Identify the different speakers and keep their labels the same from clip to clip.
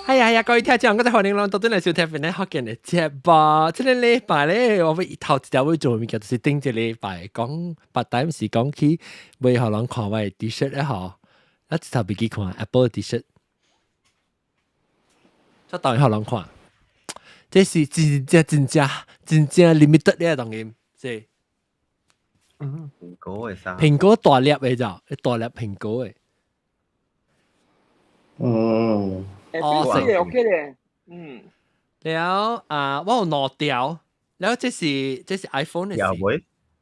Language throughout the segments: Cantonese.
Speaker 1: 各位聽眾，我哋歡迎嚟到嚟收聽呢福建嘅節目。這個禮拜咧，我會頭一條會做嘅嘢，就是頂一個禮拜講白帶，是講去買互人看我嘅 T-shirt 咧，嗬。我一頭俾佢看 Apple 嘅 T-shirt，就當互人看。這是真正 limited 嘅當然，即
Speaker 2: 蘋果嘅衫，
Speaker 1: 蘋果大粒嘅咋，大粒蘋果嘅。
Speaker 3: 哦，OK 嘅，
Speaker 1: แล้ว我有攞掉，แล้ว這是 iPhone 嘅事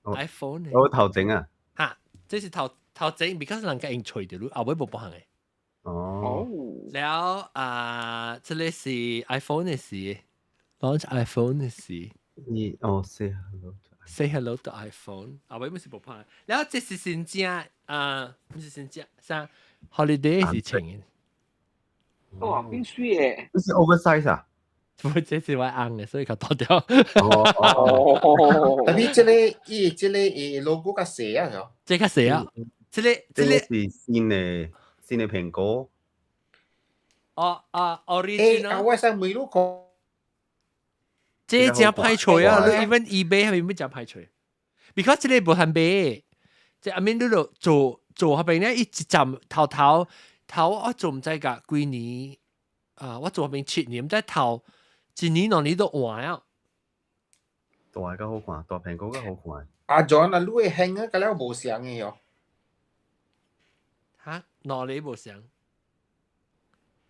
Speaker 1: ，iPhone 嘅。
Speaker 2: 我頭整啊，
Speaker 1: 嚇，這是頭整，because 人家用吹掉，後尾冇幫行嘅。
Speaker 2: 哦，
Speaker 1: แล้ว這裡是 iPhone 嘅事 ，launch iPhone 嘅事。say hello to iPhone，後尾唔是冇幫嘅。แล้ว這是真正唔是真正，啥 holiday 是情嘅。
Speaker 3: 哇，變水嘅，
Speaker 2: 這是 oversize 啊？
Speaker 1: 唔，這是我硬嘅，所以佢脫掉。
Speaker 4: 但係這個 logo 較細啊，
Speaker 1: 這較細啊，這
Speaker 2: 是新嘅蘋果。
Speaker 1: original。
Speaker 4: 我想每路講，
Speaker 1: 這真歹吹啊！你 even eBay 係咪真歹吹 ？because 這個無限買，即係面你度做後邊咧，一站頭我做唔知㗎，幾年我做後邊7年，即係頭一年兩年都換啊。
Speaker 2: 大個好看，大蘋果個好看。
Speaker 4: 阿 John 啊，你會興啊，咁樣冇相嘅哟。
Speaker 1: 嚇，哪裡冇相？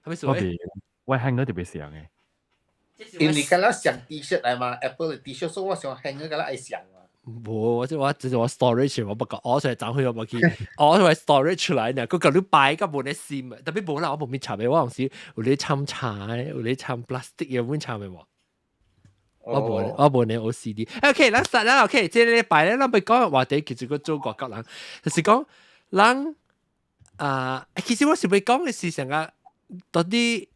Speaker 1: 係咪
Speaker 5: 我哋我興嗰特別相嘅。
Speaker 4: 因為咁樣相 T-shirt 係嘛 ，Apple 嘅 T-shirt，所以我想興嘅咁樣係相啊。
Speaker 1: 冇，我 storage 我不講，我成日斬去我冇去，我係 storage 出來呢。佢舊你擺個冇得線，特別冇啦，我冇咩插嘅，我有時有啲參茶，有啲參 plastic 嘅碗插嘅喎。我冇你 OCD。OK，嗱實啦 ，OK，即係禮拜咧，我咪講話題其實個做國人，就是講人其實我是未講嘅事情啊，到底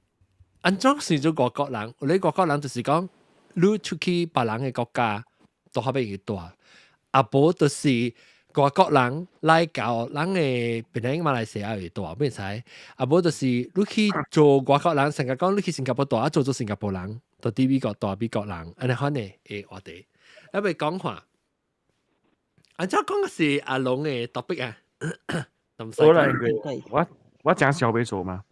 Speaker 1: 安怎算做國人？我哋國人就是講，你出去別人嘅國家。都好比佢大，阿婆就是外國人來搞人嘅，本來馬來西亞嘅大，邊使？阿婆就是你去做外國人，成日講你去新加坡大，做新加坡人，到啲美國大美國人，安尼可能誒我哋，一咪講話，安怎講嘅是阿龍嘅 topic 啊？
Speaker 5: 我講小尾做嘛。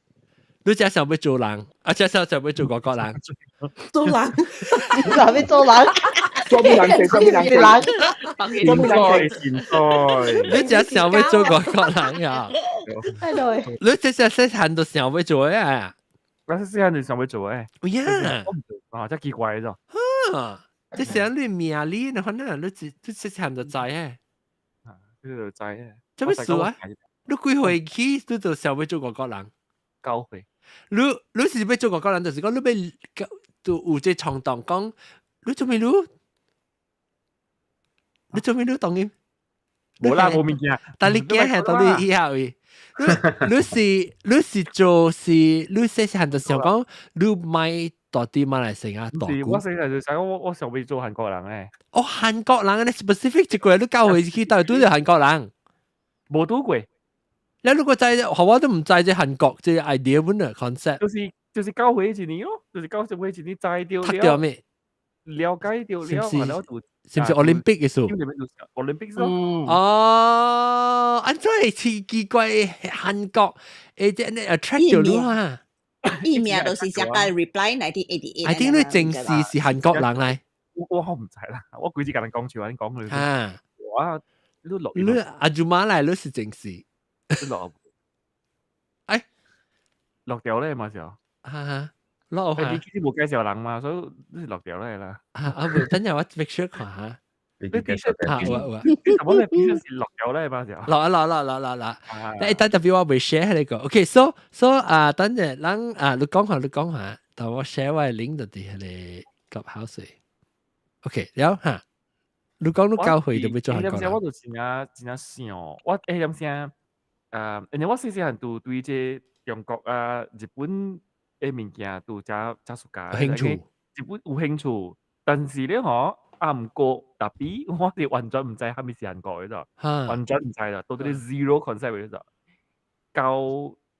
Speaker 1: 你只想要做人，只想要做外國人，
Speaker 6: 做人，想要做人。
Speaker 3: 做咩人？
Speaker 1: 你只想要做外國人呀？
Speaker 6: 係咯。
Speaker 1: 你只細漢都想要做啊？
Speaker 5: 我細漢就想要做誒。
Speaker 1: 呀，
Speaker 5: 真奇怪咗。
Speaker 1: 即係你命里，你可能你細漢就知誒。
Speaker 5: 呢就知誒。
Speaker 1: 做咩事啊？你幾歲起你就想要做外國人
Speaker 5: ？9歲。
Speaker 1: 你是要做外國人，就是講你要就有這衝動講，你做咩路？你做咩路當然？
Speaker 5: 冇啦，冇物件。
Speaker 1: 但你驚係到你以後嘅，你是做是你細漢就想講，你買到啲馬來西亞大股。
Speaker 5: 我細漢就想我想要做韓國人誒。
Speaker 1: 哦，韓國人，你 specific 一個你教會去到對住韓國人，
Speaker 5: 冇讀過。
Speaker 1: 你如果在學我都唔在這韓國這 idea 本嘅 concept，
Speaker 5: 就是教會一年咯，就是教會一年在掉
Speaker 1: 了咩？
Speaker 5: 了解掉了，
Speaker 1: 是唔是 Olympic 嘅數
Speaker 5: ？Olympic 咯。
Speaker 1: 哦，安怎係奇怪韓國誒即係 attract 到你啊？
Speaker 6: 伊名都是寫個 reply 1988。I
Speaker 1: think 你正視是韓國人嚟。
Speaker 5: 我唔知啦，我幾時間講住話你講佢。
Speaker 1: 啊，
Speaker 5: 哇！你
Speaker 1: 阿祖媽嚟，你是正視。
Speaker 5: 落掉咧嘛時候。
Speaker 1: 落
Speaker 5: 下。你冇介紹人嘛，所以你落掉咧啦。
Speaker 1: 等陣我 make sure 看下。
Speaker 5: 你 T-shirt 我哋 T-shirt 是落掉咧嘛時候。
Speaker 1: 落。你等特別我會 share 呢個。OK，so 等陣人你講下，但我 share 我 link 到啲係 Clubhouse。OK，แล้ว嚇，你講你教會就要做韓國人。
Speaker 5: 我就真想，我諗先因為我細漢都對這中國啊、日本嘅物件都真熟悉。
Speaker 1: 興趣。
Speaker 5: 日本有興趣，但是咧唔過特別我哋完全唔知係咪是韓國嘅咋，完全唔知啦，到底 zero concept 嘅咋。到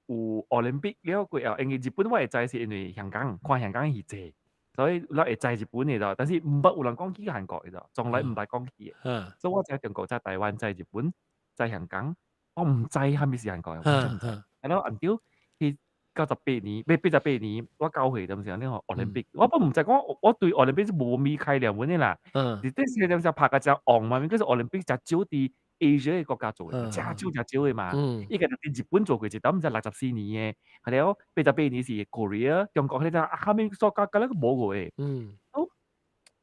Speaker 5: 有 Olympic 了過後，因為日本我會知是因為香港看香港去濟，所以我會知日本嘅啫。但是唔捌有人講去韓國嘅啫，從來唔捌講去嘅。所以我在中國、在台灣、在日本、在香港，我唔知係咪是韓國嘅，完全唔知。然後 until 去98年，88年，我9歲咁時候呢個 Olympic，我唔知講我對 Olympic 冇咩概念嘅啦。你啲時陣時拍嘅就昂嘛，嗰時 Olympic 就少啲 Asia 嘅國家做嘅，加少嘅嘛。依個係日本做嘅，就咁就64年嘅，係咯，88年是 Korea，中國呢就後面所講嘅咧冇嘅。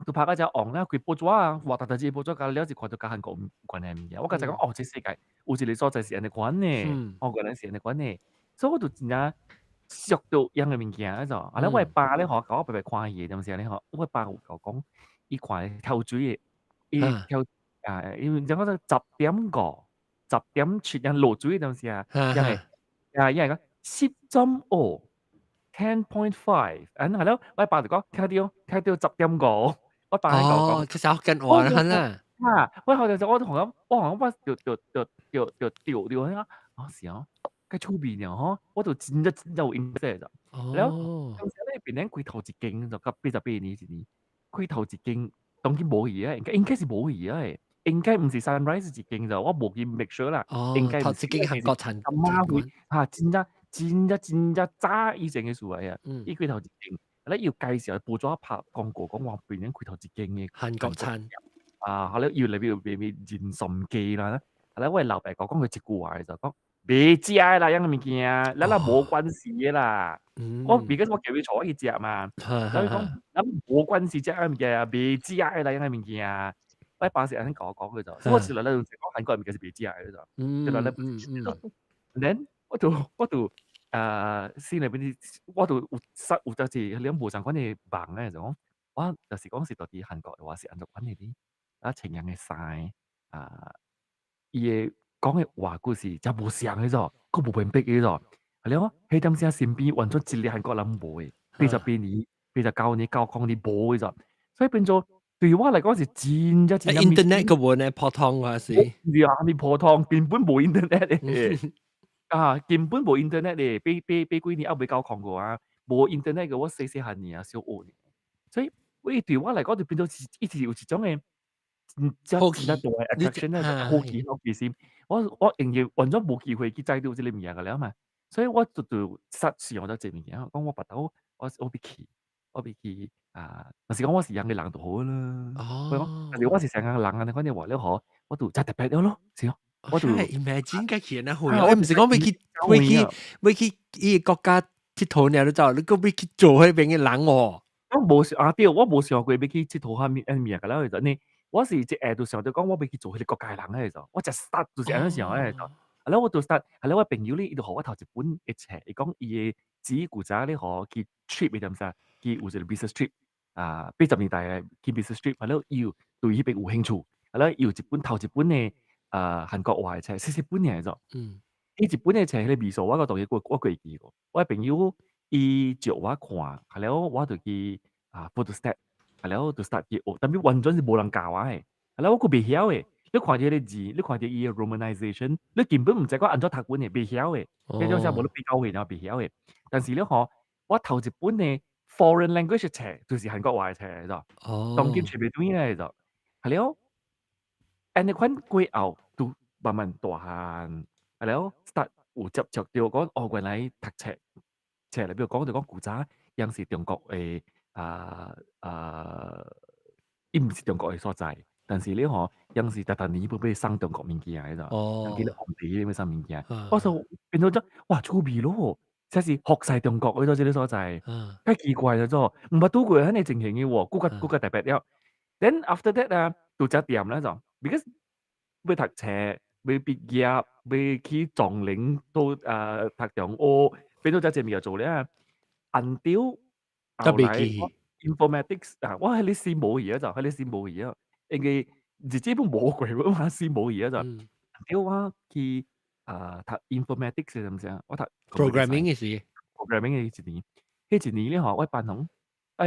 Speaker 5: 都拍嗰隻昂啦，佢播咗啊，話特自播咗㗎，你好似看到韓國唔關係唔嘅。我嗰陣講這世界有一個所在是人哋關嘅，我個人是人哋關嘅，所以我就真係學到樣嘅物件嗰種。啊，我爸咧學教我白看嘢，咁時候咧學，我爸有教講，伊看跳水嘅，伊跳因為就講10.5、10.7樣落水嗰陣時啊，因為講10.5。10.5，係咯，我爸就講跳到10.5，我爸喺度講，
Speaker 1: 其實學緊話啦，
Speaker 5: 我後就我同佢，我掉啊，我想，佢出邊嘅嗬，我就真有印象咗。然後當時咧邊咧佢頭一經就88年時年，佢頭一經當然冇嘢啊，應該是冇嘢啊，應該唔是 sunrise 一經就，我冇見 make sure 啦，應該
Speaker 1: 頭一經韓國產
Speaker 5: 媽會真渣以前嘅數位啊，依佢頭一經，咧要介紹播咗一拍廣告講話邊咧佢頭一經嘅
Speaker 1: 韓國產
Speaker 5: 後咧要嚟邊人參記啦，後咧我老爸講佢一句話就講。別食啦，樣嘅物件，咱冇關係嘅啦。我because我叫佢坐去食嘛，所以講咱冇關係食嘅物件，別食啦，樣嘅物件。我爸是咁講嘅啫，所以我前來咧講韓國物件是別食嘅啫。前來咧，then 我就先嚟邊啲，我就有就是你無相關嘅忙咧，就講我就是講是到啲韓國嘅話是按照關係啲情人嘅晒伊嘅。講嘅話故事就冇上嘅咗，佢冇變逼嘅咗。係咯，喺當時身邊揾咗一個韓國人冇嘅，88年、89年、90年冇嘅咗。所以變咗對我嚟講是真。
Speaker 1: Internet 嘅喎咧，破湯話是。
Speaker 5: 你破湯根本冇 Internet 嘅，根本冇 Internet 嘅。俾幾年後俾搞狂過啊，冇 Internet 嘅我細下年啊，小學年。所以對我嚟講就變咗一直有一種嘅。好奇，你 attraction 咧好奇心，我仍然揾咗冇機會去制到這啲嘢嘅啦嘛，所以我就實試咗這物件，講我拔到我別去但是講我是樣嘅人就好啦，但是我是成個人啊，你講你話了嗬，我就真特別咗咯，是咯，我就
Speaker 1: imagine 嘅錢啊，我唔是講會去依個國家鐵土你都走，你個會去做喺邊嘅人喎，
Speaker 5: 我冇想過要去鐵土下面嘅啦，其實呢。我是即係到時候就講我俾佢做佢哋國家人咧就，我就 start 到時嗰時候咧就，係咯我到 start 係咯我朋友咧，伊度學我頭一本一冊，伊講伊嘅自古仔咧學佢 trip 嘅點曬，佢有一個 business trip 80年代嘅佢 business trip，係咯要對呢邊有興趣，係咯要一本頭一本嘅韓國話嘅冊，40本嘅就，伊一本嘅冊喺美術我個同學我記過，我朋友伊照我看，係咯我就去photostat。係咯，就 start 嘅，但係完全是冇人教啊！係咯，我佢未曉嘅。你看啲啲字，你看啲伊嘅 romanization，你根本唔知講按咗讀本嘅，未曉嘅。呢種先冇得比較嘅，然後未曉嘅。但是咧，我頭一本嘅 foreign language 冊，就是韓國話嘅冊嚟咗。當今全部都嚟咗。係咯，誒你看過後都慢慢大漢。係咯 ，start 有接觸到講原來讀冊嚟，比如講就講古仔，有時中國嘅。伊唔是中國嘅所在，但是咧有時特年要俾生中國物件嘅就，見到皇帝咩生物件，我就變到咗，哇，出味咯，即是學晒中國嗰啲所在，太奇怪咗咗，唔係都佢喺你情形嘅喎，估個特別了。Then after that 到只點咧就 ，because 要讀冊，要畢業，要去壯領到讀中學，變到只嘢做咧，until。特別嘅 informatics 我喺你試冇嘢就喺你試冇嘢，因為自己都冇過喎，我試冇嘢就，屌我去讀 informatics 係點先？我讀
Speaker 1: programming 嘅事
Speaker 5: ，programming 嘅一年，嗰一年咧我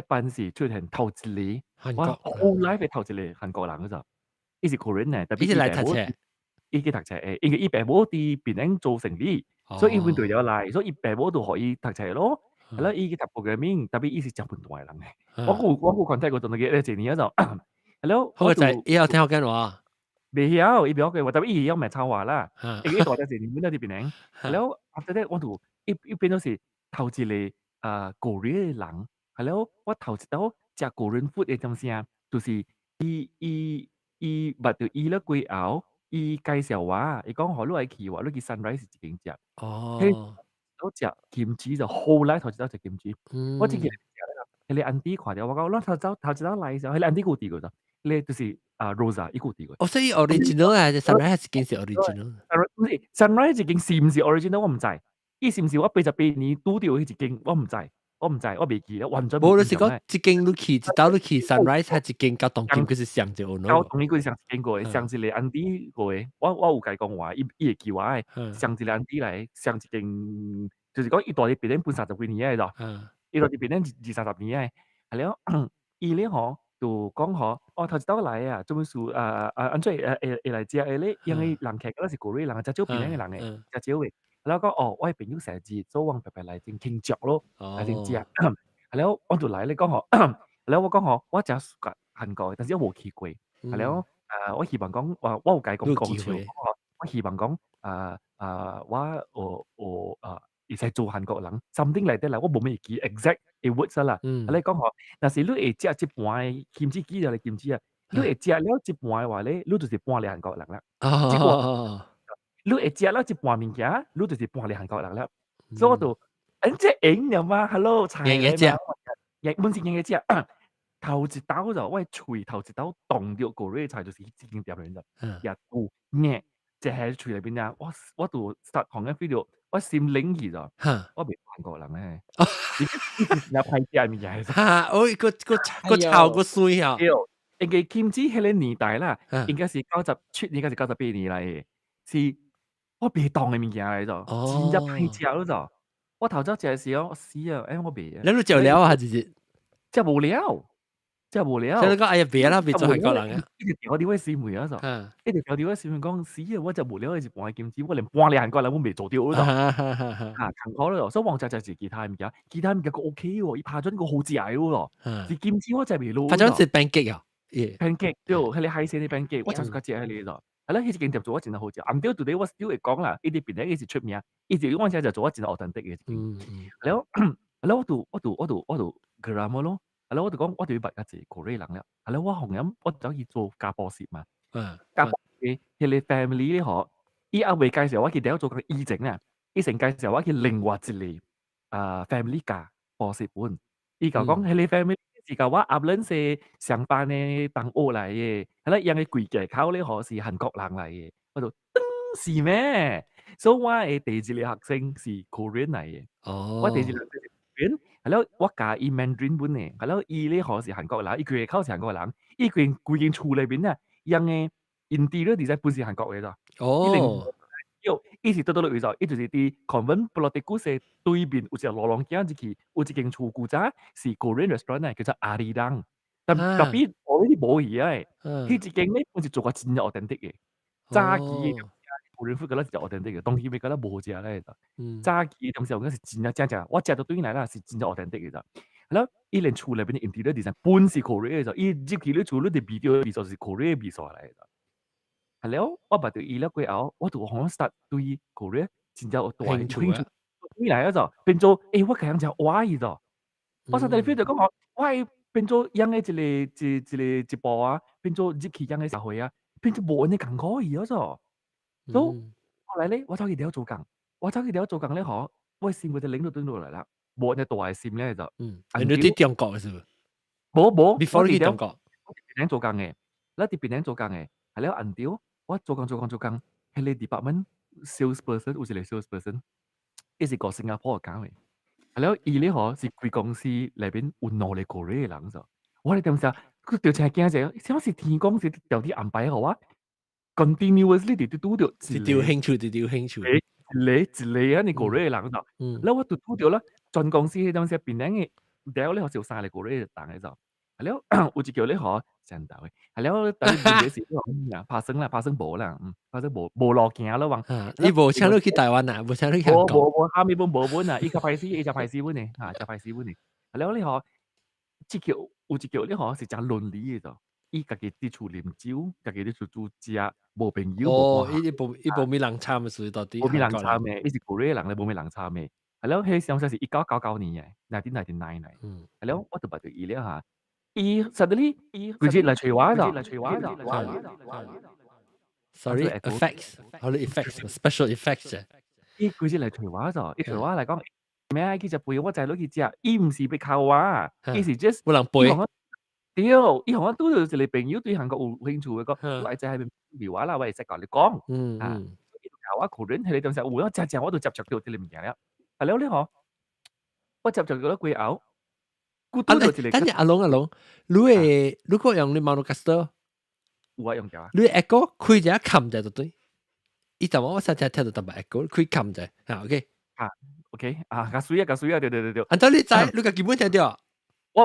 Speaker 5: 辦事出現頭一年，我 whole life 係頭一年韓國人嗰陣，伊是 Korean 嘅，特別係嚟讀冊，伊去讀冊誒，因為伊爸母啲邊樣做生意。所以伊揾對咗嚟，所以爸母都可以讀齊咯。係啦，伊嘅讀 programming，特別伊是日本大人嘅。我contact 嗰度嘅咧，一年就係咯，
Speaker 1: 好就係以後聽福建話。
Speaker 5: 未曉，伊唔曉嘅，特別伊有咪抄話啦。
Speaker 1: 啊
Speaker 5: 伊大隻年本嗰啲邊領，係咯。after that 我度一變咗是頭一嚟國語嘅人，係咯。我頭一到食國語 food 嘅點先，就是伊捌到伊咧貴後，伊介紹話，伊講何路係去話，你去 Sunrise 是一間食。
Speaker 1: 哦。
Speaker 5: 我食kimchi就好啦，頭一道食 kimchi。我之前食咧，你 auntie 看到我講，我頭一道嚟嘅時候，你 auntie 估啲嘅咋？你就是Rosa 伊估啲嘅。
Speaker 1: 哦，所以 original 係 Sunrise 係件事 original。
Speaker 5: 唔係 Sunrise 一件是唔是 original 我唔知，伊是唔是我88年拄到迄一件我唔知，我未記，完全
Speaker 1: 冇，你是講一間你去，一道你去 Sunrise 係一間交動金，佢是上隻
Speaker 5: 交同呢個上一件過嘅，上一個 auntie 過嘅，我有甲伊講話，伊會叫我誒，上一個 auntie 嚟，上一件。就是講伊大啲邊本30幾年嘅咯，伊大啲邊20-30年嘅，係咯，伊咧嗬就講嗬，我頭一道來啊，做咩事安怎會來食嘅咧？因為人客嗰是國內人，食少邊嘅人嘅，食少嘅，然後講哦，我係朋友成日做往白白來正傾著咯，來正食，係咯，我就來咧講嗬，然後我講嗬，我食韓國，但是我冇去過，係咯，我希望講我有解講笑，我希望講我而且做韓國人 ，something like that 啦，我冇咩記 exact words 啦。你講嗬，但是你會食一半kimchi機就係kimchi啊，你會食了一半嘅話咧，你就是半個韓國人啦。你會食了一半物件，你就是半個韓國人啦。所以我就即係贏咗嘛 ，hello，
Speaker 1: 贏嘅食，
Speaker 5: 本是贏嘅食。頭一刀就我喙頭一刀動掉過呢菜就是已經點樣咗，日股咩？即係喙裏邊啊，我都 start 行緊 video。我心領兒咗，我未韓國人咧，有派啲物嘢。
Speaker 1: 嚇！我個炒個水啊！
Speaker 5: 應該 kimchi 迄個年代啦，應該是97，應該是98年嚟嘅，是我未當嘅物件嚟咗，真係派食咗咗。我頭早食嘅時候，我死啊！我未啊。
Speaker 1: 你都食了啊？直接
Speaker 5: 食無了。即係無聊。
Speaker 1: 所以你講哎呀，別啦，別做韓國人啊！
Speaker 5: 一直掉啲位師妹啊，就一直掉啲位師妹講死啊！我就無聊，係半個kimchi，我連半個韓國人我未做掉咯。幸好咯，所以王仔就係其他物件，其他物件個 OK 喎，伊拍咗個好食喎。是kimchi我就未攞。
Speaker 1: 拍咗是 pancake 啊
Speaker 5: ，pancake 對，係你海鮮啲 pancake，我就係食喺你度。係啦，迄間店做我真係好食。until today 我 still 會講啦，呢啲邊咧一直出名，一直我就做我真係 authentic 嘅。係咯，我度 grammar 咯。係咯，我就講，我哋要白一隻國內人啦。係咯，我紅飲，我走去做家婆攝嘛。家婆嘅，佢哋 family 咧嗬，伊阿偉介紹我，佢哋有做個醫整啊，醫生介紹我，佢另外一個family 家婆攝本。伊就講，佢哋 family 是教我阿倫是上班嘅幫我嚟嘅，係啦，因為貴嘅口咧嗬是韓國人嚟嘅，我就是咩？所以我嘅第二個學生是 Korean 嚟嘅。我第二個學生是 Korean。係咯，我教伊 Mandarin 本嚟，係咯，伊咧可是韓國人，伊佢口是韓國人，伊佢規間厝裏邊啊，樣嘅 interior design 本是韓國嘅咋。伊是到落去咗，伊就是啲 convent political 嘅對面有隻羅浪街入去，有一間厝古早是 Korean restaurant 嚟，叫做阿里當。但特別我呢啲冇嘢嘅，佢一間咧本是做個真係 authentic 嘅，炸雞嘅。Korean food 嗰粒就 authentic 嘅，當然咪覺得冇食咧就炸雞同時候嗰時真正，我食到對嚟啦是真係 authentic 嘅就，係咯，伊連厝裏邊嘅 interior design 本是 Korean 嘅就，伊入去咧厝裏啲 video 就係 Korean 味素嚟嘅就，係咯，我把對伊咧過後，我就可能 start 對 Korean 真係大興趣，對嚟就變做我咁樣就哇伊就，我實在 feel 到講我哇變做樣嘅一步啊，變做入去樣嘅社會啊，變做冇人咁可以咗。都後來咧，我走去條做工咧，嗬，我線佢就領到對落嚟啦，冇人大線咧就，
Speaker 1: 你啲中國嘅是唔？
Speaker 5: 冇
Speaker 1: ，before 你中國，
Speaker 5: 我邊領做工嘅，嗱啲邊領做工嘅，係咧銀條，我做工，係你 department salesperson，有一個 salesperson，一是個新加坡嘅講嘅，係咧伊咧嗬是貴公司裏邊有努力過嘅人就，我哋點解佢調查驚者，想是天公是調啲安排好啊？continuously 哋都到，
Speaker 1: 是調興趣，
Speaker 5: 一你過嚟人就，แล้ว我都到啦，進公司迄種些邊領嘅，屌咧我少晒嚟過嚟人嘅就，係了有一叫你可上到嘅，係了等你半夜時拍生啦，拍生冇啦，拍生冇落鏡啦，話
Speaker 1: 你無請你去台灣啊，無請你去香港。
Speaker 5: 冇下面冇本啊，依家派絲，依家派絲本嘅，就派絲本嘅，係了你可即叫有一叫你可是真倫理嘅就，伊家己啲厝啉酒，家己啲厝煮食，冇朋友冇關係。
Speaker 1: 伊部咪人參嘅事到底
Speaker 5: 冇咩人參咩，伊是古瑞人咧，冇咩人參咩。係咯，佢上世是1999年嘅，1999嚟。係咯，我都不對意了嚇。伊suddenly 佢接嚟隨話就
Speaker 1: Sorry effects，好啲 effects，special effects 啫。
Speaker 5: 伊佢接嚟隨話就，伊隨話嚟講咩啊？佢就背我仔女去食，伊唔是被靠話，伊是 just
Speaker 1: 冇人背。
Speaker 5: 屌，伊行我都有一個朋友對韓國有興趣嘅講，我仔係描畫啦，我係識講你講。啊，我個人係你當時我只我都接觸到啲物件啦。係咯，你可我接觸到咗貴牛，古都就係
Speaker 1: 等陣阿龍，你個用你馬路卡斯特，
Speaker 5: 我用咗。
Speaker 1: 你 echo 開咗一冚就對。伊就我實際聽到特別 echo，開冚就，OK。
Speaker 5: OK，加水啊，對。
Speaker 1: 按照你知，你個基本聽到。
Speaker 5: 我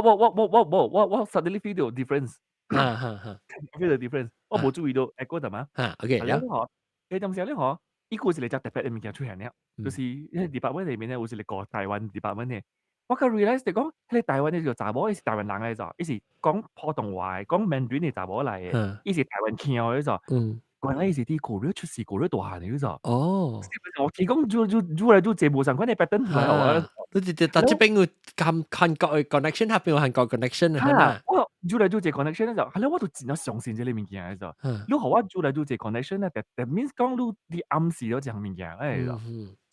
Speaker 5: suddenly feel the difference，feel the difference，我冇注意到 echo 係嘛
Speaker 1: ？OK，
Speaker 5: 然後你當時你可，呢個是你隻特別嘅物件出現咧，就是因為department裏面咧，好似你個台灣 department 咧，我個 realize 你講喺台灣呢個查某，伊是台灣人嚟咗，伊是講普通話，講Mandarin嘅查某嚟嘅，伊是台灣腔嘅咗，原來伊是啲國語出世國語大漢嚟咗。
Speaker 1: 哦，
Speaker 5: 我提供做嚟做節目上，佢哋 pattern 嚟啊。
Speaker 1: 你哋但這邊有韓國嘅 connection，下邊有韓國 connection 係嘛？
Speaker 5: 我做嚟做這 connection 咧就，係咧我都真係相信這裡物件嚟咗。你學我做嚟做這 connection 咧，但 means 講你啲暗示咗這樣物件嚟咗。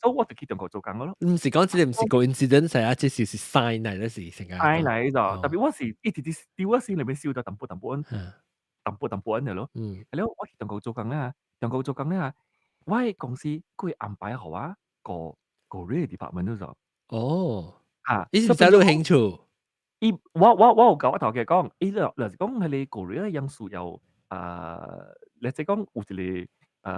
Speaker 5: 所以我就去中國做工咯。
Speaker 1: 唔是講唔是個 incident 係啊，即是 sign 嚟嘅事成啊。
Speaker 5: sign 嚟咗，特別我是一直啲我心裏面燒咗淡薄嘅咯。係咧，我去中國做工咧，我喺公司佢安排好啊個 department 咗。
Speaker 1: 哦，
Speaker 5: 伊
Speaker 1: 是真有興趣。
Speaker 5: 我有教我頭家講，伊就講係你個人因素有你即講有一個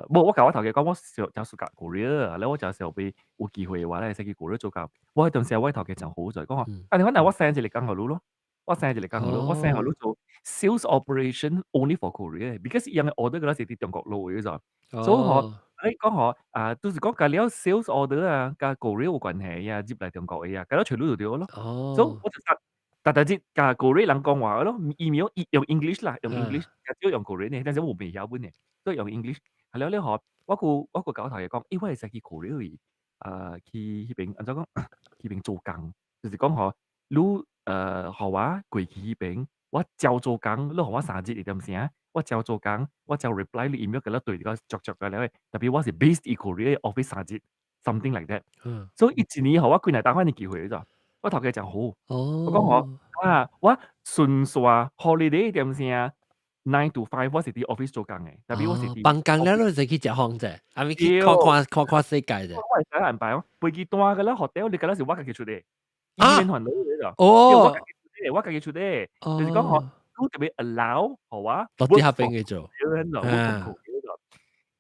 Speaker 5: 冇我教我頭家講，我就暑假個人，咧我就時候俾有機會嘅話咧，使去個人做教。我喺當時我頭家就好在講話，你可能我send一個講好咯，我 send 好咯做 sales operation only for Korea，because 因為 order 嗰陣時啲中國佬嘅咗，所以我。講我到時講隔了 sales order 啊，加 Korea 有關係啊，接嚟中國嘅啊，隔咗除咗就掉咯。所以我就特接加 Korea 人講話咯 ，email 用 English 啦，用 English，只用 Korea 呢，但係我未有本嘅，都用 English。係咯，你學我個教頭嘢講，因為係去 Korea 去邊，按照講去邊做工，就是講學你學話過去邊，我照做工，你學我3日你點先？我照做工，我照 reply 你 email 嘅啦，對個作嘅咧，特別我是 based in Korea office 3日 something like that。所以1年以後我佢嚟打翻啲機會咗，我頭家就好。我講我純粹 holiday 點先9 to 5我是啲 office 做工嘅，特別我是啲
Speaker 1: 放工了就去食飯啫，係咪去看世界啫？
Speaker 5: 我係睇安排哦，飛機單嘅啦，hotel 你嗰陣時我自己出嚟，移民團隊嚟咗，我自己出嚟，就是講我。都特別 allow 好啊，
Speaker 1: 落啲下邊嘅做，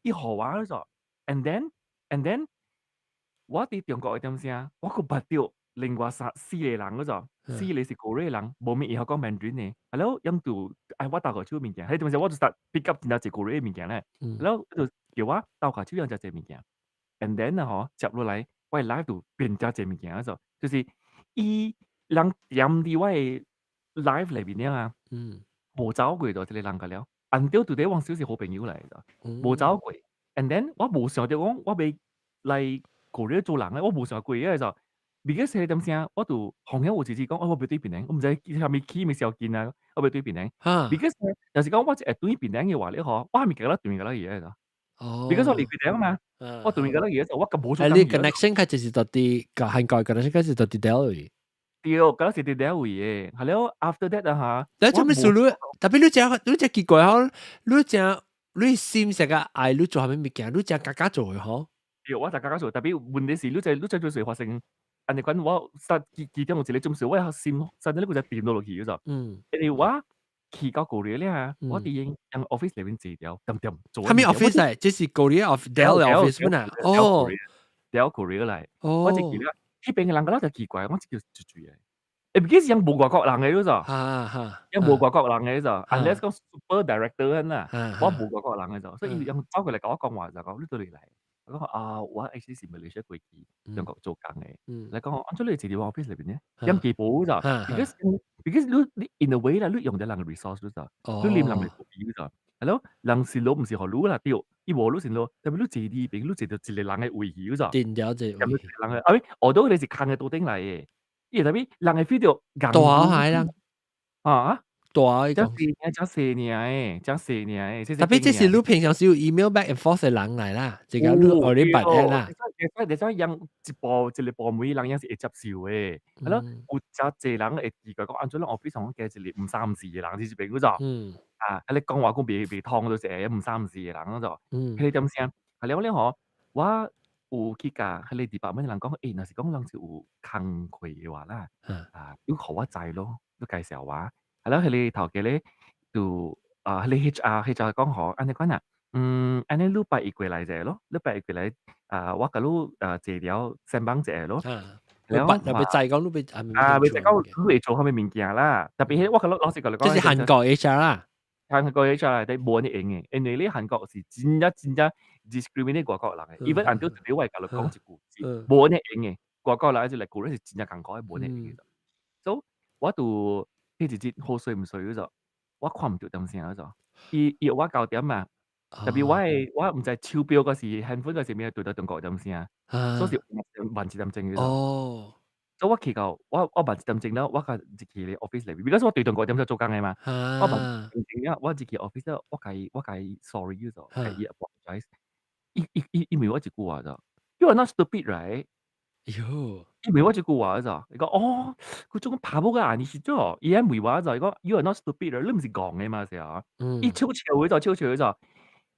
Speaker 5: 啲好啊咗 ，and then 我啲中國嘅點先，我個白掉另外4個人嗰咗，4個是Korea人，冇咩以後講 Mandarin 嘅，係咯，因度我打個招物件，係點先我就 start pick up 點解係 Korea 物件咧，係咯，就叫我打個招樣就係物件 ，and then 啊嗬接落嚟，我 live 度變咗係物件嗰咗，就是伊人點啲我 live 裏邊啊。冇走過就即係人㗎了。until today 我少是好朋友嚟㗎，冇走過。and then 我冇想到講我未嚟過嚟做人咧，我冇想過嘅就，because 你點先？我度行業我自己講，我俾對邊我唔知係咪 key 咪時候見啊，我俾對邊because 有時講我係對邊嘅話，你可我係咪記得對面㗎啦嘢就，because 我離邊啊嘛，我對面㗎啦嘢就我咁冇做。
Speaker 1: 你 connection 開始是到啲韓國 connection 開始到啲 Delhi。
Speaker 5: 對，嗰時啲 Delhi 嘅，係咯 ，after that 啊
Speaker 1: 嚇。你做咩事你？特別你只奇怪嗬，你心成個愛你做下咩物件？你只家家做嘅嗬。
Speaker 5: 對，我就家家做，特別問題是你在做誰發生？人哋講我實記得我自己做事，我有心，實在呢個就變到落去咗。因為我去到過嚟咧，我哋用 office 裏邊字條，點做。係咪
Speaker 1: office 嚟？即係 Korea of Dell office 咩啊
Speaker 5: ？Dell Korea 嚟。我就記得呢邊嘅人覺得就奇怪，我叫住嘅。because yang冇外國人嘅嗰陣，
Speaker 1: 哈
Speaker 5: yang冇外國人嘅嗰陣
Speaker 1: 啊
Speaker 5: ，unless 講 super director 啦，我
Speaker 1: 哈
Speaker 5: 冇外國人嘅就，所以yang走過嚟同我講話就講呢度嚟嚟，我講啊，我 actually 是 Malaysia 過去中國做工嘅，你講我按咗你自己話 office 裏邊咧，yang 幾寶就，because 你 in a way 啦，你用咗人嘅 resource 就，你念人嘅做嘢就，係咯，人是攞唔是學攞啦，掉，伊無攞先攞，但係你自啲邊，你自到一個人嘅維護就，
Speaker 1: 電了這
Speaker 5: 咁你人嘅，啊，我都你是看嘅到頂嚟嘅。因為特別人嘅 feel 到
Speaker 1: 大海啦，
Speaker 5: 啊，
Speaker 1: 大
Speaker 5: 真四年誒，
Speaker 1: 特別這是你平常時有 email back and forth 嘅人嚟啦，這個你我哋白人啦。
Speaker 5: 你真樣一部每人樣是會接受嘅，係咯，有隻人會記佢講，按咗咧我非常嘅一個唔三唔四嘅人，就是邊嗰種，啊，你講話講未通到隻唔三唔四嘅人嗰種，佢哋點先？係了咧嗬，我。有去甲迄個department人講，若是講人是有工課嘅話啦，你互我知咯，你介紹我。係咯，迄個頭家咧就迄個 HR 講好，安尼講啊，安尼你拜伊過來者咯，你拜伊過來，我甲你借條先幫者咯。
Speaker 1: 你不制講你
Speaker 5: 未制講你會做後面物件啦，特別係我甲老師甲你講，
Speaker 1: 即是韓國 HR 啦。
Speaker 5: 韓國 HR 係冇呢樣嘅，因為咧韓國是真正 discriminate 外國人嘅，even until today 我係甲你講一句字，冇呢樣嘅，外國人就嚟講咧是真正感覺係冇呢樣嘅。所以我就呢一節好衰唔衰嗰陣，我看唔到點先嗰陣，伊我9點嘛，特別我唔知超標嗰時handphone嗰時咩對到中國點先，所以萬字點正嘅
Speaker 1: 哦。
Speaker 5: 所以我去到我萬字點正啦，我甲自己咧 office 裏邊，because 我對中國點做工嘅嘛，我萬字點正我自己 office 我介 sorry 嗰陣，介意 apologize，伊問我一句話咋 ，You are not stupid right？
Speaker 1: 喲，
Speaker 5: 伊問我一句話咋，你講哦，佢種爬步嘅眼是咗，伊喺問我咋，你講 You are not stupid，你唔是講嘅嘛時候，伊悄嗰陣，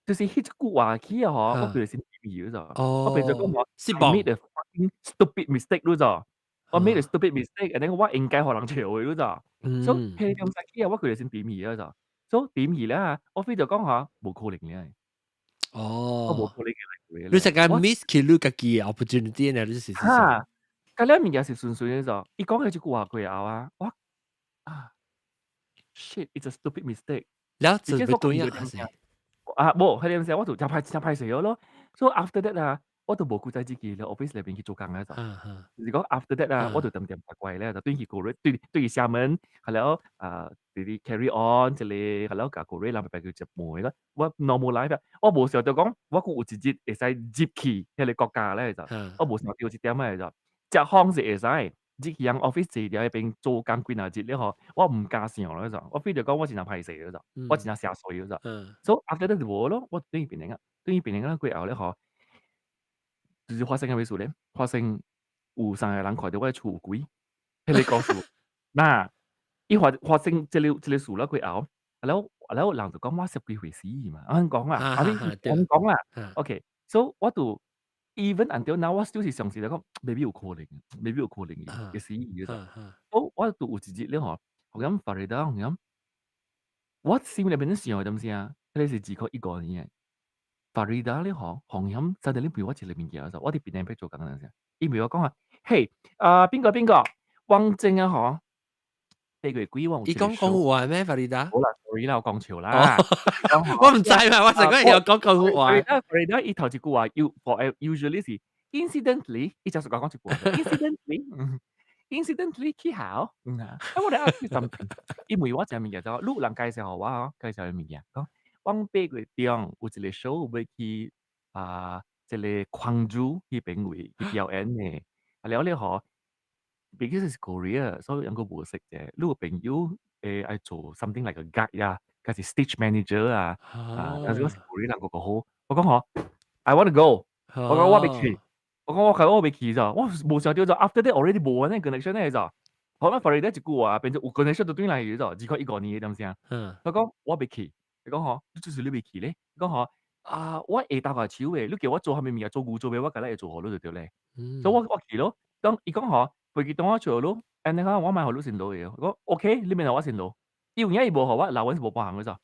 Speaker 5: 就是迄句話起啊嗬，我對你先比嗰陣，我變咗講我 made a fucking stupid mistake 嗰陣。我 made a stupid mistake，and then 我應該可能笑嘅嗰陣，所以佢咁實際我佢哋先點二嗰陣，所以點二咧，我非就講下冇可能嘅，我冇可能嘅。
Speaker 1: 你成日 miss 佢你自己嘅 opportunity 呢？你是
Speaker 5: 嚇，咁呢面嘢是順嘅就，伊講佢就句話佢有啊，我shit，it's a stupid mistake，
Speaker 1: แล้วจะไปตัวอย่าง
Speaker 5: 冇，佢哋時候我就拍死咗咯，所以 after that 啊。我都冇顧仔自己咧 office 裏邊去做工咧就，如果 after that 啊，我就點怪怪咧，就對佢個對厦門係咯啲 carry on 即係係咯個個人諗白佢接門咯，我 normal life 我冇時候就講我個有自己會使接起喺你國家咧就，我冇時候調一點咧就，隻行是會使，自己喺 office 自己喺邊做工幾廿節咧嗬，我唔加上咧就，我非就講我真係派死咧就，我真係寫水咧就，所以 after that 就冇咯，我對於邊個佢後咧嗬。就是發生嘅咩事咧？發生有三個人看到我厝櫃，迄個故事。嗱，伊發生這個事啦，佢後，然後人就講我十幾回事嘛，我講啦，我講啦 ，OK，so 我就 even until now 我 still 是相信嚟講，maybe 有可能嘅事嘅啫。所以我就有一日咧嗬，學咁法律得學咁，我心裏邊都想點先啊？佢係只靠一個人嘅。法律達咧嗬，行業真係你陪我一嚟面嘅時候，我哋邊 impact 做緊嗰陣時，伊陪我講話，嘿，邊個，汪正啊嗬，俾佢鬼汪。
Speaker 1: 伊講講話咩法律達？
Speaker 5: 好啦 ，sorry 啦，我講錯啦。
Speaker 1: 我唔知嘛，我成個人又講講話。
Speaker 5: 法律達伊頭一句話，usually 是 incidentally，伊就係講一句 incidentally 起好。我哋 ask you something，伊陪我一面嘅就，路人介紹我介紹面嘅講。往北嗰邊有一個 show 要去即係광주嗰邊位去表演嘅，然後咧嗬，because is Korea，所以有個模式嘅，如果朋友愛做 something like a guide 啊，佢係 stage manager 啊，但係嗰時 Korea 人個好，我講我 I want to go，我講我未去，我未去咋，我冇想到就 after that already 冇呢 connection 咧就，後尾 Florida 一句話變咗有 connection 到對嚟嘅就，只靠一個年點先，我講我未去。你講嗬，你就是你未去咧。你講嗬，我會打下手嘅，你叫我做下面嘢做古做咩，我梗係做好咯，對咧。所以我去咯。當伊講嗬，飛機當我做咯，and 你講我買好多線路嘅，我講 OK，你咪係我線路。有影伊無學我allowance無幫嘅咋，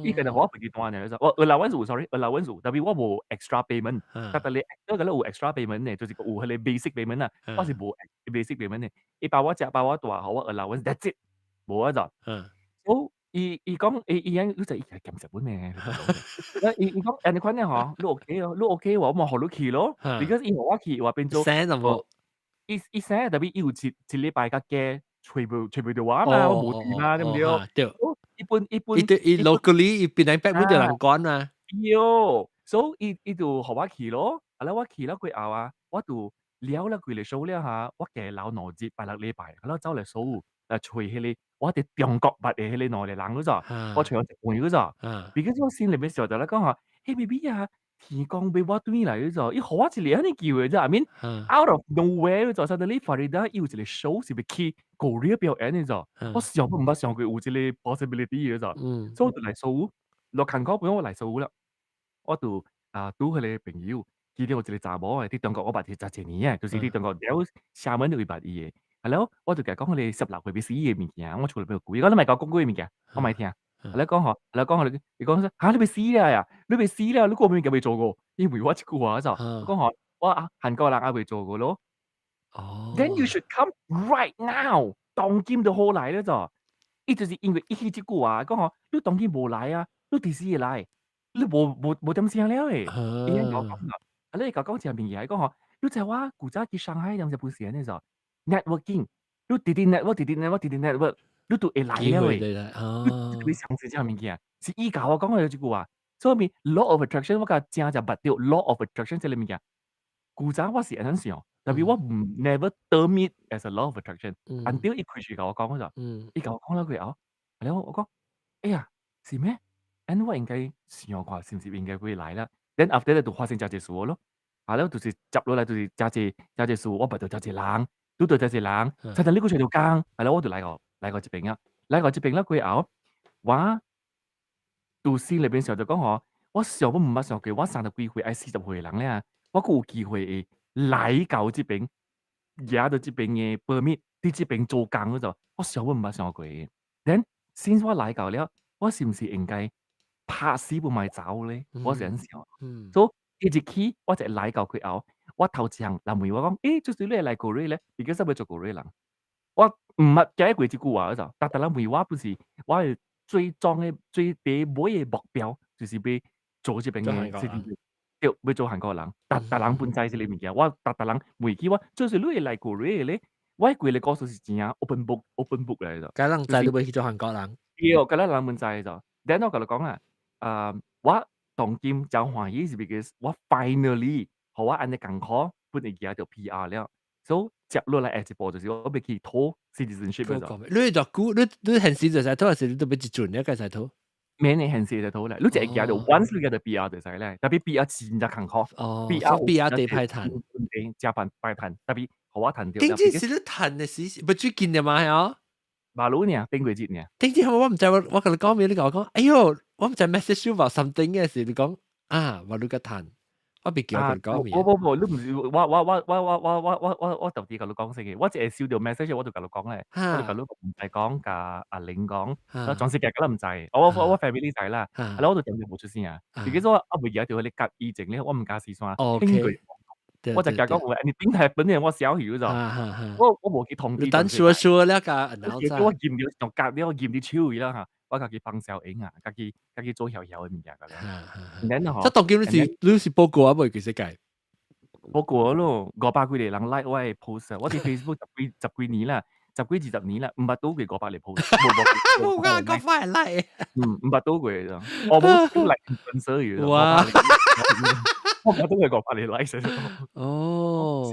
Speaker 5: 伊個人學我飛機單嘅咋，我allowance 有 sorry，allowance 有，但係我冇 extra payment，但係你嗰個咧有 extra payment 嘅，就是有佢哋 basic payment 啊，我是冇 basic payment 嘅，伊包我食包我大學我 allowance that's it，冇啊咋，好伊講伊樣你就伊係撳日本嘅，伊講人哋款咧嗬，你 OK 咯，你 OK 我咪學你去咯，because 伊學我去話變做。
Speaker 1: 聲就冇。
Speaker 5: 伊寫特別要一禮拜嘅嘅隨便就話嘛，我冇錢嘛，對唔對？
Speaker 1: 對。
Speaker 5: 一般
Speaker 1: 伊 locally 伊邊嚟北邊就人講嘛。
Speaker 5: 有，所以伊就學我去咯，啊啦我去啦佢後啊，我就了啦佢嚟數了下，我嘅老腦節拜六禮拜，啊啦走嚟數，隨迄個我哋中國八嘅迄個內地人嗰咋，我隨我一半嗰咋，because 我心裏面時候就咧講下，嘿 BB 啊。天公俾我對嚟咗，伊學我一嚟安尼叫嘅啫，I mean out of nowhere 咗，suddenly Farida 有一個 show 是要去 Korea 表演嘅啫，我想都唔捌想過有一個 possibility 嘅啫，所以我就嚟數，落韓國本我嚟數啦，我就拄佢哋朋友，見到我一個查某嘅，啲中國我捌係10年嘅，就是啲中國有廈門都會捌伊嘅，係咯，我就講佢哋16歲俾死嘅物件，我出嚟俾佢估，我都咪講講嗰啲物件，我咪聽。你講下，你講嚇你被死啦呀！你被死啦！你嗰邊有未做過？因為我一句話就講下，我韓國人也未做過咯。Then you should come right now，當今就好嚟咧就，伊就是因為一句話講下，你當今冇嚟啊，你第時嚟，你冇點聲了誒。伊講講啦，你講前面嘢講下，你就話古早去上海有冇時咧就 networking，你啲 network。你都會來了誒，你嘗試呢樣物件，是伊教我講嘅有一句話，所以 law of attraction 我講真就捌到 law of attraction 這個物件，古早我是咁樣想，但係我唔 never term it as a law of attraction，until 伊開始教我講嗰陣，伊教我講咗句後，然後我講，哎呀，是咩？咁我應該想下是唔是應該會來啦 ？Then after that 就發生真濟事咯，然後就是接落來就是真濟事，我捌到真濟人，拄到真濟人，真係呢個隨條工，然後我就來個。嚟過這邊啊，嚟過這邊啦，佢後我到時裏邊時候就講我想都唔捌想過，我30幾歲40歲嘅人咧，我有機會嚟到這邊，攞到這邊嘅 permit，喺這邊做工嗰陣，我想都唔捌想過。Then since 我嚟到了，我是唔是應該拍死唔買走咧？我是咁想，所以一去我就嚟到佢後，我頭一行人問我講，就是你係嚟過瑞咧，而家使唔使做過瑞人？我唔捌記過一句話嗰陣，但係人問我本是我係最終嘅最第尾嘅目標，就是要做這邊嘅，要做韓國人。但人本質是你物件，我但人問起我，就是你係嚟過嚟咧，我係佢哋告訴是真啊 open book 嚟咗。
Speaker 1: 咁人仔都會去做韓國人。
Speaker 5: 要，咁人本質就，等我同你講啊，我當今真歡喜是 because 我 finally 和我安尼咁好，本嚟而家就 PR 了。所以接落來下一步就是我要去討 citizenship 嗰種。
Speaker 1: 你就估你現時就使討，還是你都俾一轉一個使討？
Speaker 5: 免你現時就討咧，你就係記到 once 你嘅 PR 就使咧，特別 PR 真就艱苦。
Speaker 1: PR 地派談，
Speaker 5: 加班拜談，特別好我談掉。
Speaker 1: 頂次是你談嘅事，唔最近嘅嘛係啊？
Speaker 5: 馬路呢？頂幾節呢？
Speaker 1: 頂次我唔知我同你講咩，你同我講，哎呦，我唔知 message you about something 嘅時，你講馬路嘅談。我別叫佢講嘢。
Speaker 5: 我你唔是我特別同你講先嘅，我只係收到 message， 我就同你講咧，我就同你唔使講，甲阿玲講，總是夾㗎啦唔制，我 family 仔啦，係咯，我就點樣冇出聲啊？自己所我每日條佢哋夾意境咧，我唔加試算，我就夾講話，你點係本嚟我小曉就，我冇去通知。
Speaker 1: 等說了個，
Speaker 5: 我驗咗仲夾啲，我驗啲超語啦嚇。我家己放小影啊，家己做小嘅物件㗎咧。
Speaker 1: 即當今你是報告啊，唔係其實計
Speaker 5: 報告咯，500幾個人 like 我嘅 post， 我哋 Facebook 十幾年啦，10幾20年啦，500多個500嚟 post，
Speaker 1: 冇㗎，500 like，
Speaker 5: 500多個啫，我冇 like 粉絲嘅，哇，500多個500嚟 like 先。哦，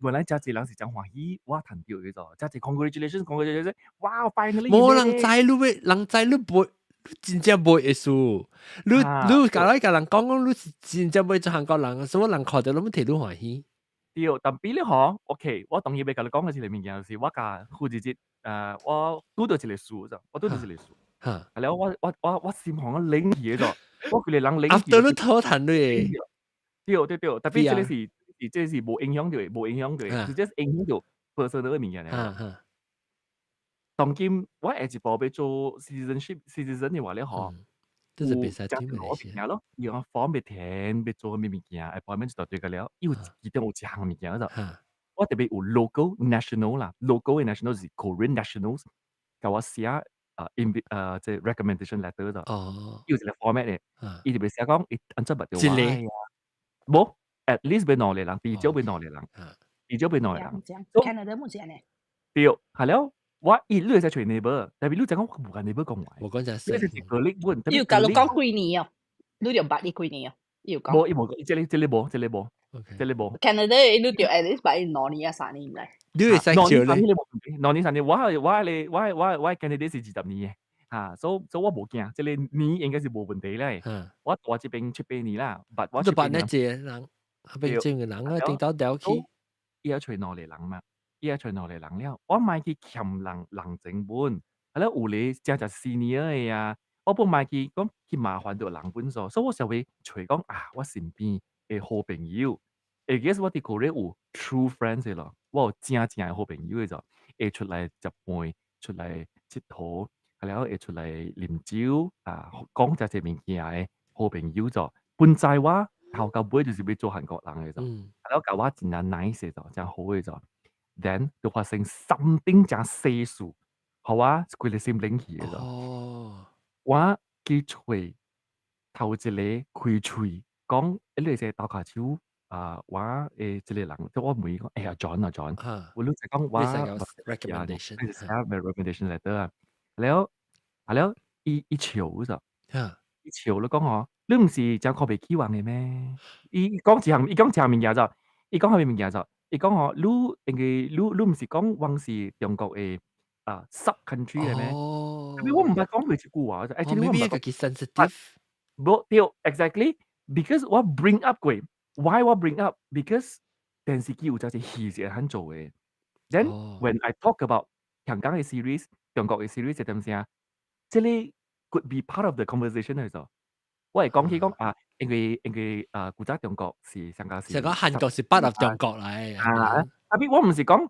Speaker 5: 原來真係人是真歡喜，我談到嘅啫，真係 congratulations，哇 finally！
Speaker 1: 冇人知你背，真正背嘅書，你搞一個人講你真正背做韓國人，所以人看到你睇到歡喜。
Speaker 5: 對，但係咧嗬 ，OK， 我同意俾佢哋講嘅一個物件就是我家負責我讀到一個書啫，我讀到一個書，係咧我心行咗領嘢咗，我佢哋人領嘢。
Speaker 1: after 你討談咧。
Speaker 5: 對，特別這個是冇影響到，直接影響到 personal 嘅物件嚟。當今我下一步要做 citizen 嘅話咧，嗬，
Speaker 1: 這是比賽
Speaker 5: 有
Speaker 1: team
Speaker 5: 攞
Speaker 1: 嚟先。
Speaker 5: 物件咯，要房要填，要做咩物件 ，appointment 就對個了，有幾點有一項物件嗰度，
Speaker 1: 嚇
Speaker 5: 我特別有 local national 啦，local 嘅 national 是 Korean nationals，教我寫即係 recommendation letter 度，
Speaker 1: 哦
Speaker 5: 有一個 format 嘅，
Speaker 1: 嚇
Speaker 5: 伊特別寫講，按照目
Speaker 1: 一
Speaker 5: 條
Speaker 1: 個
Speaker 5: 冇 at least 俾兩個人，至少俾兩個人，
Speaker 1: 嚇
Speaker 5: 至少俾兩個人。
Speaker 6: 這樣這樣
Speaker 5: So
Speaker 6: ，Canada 冇這樣呢。
Speaker 5: 對，係了，我你係在吹 neighbor，但係你講我冇個 neighbor 講話，
Speaker 1: 我講就
Speaker 5: 你
Speaker 1: 係
Speaker 5: 係個力本，
Speaker 6: 要教你講幾年哦，你就捌你幾年哦，要講。
Speaker 5: 冇，冇，即係冇，即係冇，
Speaker 1: OK
Speaker 5: 即係冇。
Speaker 6: Canada 你就 at least 捌兩年啊3年唔嚟。
Speaker 1: 你會使
Speaker 5: 兩年
Speaker 1: 照咧？
Speaker 5: 你冇問題，兩年3年，我 candidate 是20年嘅，嚇，所以我冇驚，即係你應該是冇問題咧。
Speaker 1: 嚇，
Speaker 5: 我這邊出8年啦，但我
Speaker 1: 就
Speaker 5: 出8年，
Speaker 1: 扮一隻人，後邊正嘅人啊，頂到掉去。
Speaker 5: 伊要吹兩個人嘛，伊要吹兩個人了，我買去欠人成本，係啦，有你正就 senior 嘅啊，我不買去講去麻煩到人本數，所以我就會隨講啊，我身邊嘅好朋友，會記得我哋嗰啲有 true friends 嘅咯，我有正嘅好朋友嘅就會出嚟食飯，出嚟佚佗，係啦，會出嚟啉酒啊，講這些物件嘅好朋友就本在我頭到尾就是要做韓國人嘅就。係咯，舊話真係 nice 嘅就，真係好嘅就。Then 就發生something 真世事，好啊，佢哋先領起嘅就。
Speaker 1: 哦，
Speaker 5: 我去吹頭一個開吹，講你哋打下手啊，我誒這個人，即我每個John 啊 John，
Speaker 1: 嚇，
Speaker 5: 我都就講我
Speaker 1: 你成個 recommendation
Speaker 5: 你寫咩 recommendation letter 啊，แล้ว伊笑就。
Speaker 1: 嚇，
Speaker 5: 伊笑你講我，你唔是將靠被期望嘅咩？伊講一項物件就，伊講係物件就，伊講我，你唔是講我是中國嘅sub country 嘅咩？
Speaker 1: 哦，
Speaker 5: 我唔係講佢一句話，就 actually 我唔係講，maybe
Speaker 1: 佢 sensitive，
Speaker 5: 冇對 exactly，because 我 bring up 過，why 我 bring up？because 電視機有隻戲是很做嘅。Then when I talk about 香港嘅 series、中國嘅 series 係點先啊？即係 could be part of the conversation 嚟咗。我係講起講啊，因為古仔中國是香港是，
Speaker 1: 成個韓國是不入中國嚟，
Speaker 5: 特別我唔是講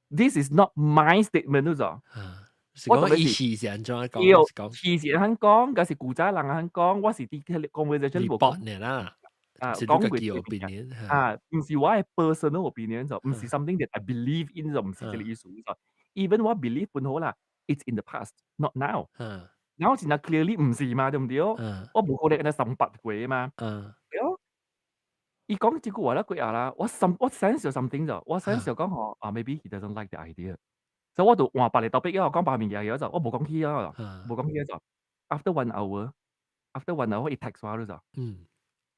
Speaker 5: this is not my statement 咗，
Speaker 1: 我講意思是安怎
Speaker 5: 要
Speaker 1: 講
Speaker 5: 以前肯講，嗰是古仔人肯講，我是啲 conversation 冇講
Speaker 1: ，report 啦，
Speaker 5: 講佢
Speaker 1: 嘅 opinion，
Speaker 5: 唔是我係 personal opinion 就，唔是 something that I believe in 就，唔是這個意思就。Even 我 believe 本好啦 ，it's in the past，not now。然後現在 clearly 唔是嘛，對唔對？我冇可能喺度18過嘛。伊講這句話咧，佢啦，我 sense 咗 something 就，我 sense 咗講maybe he doesn't like the idea。所以我就話白嚟特別，因為我講白面嘢就，我冇講佢啊，冇講佢就。After 1 hour，he text 我就，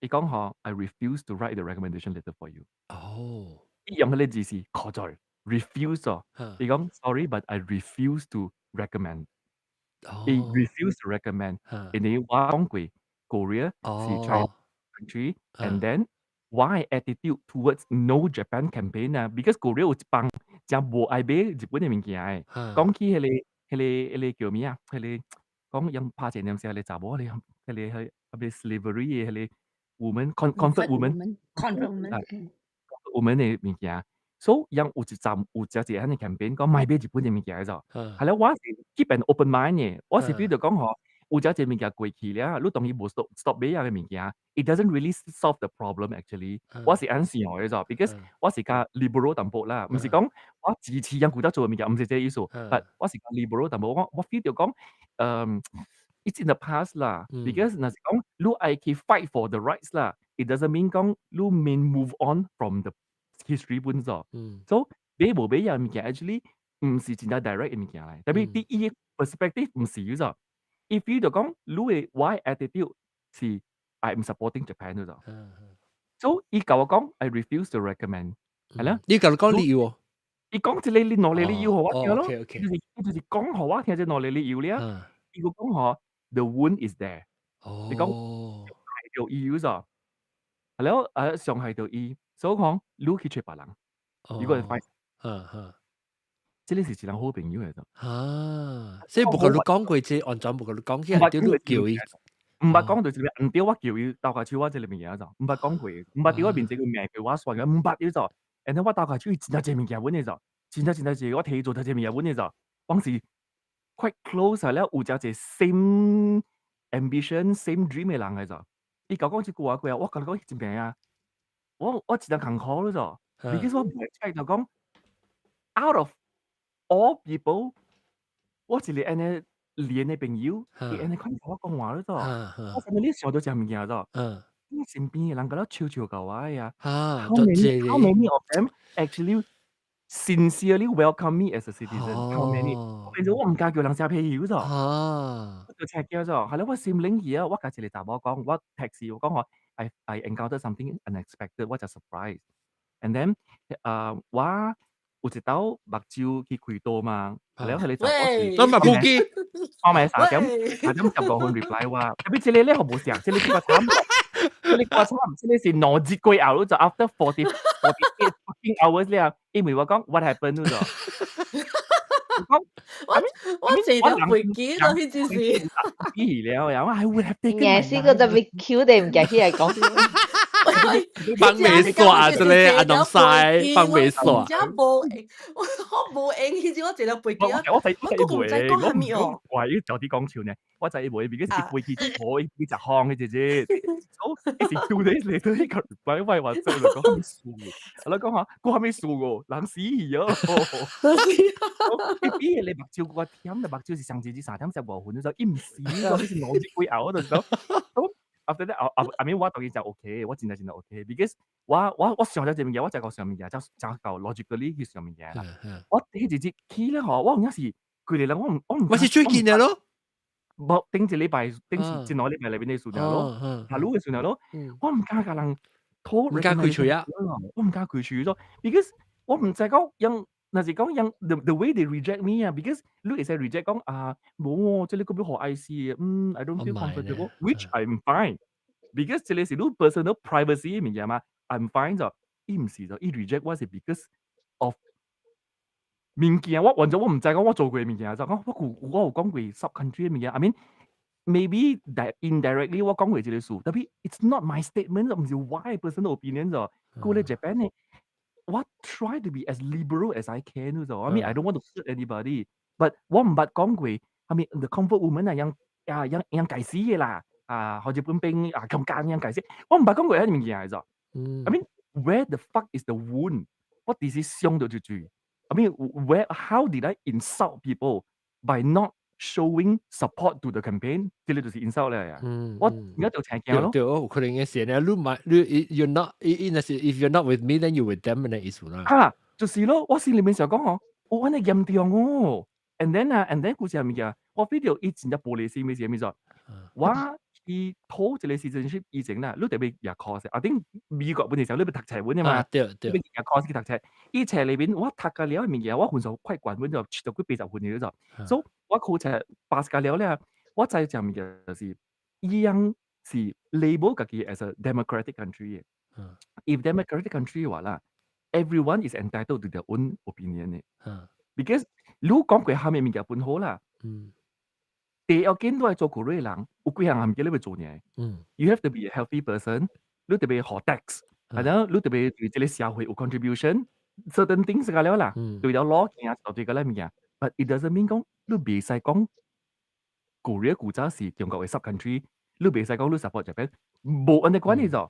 Speaker 5: 伊講I refuse to write the recommendation letter for you。
Speaker 1: 哦，
Speaker 5: 伊用佢啲字是確在 refuse 咗，伊講 sorry，but I refuse to recommend。He refused to recommend。然後我講過 Korea 是 China country，and then why attitude towards no Japan campaign 啊 ？Because Korea 有一幫真無愛買日本嘅物件嘅，講起迄個叫咩啊？迄個講用拍成點先？迄個查某，迄個 slavery 嘅迄個 woman，convert woman 嘅物件。所以有一陣有隻係喺 campaign 講買俾日本嘅物件就，係啦，我是 keep an open mind 嘅，我是比如講有隻物件過去了，你當然冇 stop 買嘅物件 ，it doesn't really solve the problem actually。我是安想嘅就 ，because 我是較 liberal 淡薄啦，唔是講我支持人古得做嘅物件，唔是這個意思，但我是較 liberal 淡薄，我 feel 到講，it's in the past 啦，because 若是講你愛去 fight for the rights 啦 ，it doesn't mean 講你面 move on from the history 本咗，所以買無買嘢物件 actually 唔是真係 direct 嘅物件嚟，特別啲伊 perspective 唔是咗。If you 就講你嘅 why attitude 是 I'm supporting Japan 咗，所以伊教我講 I refuse to recommend，係啦。
Speaker 1: 你教你講理由，
Speaker 5: 伊講一個你攞嚟理由互我聽咯，就是講互我聽只攞嚟理由咧。伊個講互 the wound is there，你講係條意咗，係咯，上係條意。所以講，你去找別人，如果係 fight，即係是一人好朋友嚟咗。
Speaker 1: 所以冇個你講過即完全冇個你講起，係屌你叫伊，
Speaker 5: 唔係講到就唔屌我叫伊鬥下手我即係物件就，唔係講過，唔係屌我面前個命叫我算嘅，唔係屌就，然後我鬥下手真係隻物件揾嘅就，真係我睇做睇隻物件揾嘅就，當時 quite close 了，有只 same ambition、same dream 嘅人嚟咗。伊講一句話佢啊，我同你講真名啊，我只能坎坷咯咗，because 我唔 expect 就講 out of all people，我一個安尼連嘅朋友，伊安尼可以同我講話咯咗，我甚至你想到只物件咗，你身邊嘅人覺得悄悄教我呀，how many of them actually sincerely welcome me as a citizen？How many？我變咗我唔敢叫人寫朋友咗。就赤腳咗，係咯，我閃領兒啊，我家一個查某講，我 text 我講我 I encountered something unexpected，我就 surprise。And then 我有一道目睭去開刀嘛，係咯，係你查
Speaker 7: 喂，
Speaker 1: 咁咪撲機，
Speaker 5: 我咪3點
Speaker 7: 喂，
Speaker 5: 15分 reply 話，特別這裡咧好冇聲，這裡個慘，這裡個慘，這裡是腦子鬼咬咗，after 48 fucking hours 咧，因為我講 what happened 咗。
Speaker 7: 我這條背記到呢件事，
Speaker 5: 了，然後I would have taken
Speaker 6: 也是個特別 Q 地唔記起嚟講。
Speaker 1: 放美索啊，這裡阿東晒放美索
Speaker 7: 而。家冇，我冇應，以前我這條背記啊，
Speaker 5: 我仔
Speaker 7: 我個唔知講係咩哦。
Speaker 5: 怪要就啲講笑呢，我仔會because 佢背記我佢隻腔嘅啫啫。So it's 2 days later 呢個 reply 喂話真係講咩數？我講下，講下咩數個，冷死咗。啲你目睭個點，你目睭是上次至3點15分咗，唔死咗，你是腦子鬼咬嗰度咁。After that，I mean 我當然就 OK，我真係 OK，because 我上咗隻物嘢，我就講上物嘢，就夠 logically 去上物嘢。我啲直接 key 咧，我有時佢哋咧，我唔，
Speaker 1: 我是最近嘅咯，
Speaker 5: 冇頂住禮拜，頂前兩禮拜裏邊啲數量咯，下路嘅數量咯，我唔加人拖，
Speaker 1: 唔加佢除啊，
Speaker 5: 我唔加佢除咗 ，because 我唔就講樣。嗱是講樣 the way they reject me 啊 ，because 你係 reject 講冇喎，即係你嗰邊學 IC ，I don't feel comfortable，which I'm fine，because 即係是你 personal privacy 明嘅嘛，I'm fine 就，伊唔是就，伊 reject 我係 because of 物件，我完咗我唔知講我做過嘅物件，就講我有講過 sub country 嘅物件 ，I mean maybe that indirectly 我講過這個數，但係 it's not my statement，唔是我嘅 personal opinion 就，過嚟 Japan 呢。我 try to be as liberal as I can 啫。I mean I don't want to hurt anybody，but 我唔捌講過。I mean the comfort woman 樣解釋嘅啦，或者本兵咁簡樣解釋，我唔捌講過一樣嘢嚟啫。I mean where the fuck is the wound？ 我啲是傷到住。I mean how did I insult people by not showing support to the campaign？ 即係就是 insult 嚟啊！我而家就請教咯。
Speaker 1: 對，我可能嘅事咧，you're not if you're not with me, then you with them 嘅意思啦。
Speaker 5: 就是咯，我心裡面想講我揾你嚴重哦。And then 故事係咩嘢？我 video 以前就玻璃心咩事咩咗？我去討一個 citizenship 以前啦，你特別入 course，我頂美國本嚟時候你咪讀冊本嘅嘛，
Speaker 1: 對，
Speaker 5: 你入 course 去讀冊，以前裏邊我讀嘅了咩嘢？我分數快慣本就出到佢80分嘅咗，所以我考冊pass嘅了咧，我就係咩嘢就是一樣是 label 自己 as a democratic country 嘅。If democratic country 話啦 ，everyone is entitled to their own opinion 嘅，because 你講佢下面物件本好啦。第一件都係做 career 人，有幾項唔記得你做嘢。You have to be a healthy person， 你特別學 tax， 係咯，你特別對這個社會有 contribution，certain things 嘅了啦，對咗 law 嘅就對個咧物件。But it doesn't mean 講你唔使講 Korea 古早是中國嘅 sub country， 你唔使講你 support Japan， 冇人哋關係咗。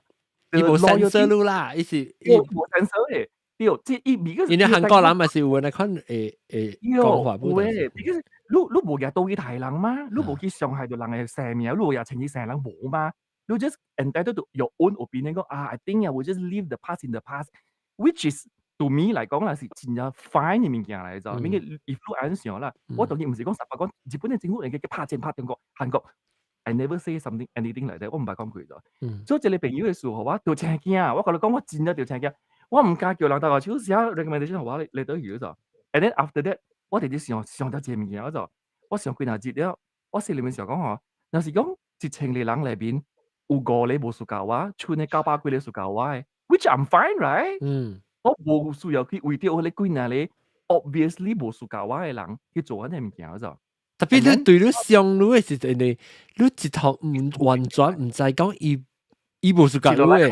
Speaker 1: 伊無 censor 你啦，伊是
Speaker 5: 冇 censor 嘅。對，即係因為
Speaker 1: 韓國人咪是有那款講法，
Speaker 5: 喂，because 你冇嘢到去大人嘛，你冇去傷害到人嘅生命，你冇嘢情意成人冇嘛，你 just entitled to your own opinion 講I think I will just leave the past in the past，which is to me 嚟講啦是真係 fine 嘅物件嚟咗，因為 if you 咁想啦，我當然唔是講實話講日本嘅政府嚟嘅拍正拍中國韓國。I never say something anything like that，我唔係講佢咗。所以你朋友嘅時候話，條青驚，我覺得講我戰咗條青驚，我唔敢叫人大個超試下 recommendation 話你到魚咗。And then after that，我哋啲上得正面嘅咗，我上幾日節了，我心裡面想講話，有時講節情嚟人裏邊有個你冇數教話，串你900幾你數教話，which I'm fine right？我冇需要去為咗你幾日你 obviously 冇數教話嘅人去做緊啲物件咗。
Speaker 1: 特別你對你上路嘅時陣，你一頭唔完全唔知講伊無數教路嘅，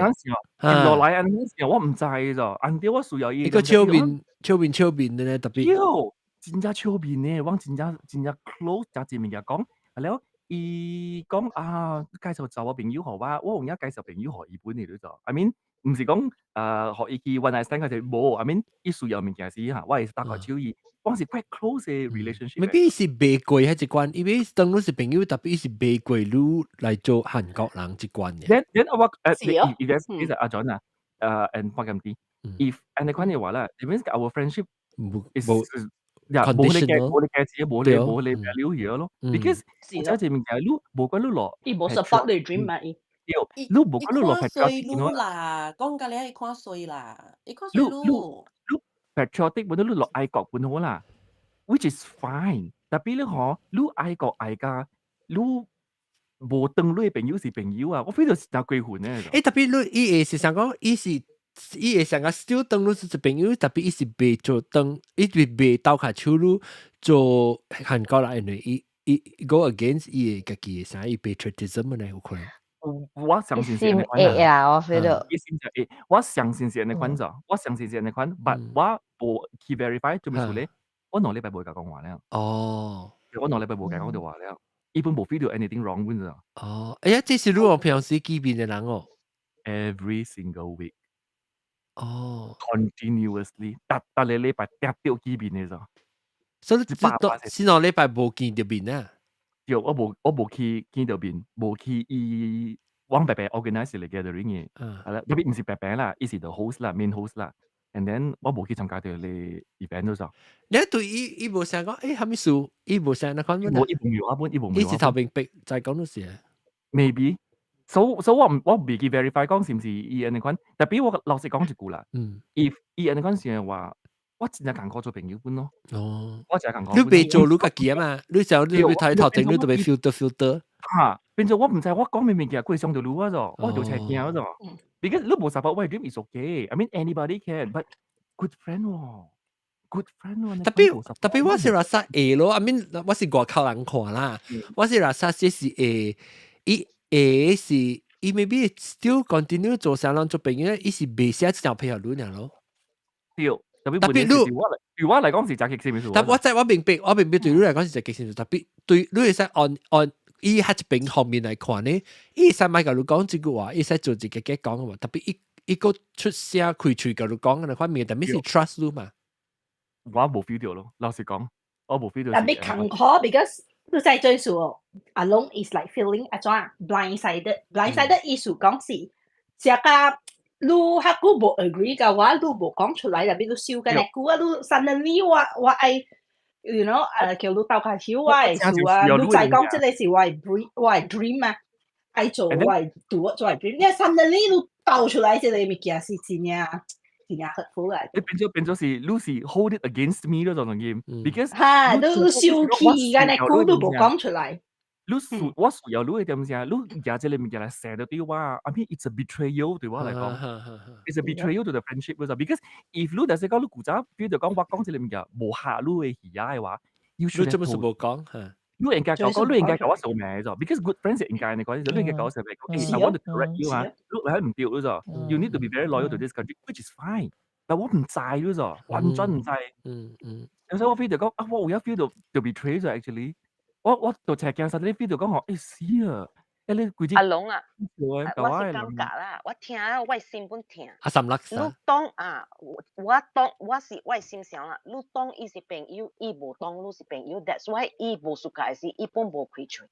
Speaker 5: 落來嗰陣時我唔知咋，按照我需要伊
Speaker 1: 個超面嘅咧特別。
Speaker 5: 真正出面呢，我真正 close 就前面嘅講，係咯，伊講啊，介紹就我朋友好啊，我而家介紹朋友學日本嚟咗就，I mean 唔是講學伊去 one night stand 嗰啲冇，I mean 伊需要物件是嚇，我係大概超意，我是 quite close 嘅 relationship。maybe
Speaker 1: 是玫瑰係一關，因為當初是朋友，特別是玫瑰路嚟做韓國人一關嘅。
Speaker 5: then 我
Speaker 6: 是哦
Speaker 5: 其實阿 John 啊，and 發咁啲，if and 你講嘅話啦，it means our friendship is 呀，冇你嘅
Speaker 1: conditional
Speaker 5: 冇你嘅字，冇你
Speaker 1: 對哦
Speaker 5: 冇你 value 嘢咯
Speaker 1: 嗯
Speaker 5: ，because
Speaker 6: 是咯，
Speaker 5: 我前面嘅你冇講你落
Speaker 6: 伊無 support 你 dream 嘛，伊
Speaker 5: 你冇講你落
Speaker 7: 看衰
Speaker 5: patriotic，you know
Speaker 7: 路啦，講甲你係看衰啦，伊看
Speaker 5: 你
Speaker 7: 衰路。
Speaker 5: 你 patriotic 本來你落愛國本好啦，which is fine，但係你嗬，你愛國愛家，你冇當你朋友是朋友啊，我非常是鬼混咧。
Speaker 1: 誒特別你伊會是想講，伊會想講 still 當你是朋友，特別伊是袂做當，伊袂鬥下手路做韓國人，因為伊 go against 伊嘅家己嘅啥，伊 patriotism 咧有可能。
Speaker 5: 我相信是
Speaker 8: 心
Speaker 5: 人款啊，
Speaker 8: 啊，我 feel 到。
Speaker 5: 一心就我相信是人嘅款咋，我相信是人嘅款，but 我冇去 verify 做咩事咧？我兩禮拜冇講話咧，
Speaker 1: 哦
Speaker 5: 我兩禮拜冇講到話咧，一般冇 feel 到 anything wrong 本咋
Speaker 1: 哦，哎呀，這是你我平時見面嘅人哦。
Speaker 5: ，every single week
Speaker 1: 哦，
Speaker 5: continuously，但你禮拜掉見面嘅咋，
Speaker 1: 所以你先兩禮拜冇見到面啊。
Speaker 5: 有我冇去見到面，冇去伊往白白 organize 嚟 gathering 嘅，係啦，特別唔是白白啦，伊是 the host 啦，main host 啦。And then 我冇去參加到你 event 嗰時候，
Speaker 1: 你對伊無想講，誒，係咪數？伊無想那款咩？
Speaker 5: 冇冇冇一般，冇
Speaker 1: 伊是頭邊逼，就係講到時啊。
Speaker 5: maybe。所我未去 verify 講是唔是伊人哋款，特別我老實講一句啦，if 伊人哋款是話，我真係揀過做朋友本咯。
Speaker 1: 哦，
Speaker 5: 我真係揀過。
Speaker 1: 你未做你家己啊嘛？你想你睇頭前你都未 filter。
Speaker 5: 嚇，變咗我唔知，我講明明其實佢上到路嗰度，我做斜鏡嗰度。Because 你冇 support 我 dream is okay. I mean anybody can, but good friend 喎，good friend 喎。
Speaker 1: 特別我是rasa A 咯，I mean 我是外口人看啦，我是rasa 這是 A，伊是伊 maybe still continue 做啥人做朋友，伊是未寫條配合你倆咯。
Speaker 5: 對，特別對我嚟講是真極先冇。
Speaker 1: 但我明白對你嚟講是真極先，特別對你會使按伊喺一邊後面嚟看呢，伊使咪甲你講一句話，伊使做一個嘅講嘅話，特別伊個出聲開嘴甲你講嘅塊面，但係是 trust 你嘛。
Speaker 5: 我冇 feel 到咯，老實講，我冇 feel 到。
Speaker 6: 特別坎坷 because 都在追數哦。Alone is like feeling 一種 blindsided 意思講是，只個你下個冇 agree 嘅話，你冇講出來，特別你笑緊嚟估啊，你 suddenly 我係。You know，叫你鬥下手啊，係數啊，你再講即係是我係 dream 啊，係做我係 do 做係 dream，因為 suddenly 你鬥出來即係物件是真係 hurtful 嘅。
Speaker 5: 你變咗是 Lucy hold it against me 嗰種嘅 ，because
Speaker 6: 嚇，你生氣嘅你估都冇講出來。
Speaker 5: 你我屬有你嘅點先，你而家你物件嚟寫到對我，I mean it's a betrayal 對我嚟講 ，it's a betrayal to the friendship 嗰陣 ，because if 你就係講你古早，比如講我講即係物件冇下你嘅戲嘅話，
Speaker 1: 你做乜事冇講嚇？
Speaker 5: 你應該講，你應該講我做咩咗 ，because good friends 應該你講，你應該講成咩？I want to correct you 啊，你係唔對咗咋 ，you need to be very loyal to this country，which is fine，但我唔制咗咋，完全唔制。有時我 feel 到講啊，我而家 feel 到 betray 咗 actually。我做斜鏡時，你 feel 到講我死啊！你估知
Speaker 9: 阿龍啊，我是
Speaker 5: 尷
Speaker 9: 尷尬啦，我聽啊，我心本聽。
Speaker 1: 阿岑勒
Speaker 9: 你當啊，我心想啦，你當伊是朋友，伊無當你是朋友 ，that's why 伊無สุ介是伊本無開嘴。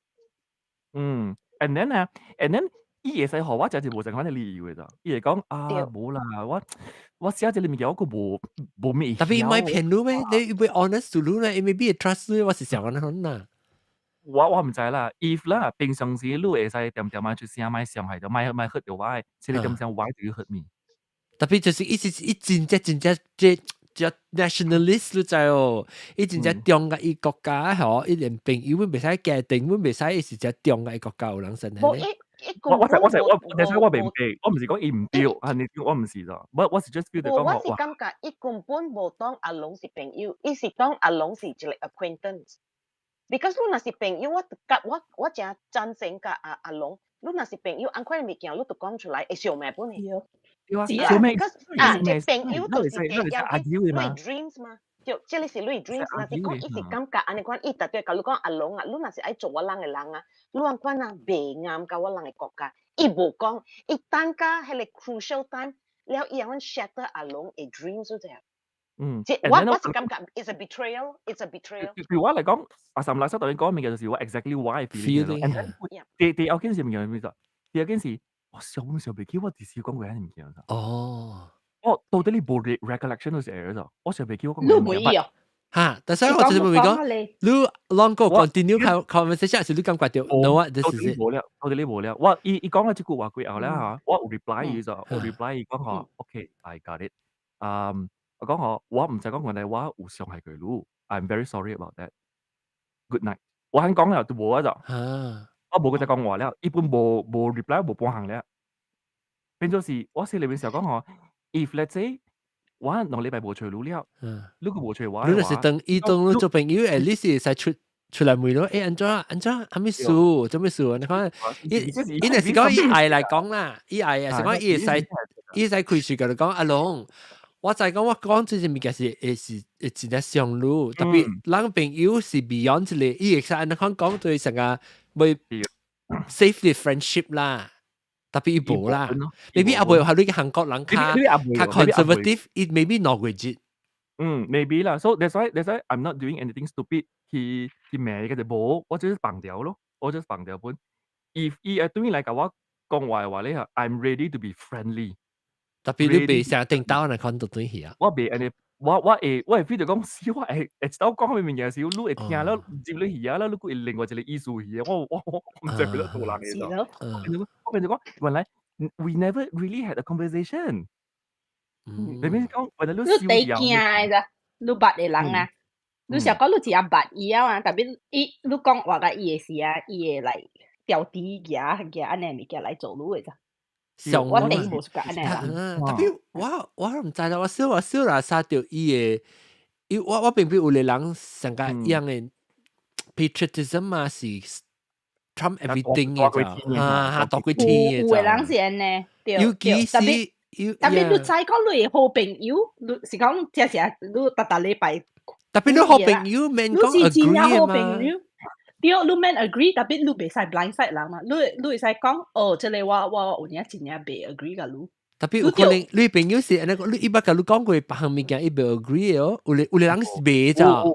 Speaker 5: and then 伊嘢細學我就係無成款嘅理由嘅咋，伊嚟講啊冇啦，我寫隻裏面有一個冇咩，
Speaker 1: 特別唔係騙你咩？你會 honest to 你咧，你未必 trust 你，我是想講啦。
Speaker 5: 我唔知啦，if 啦，平常時你會使點買出聲買傷害到買 hurt 到我，所以你點想 why do you hurt me？
Speaker 1: 特別就是一真只 nationalist 你知哦，一真只中嘅一國家嗬，一連朋友唔使家庭，唔使是只中嘅一國家有人生嘅。
Speaker 5: 我明白，我唔是講伊唔對，係你我唔是咋，我是 just feel 到講
Speaker 9: 我是感覺伊根本無當阿龍是朋友，伊是當阿龍是一個 acquaintance。Because 你若是朋友，我真贊成甲阿龍，你若是朋友，安款物件你都講出來，會笑咩本嚟？
Speaker 5: 笑咩？
Speaker 9: 朋友就是要 dreams 嘛。就这里是你 dreams，那是讲伊是感覺安尼款，伊特對甲你講阿龍啊，你若是愛做我人嘅人啊，你按款啊袂啱甲我人嘅國家，伊無講，伊等甲迄個 crucial time，了伊樣 shatter 阿龍嘅 dreams 就係。即我是感覺 it's a betrayal，it's a betrayal。
Speaker 5: 對我嚟講，阿岑老師頭先講嘅就是我 exactly why I feeling。第二件事咩嘢？第二件事，我上未記我第時講過一件嘢咋。
Speaker 1: 哦。
Speaker 5: 我到底你冇 recollection 嗰時嚟咗，我上未記我講
Speaker 6: 過。你冇啊？
Speaker 1: 嚇！但係我就是會講，你 long go continue conversation 還是你感覺到 no what this is it？
Speaker 5: 到底你冇了。我伊講咗這句話過後咧嚇，我 reply 伊就，我 reply 伊講我 OK，I got it。我講我唔使講我哋話有傷害佢咯 ，I'm very sorry about that。Good night。我肯講了就冇啊就，我冇佢就講話了，一般冇 reply 冇半行了。變咗是，我心裏面時候講我 ，if let's say 我兩禮拜冇除路了，如果冇除話，
Speaker 1: 你就是等伊當你做朋友 ，at least 會使出來問咯，安怎阿咩事，做咩事？你講，伊那是講伊愛來講啦，伊愛是講伊使開始甲你講阿龍。我就係講，我講這件物件是真係上路，特別人朋友是 beyond 之類，伊會使安尼講對成個會 safely friendship 啦，特別伊無啦 ，maybe 阿妹係你嘅韓國人較 conservative， it maybe not rigid。maybe
Speaker 5: 啦，so that's why I'm not doing anything stupid，佢咩嘅就冇，我就是綁掉咯，我就是綁掉本。If 伊係對面嚟講我講話咧，I'm ready to be friendly。
Speaker 1: 特別你被成定刀嚟看到對起啊！
Speaker 5: 我被安尼，我會 feel 到講，少我係到講明明嘢少，你會聽啦，接你起啊啦，你會另外一個意思起啊！我唔知佢都做難嘅就，我變咗講，原來 we never really had a conversation。你咪講，原來你
Speaker 6: 你地驚嘅咋？你捌嘅人啊？你成日講你只阿捌伊啊嘛？特別伊你講話嘅伊嘅事啊，伊會嚟調啲嘢安尼物件嚟做你嘅咋？我頂冇個安尼啦。
Speaker 1: 特別我唔知啦，我少啦殺掉伊嘅，我並不有個人成個樣嘅 patriotism 啊，是 Trump everything 嘅咋，多過天嘅
Speaker 6: 有個人是安尼，
Speaker 1: 尤其是
Speaker 6: 特別你再講你好朋友，你是講即係你特禮拜，
Speaker 1: 特別你好朋友，免講 agree 嘛。
Speaker 6: 對，你免 agree，特別你袂使 blind side 人嘛，你會使講哦，即係我有影真正袂 agree 噶你。
Speaker 1: 特別有可能你朋友是安尼，你伊捌甲你講過別項物件，伊袂 agree 哦，有個人是袂咋。
Speaker 5: 有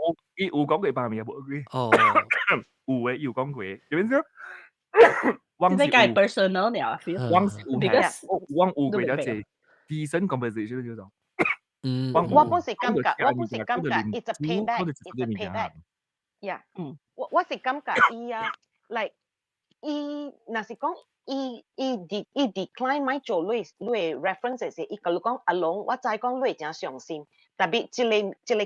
Speaker 5: 講過別項物件冇 agree。
Speaker 1: 哦，
Speaker 5: 有講過，有邊少？
Speaker 6: 即係介 personal 呢啊 feel。
Speaker 5: 汪有過一隻 decent conversation 叫做。
Speaker 9: 我本是感覺 it's a payback。Yeah， 我是感覺伊啊 ，like 伊若是講伊 decline 咪做你 reference 時，伊甲你講阿龍，我知講你真上心，特別一個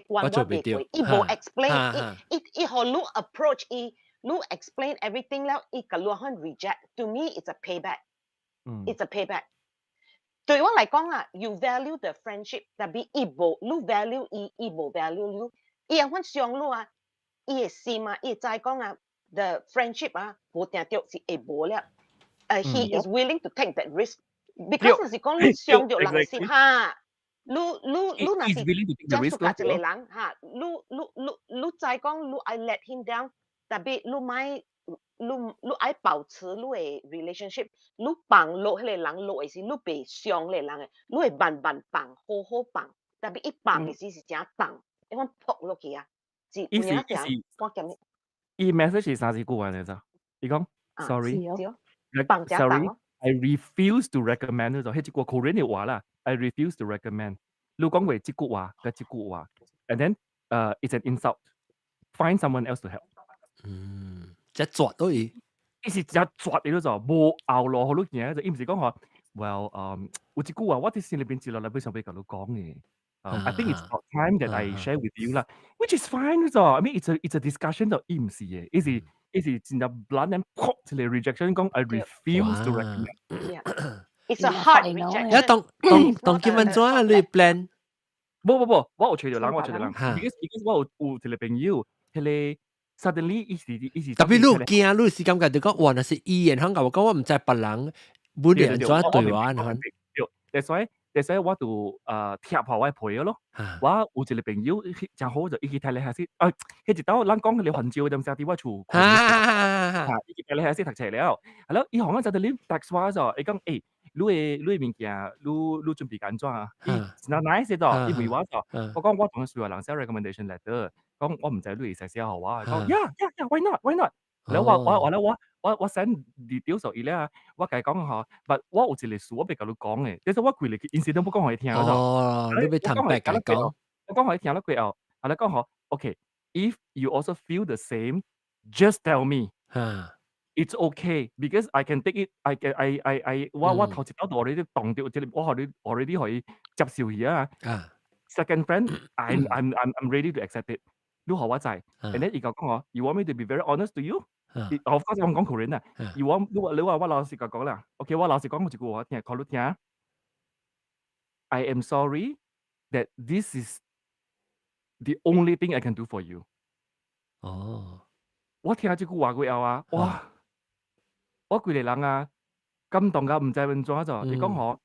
Speaker 9: 關我袂過，伊無 explain，伊互你 approach 伊，你 explain everything 了，伊甲你很 reject。To me it's a payback，it's a payback。對我嚟講啊 ，you value the friendship， 特別伊無你 value 伊無 value 你，伊有款上你啊。伊嘅心啊，伊再講啊 ，the friendship 啊，無定着是會無了。He is willing to take that risk because 是講你傷着人心哈，你若是將屬下一個人哈，你再講你愛 let him down， 特別你愛保持你嘅 relationship， 你幫落迄個人落嘅時，你被傷嘅人嘅，你會慢慢幫，好好幫，特別一幫嘅時是真幫，你講撲落去啊。
Speaker 5: 伊 message 是啥子句話嚟咋？伊講 sorry， I refuse to recommend 呢就係一個 Korean 嘅話啦。I refuse to recommend。你講過這句話嘅這句話 ，and then it's an insult。Find someone else to help。
Speaker 1: 即係抓到伊，
Speaker 5: 伊是只抓你咯就冇拗落好多嘢就，伊唔是講話 ，well 有一句話我喺心裏邊接落嚟，俾上俾同你講嘅。I think it's about time that I share with you 啦，which is fine 就 ，I mean it's a discussion 就唔是嘅，伊是真係 blunt and pop 出嚟 rejection 講 I refuse to recommend。It's
Speaker 9: a hard rejection。
Speaker 1: 一當結婚咗你 plan？
Speaker 5: 冇，我有隨條人，because 我有條朋友，佢 suddenly 伊是
Speaker 1: 特別你驚，你是感覺到講哇，那是伊然後我講我唔知別人本嚟安怎對我，That's
Speaker 5: why 但是我就貼下我嘅陪咯。我有一個朋友真好就，伊去睇你下先。迄一道咱講你環照點時，喺我厝。伊去睇你下先讀冊了。係咯，伊行嗰陣就你 text 我咗，伊講誒，你嘅物件，你準備緊裝啊？伊嗱 nice 咗，伊回我咗。我講我同佢說話，人寫 recommendation letter，講我唔知你寫寫好啊。講 yeah，why not？why not？แล้วว่า send details 咗伊咧，我甲伊講嗬，但我有一個事我別甲你講嘅，但是我規日incident冇講互伊聽咗。
Speaker 1: 你俾坦白甲伊講，
Speaker 5: 我講互伊聽咗過後，後來講嗬 ，OK，if you also feel the same，just tell me。It's okay because I can take it. I 頭一道就 already 當掉，即係我already 可以接受佢啊。Second friend, I'm ready to accept it. 你學我知，and then 伊講我 ，you want me to be very honest to you？我嗰時我講 Korean 啊，你話我老實講啦，OK， 我老實講我一句話聽，講你聽。I am sorry that this is the only thing I can do for you。我聽這句話過後啊，哇！我規個人啊，感動到唔知點做咗。你講我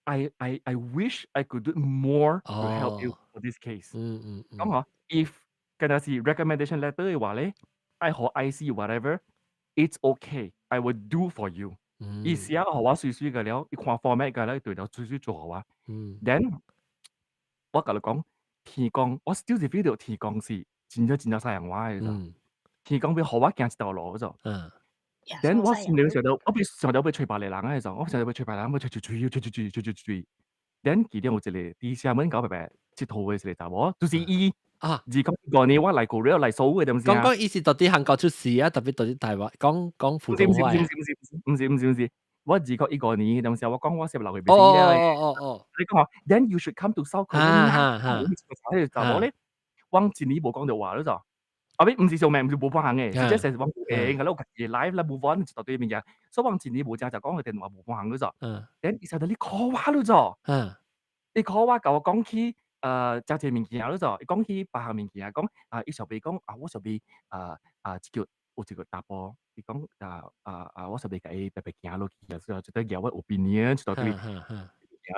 Speaker 5: I wish I could do more to help you for this case。咁我 if 跟住是 recommendation letter 嘅話咧，I 學 IC whatever，it's okay， I will do for you。意思啊，我水水嘅了，你看 format 嘅咧，對到水水做好啊。Then 我甲你講，天公，我 still 是 feel 到天公是真係西洋話嘅。天公俾學我行一條路咗。Then 我心裏想到，我想到要吹白嚟人嘅時候，我想到要吹白人，我吹。Then 幾點有一個啲廈門搞白白佚佗嘅一個查某，就是伊2年我嚟過嚟數嘅點先啊？
Speaker 1: 講伊是到底韓國出事啊？特別到底台灣講普通話？
Speaker 5: 唔是，我2年點先？我講我先留去俾你你講我 ，Then you should come to South Korea。查某咧，往前年冇講到話咯就。後邊唔是做咩，唔是冇幫行嘅，即係成日講誒，我哋嘅 live 啦，冇幫就到對面嘅，所以往前你冇就講佢電話冇幫行嗰陣，等其實你 call 我咯咗，你 call 我教我講起就係物件咯咗，講起白行物件講伊上邊講我上邊叫有一個大波，你講我上邊嘅白白行落去，就覺得有我 opinion 就到對面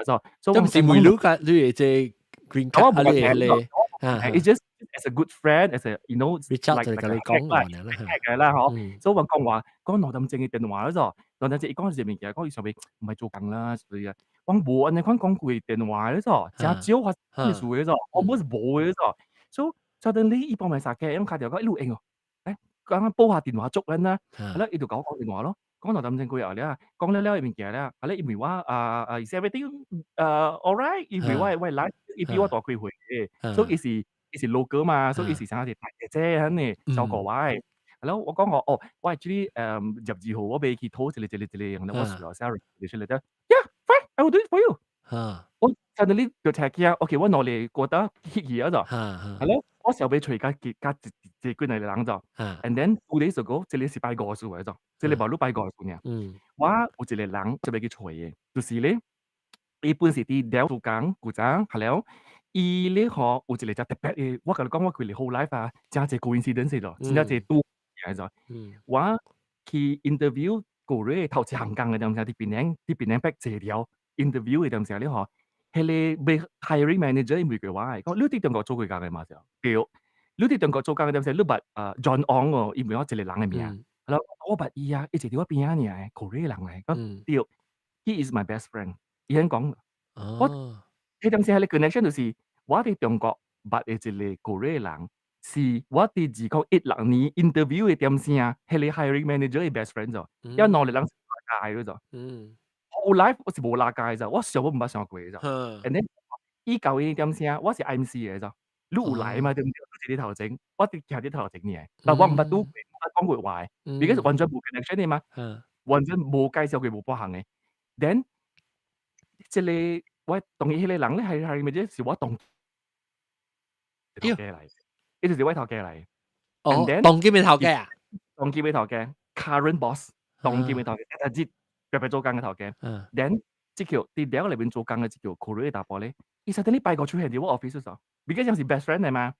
Speaker 5: 咗，所以
Speaker 1: 唔是梅魯嘅，你係 green card 你。
Speaker 5: It's just as a good friend, as a you know,
Speaker 1: Richard 就同你講話
Speaker 5: 啦，嗬。所以我講話講羅振正嘅電話嗰陣，羅振正講住面嘅，講佢上邊唔係做緊啦，所以啊，講冇人哋講佢電話嗰陣，真少發生事嗰陣，我冇冇嗰陣，所以就等你一幫埋殺嘅，咁佢就講一路應喎，講煲下電話粥緊啦，係啦，呢度講電話咯。講羅振正佢又咧，講咧面嘅咧，係咧，因為話is everything all right？ 因為我來，伊比我大幾歲嘅，所以是 local 嘛，所以是想係大嘅啫，肯定就個位。係咯，我講我我係啲12號我俾佢拖一個，然後我數落 Sarah 你出嚟得 ，Yeah fine，I will do it for you。我真係呢條車機啊 ，OK， 我攞嚟覺得 hit 嘢咗，係咯，我時候俾隨家自己嚟冷咗 ，and then 2 days ago，這裡是拜個數嚟咗，這裡冇錄拜個數嘅，我有一個人就俾佢吹嘅，就是咧，伊本是啲屌做工古仔，係咯。伊咧嗬有一個特別嘅，我甲你講，我佢哋 whole life 啊，真係 coincidence 咗，真係多嘢咗。我去 interview 過嚟頭次行工嘅，點先？啲邊領逼謝條 interview 嘅點先咧？嗬，係你俾 hiring manager 每句話，講你啲中國做佢工嘅嘛？就叫你啲中國做工嘅點先？你把John On 喎，因為我一個人嘅名，係咯，我把伊啊，一直喺我邊啊呢，Korea 人嚟，講屌 ，he is my best friend，伊肯講，我呢點先係你 connection 就是。我哋中國捌嘅一個 Korea 人，是我哋2016年 interview 嘅點先啊，係你 hiring manager 嘅 best friend 咗，因為我哋兩拉界嗰咗，whole life 我是冇拉界咋，我上都唔捌上過嘅咋，and then 依舊嘅點先啊，我是 MC 嘅咋，你有來嘛？對唔對？都係啲頭整，我哋其實啲頭整嘅，但我唔捌都講句話，because 完全冇 connection 嘅嘛，完全冇介紹佢冇幫行嘅 ，then 即係我同意嘅人咧係咪啫？是我同。頭家嚟，呢條是位頭家嚟。
Speaker 1: 當機咩頭家啊？
Speaker 5: 當機咩頭家 ？Current boss， 當機咩頭家？一知特別做工嘅頭家。Then 即叫啲兩個裏邊做工嘅即叫 Korea 大波咧。其實你拜個出現喺我 office 咗 ，because 有時 best friend 嚟嘛。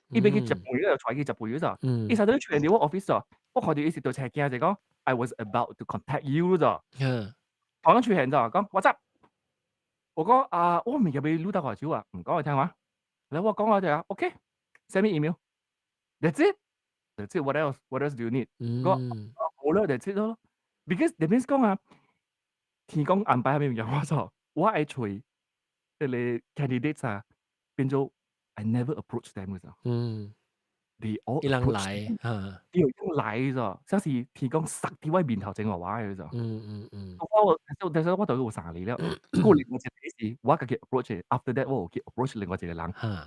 Speaker 5: 伊俾佢10倍又採佢10倍咗。其實你出現喺我 office 咗，我看到一時到車驚就講 I was about to contact you 咗。講出現就講 What's up？我講我未入俾錄到華招啊，唔講我聽話。然後我講我就OK，send me email。That's it. That's it. What else? What else do you need? 講好啦，that's it 咯。Because that means 講天公安排係咪樣？我就我係隨你 candidates 啊，變咗 I never approach them 嘅。They all
Speaker 1: 一人
Speaker 5: approach
Speaker 1: 來
Speaker 5: them，
Speaker 1: 嚇，
Speaker 5: 要嚟咋？像是天公塞啲位面頭整我話嘅咋。但係我對佢3年了，過另外一時，我自己 approach after that 我去 approach 另外一個人。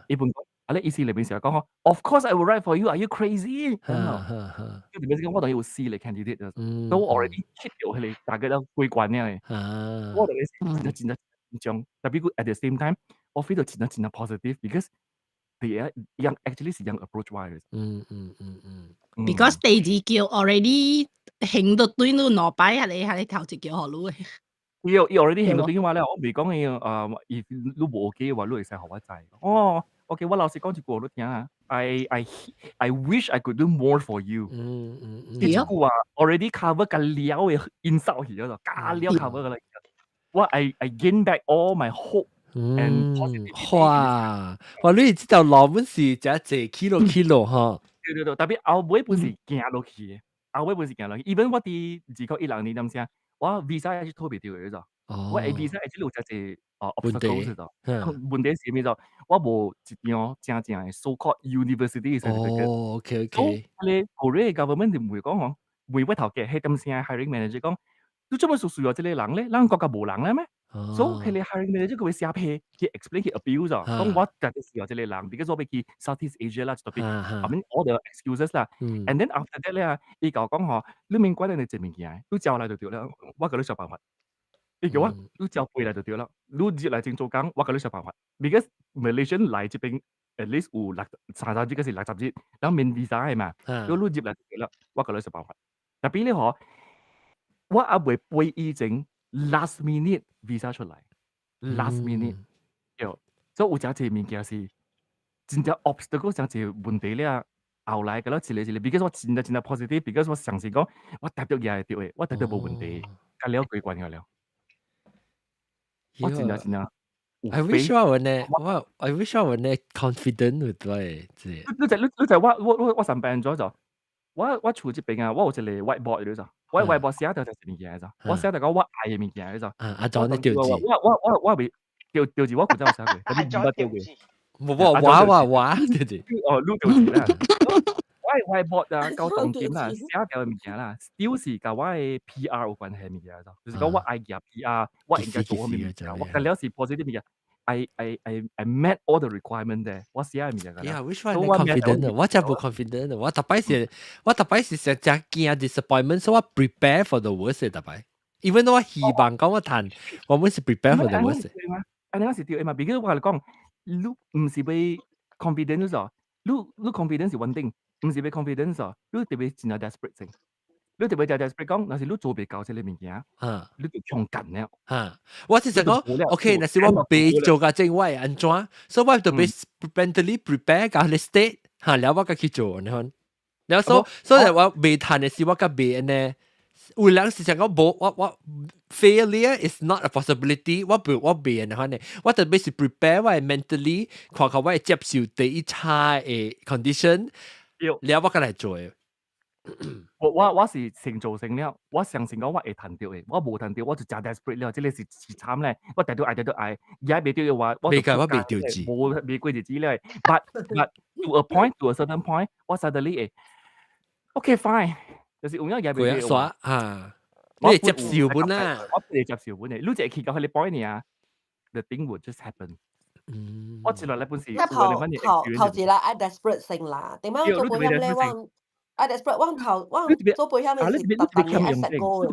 Speaker 5: 一般講，你意思裏面成日講，Of course I will write for you. Are you crazy？咁啊，跟住點解我當要試你 candidate 都 already hit 咗佢哋大家都歸關嘅。我同你真係緊特別 at the same time，我 feel 到真係 positive because they are young actually 是 young approach wise。Because
Speaker 7: 第二叫 already 興到對你攞擺下你頭一叫學路嘅。
Speaker 5: 要 already 興到點話咧？我未講嘅if 你冇 OK 嘅話，你會使學一劑。OK， 我老師講一句我都聽啊。I wish I could do more for you。呢句話 already cover 個料嘅 insult 去咗，加料 cover 噶啦。我 I gain back all my hope。
Speaker 1: 哇！你知道老本是只kilo 哈。
Speaker 5: 對，特別後尾本是行落去嘅，後尾本是行落去。even 我啲2012年咁先，我 visa 係拖唔掉嘅咗。我 visa 係只有只obstacles 咗。問題係咩咗？我冇一張正嘅 so called university certificate。
Speaker 1: OK。
Speaker 5: 你 Korea government 就唔會講每位頭嘅係咁先 hiring manager 講，你做乜數有這個人咧？咱國家冇人咧咩？所以佢哋 hiring manager 佢會寫批去 explain 去 abuse 咗。講我特別是有這個人，because 我俾去 Southeast Asia 啦，特別後面all the excuses 啦。And then after that 咧，伊教講嗬，你明關你證明嘢，你照嚟就對啦，我叫你想辦法。伊叫我你照背嚟就對啦，你接嚟正做工，我叫你想辦法。Because Malaysian 嚟這邊 at least 有30日嗰時60日，然後免 visa 係嘛，你接嚟就對啦，我叫你想辦法。特別咧嗬，我阿會背以整 last minute visa 出嚟 ，last minute，所以有隻物件是真正 obstacle 真係問題咧，後來嘅咯，一嚟，because 我真係 positive，because 我相信講我達到嘢係對嘅，我達到冇問題，隔了幾關嘅了，我真係。
Speaker 1: I wish 我 wish 我呢 confident 會對，
Speaker 5: 你就我上病咗就，我厝這邊啊，我有一個 whiteboard 咗就，我 whiteboard 寫到就係物件就，我寫到講我愛嘅物件就，
Speaker 1: 阿莊你調字，
Speaker 5: 我未調字我唔知我寫過，特別唔調嘅，
Speaker 1: 哇調字，
Speaker 5: 錄調字啦，我 whiteboard 啊，夠重點啦，寫到嘅物件啦 ，still 是同我嘅 PR 有關係嘅物件就，就是講我愛入 PR，我應該做嘅物件，我近了是 positive 物件。I met all the requirement there。我寫係咩㗎
Speaker 1: ？Yeah， which one is confident？我真冇 confident。我特別是成隻驚 disappointment，所以我 prepare for the worst 特別。even though 我希望講我談，我們是 prepare for the worst。
Speaker 5: 你嗰時調嘛，because 我係講，你唔是俾 confidence 咗，你 confidence 係穩定，唔是俾 confidence 咗，你特別真係 desperate 性。你特別就 desperate 講，那是你做別搞出嚟物件，你就強緊了。
Speaker 1: 我其實講 ，OK， 那是我未做嘅正，我係安怎，所以我特別 mentally prepare 搞你 state， 然後我去做，你看，然後所以我未談嘅是我個未呢，有人是想講我 failure is not a possibility， 我未呢，我特別是 prepare 我係 mentally， 看看我係接受第一差嘅 condition， 然後我嚟做。
Speaker 5: 我是成做成了，我相信講我會彈掉嘅，我冇彈掉我就真 desperate 了，即係是慘咧，我睇到嗌，而家未掉嘅話，
Speaker 1: 我未調字，
Speaker 5: 冇未過日子咧。But to a point, to a certain point， 我 suddenly OK fine， 就是有一嘢未掉
Speaker 1: 嘅話，你係接受本啦，
Speaker 5: 我係接受本嘅，你只係佢你 point 你啊 ，the thing would just happen。我接落嚟本時，
Speaker 8: 頭字啦，I desperate 性啦，點解做配音咧？I desperate 做配音嘅時特別嘅 asset 高嘅。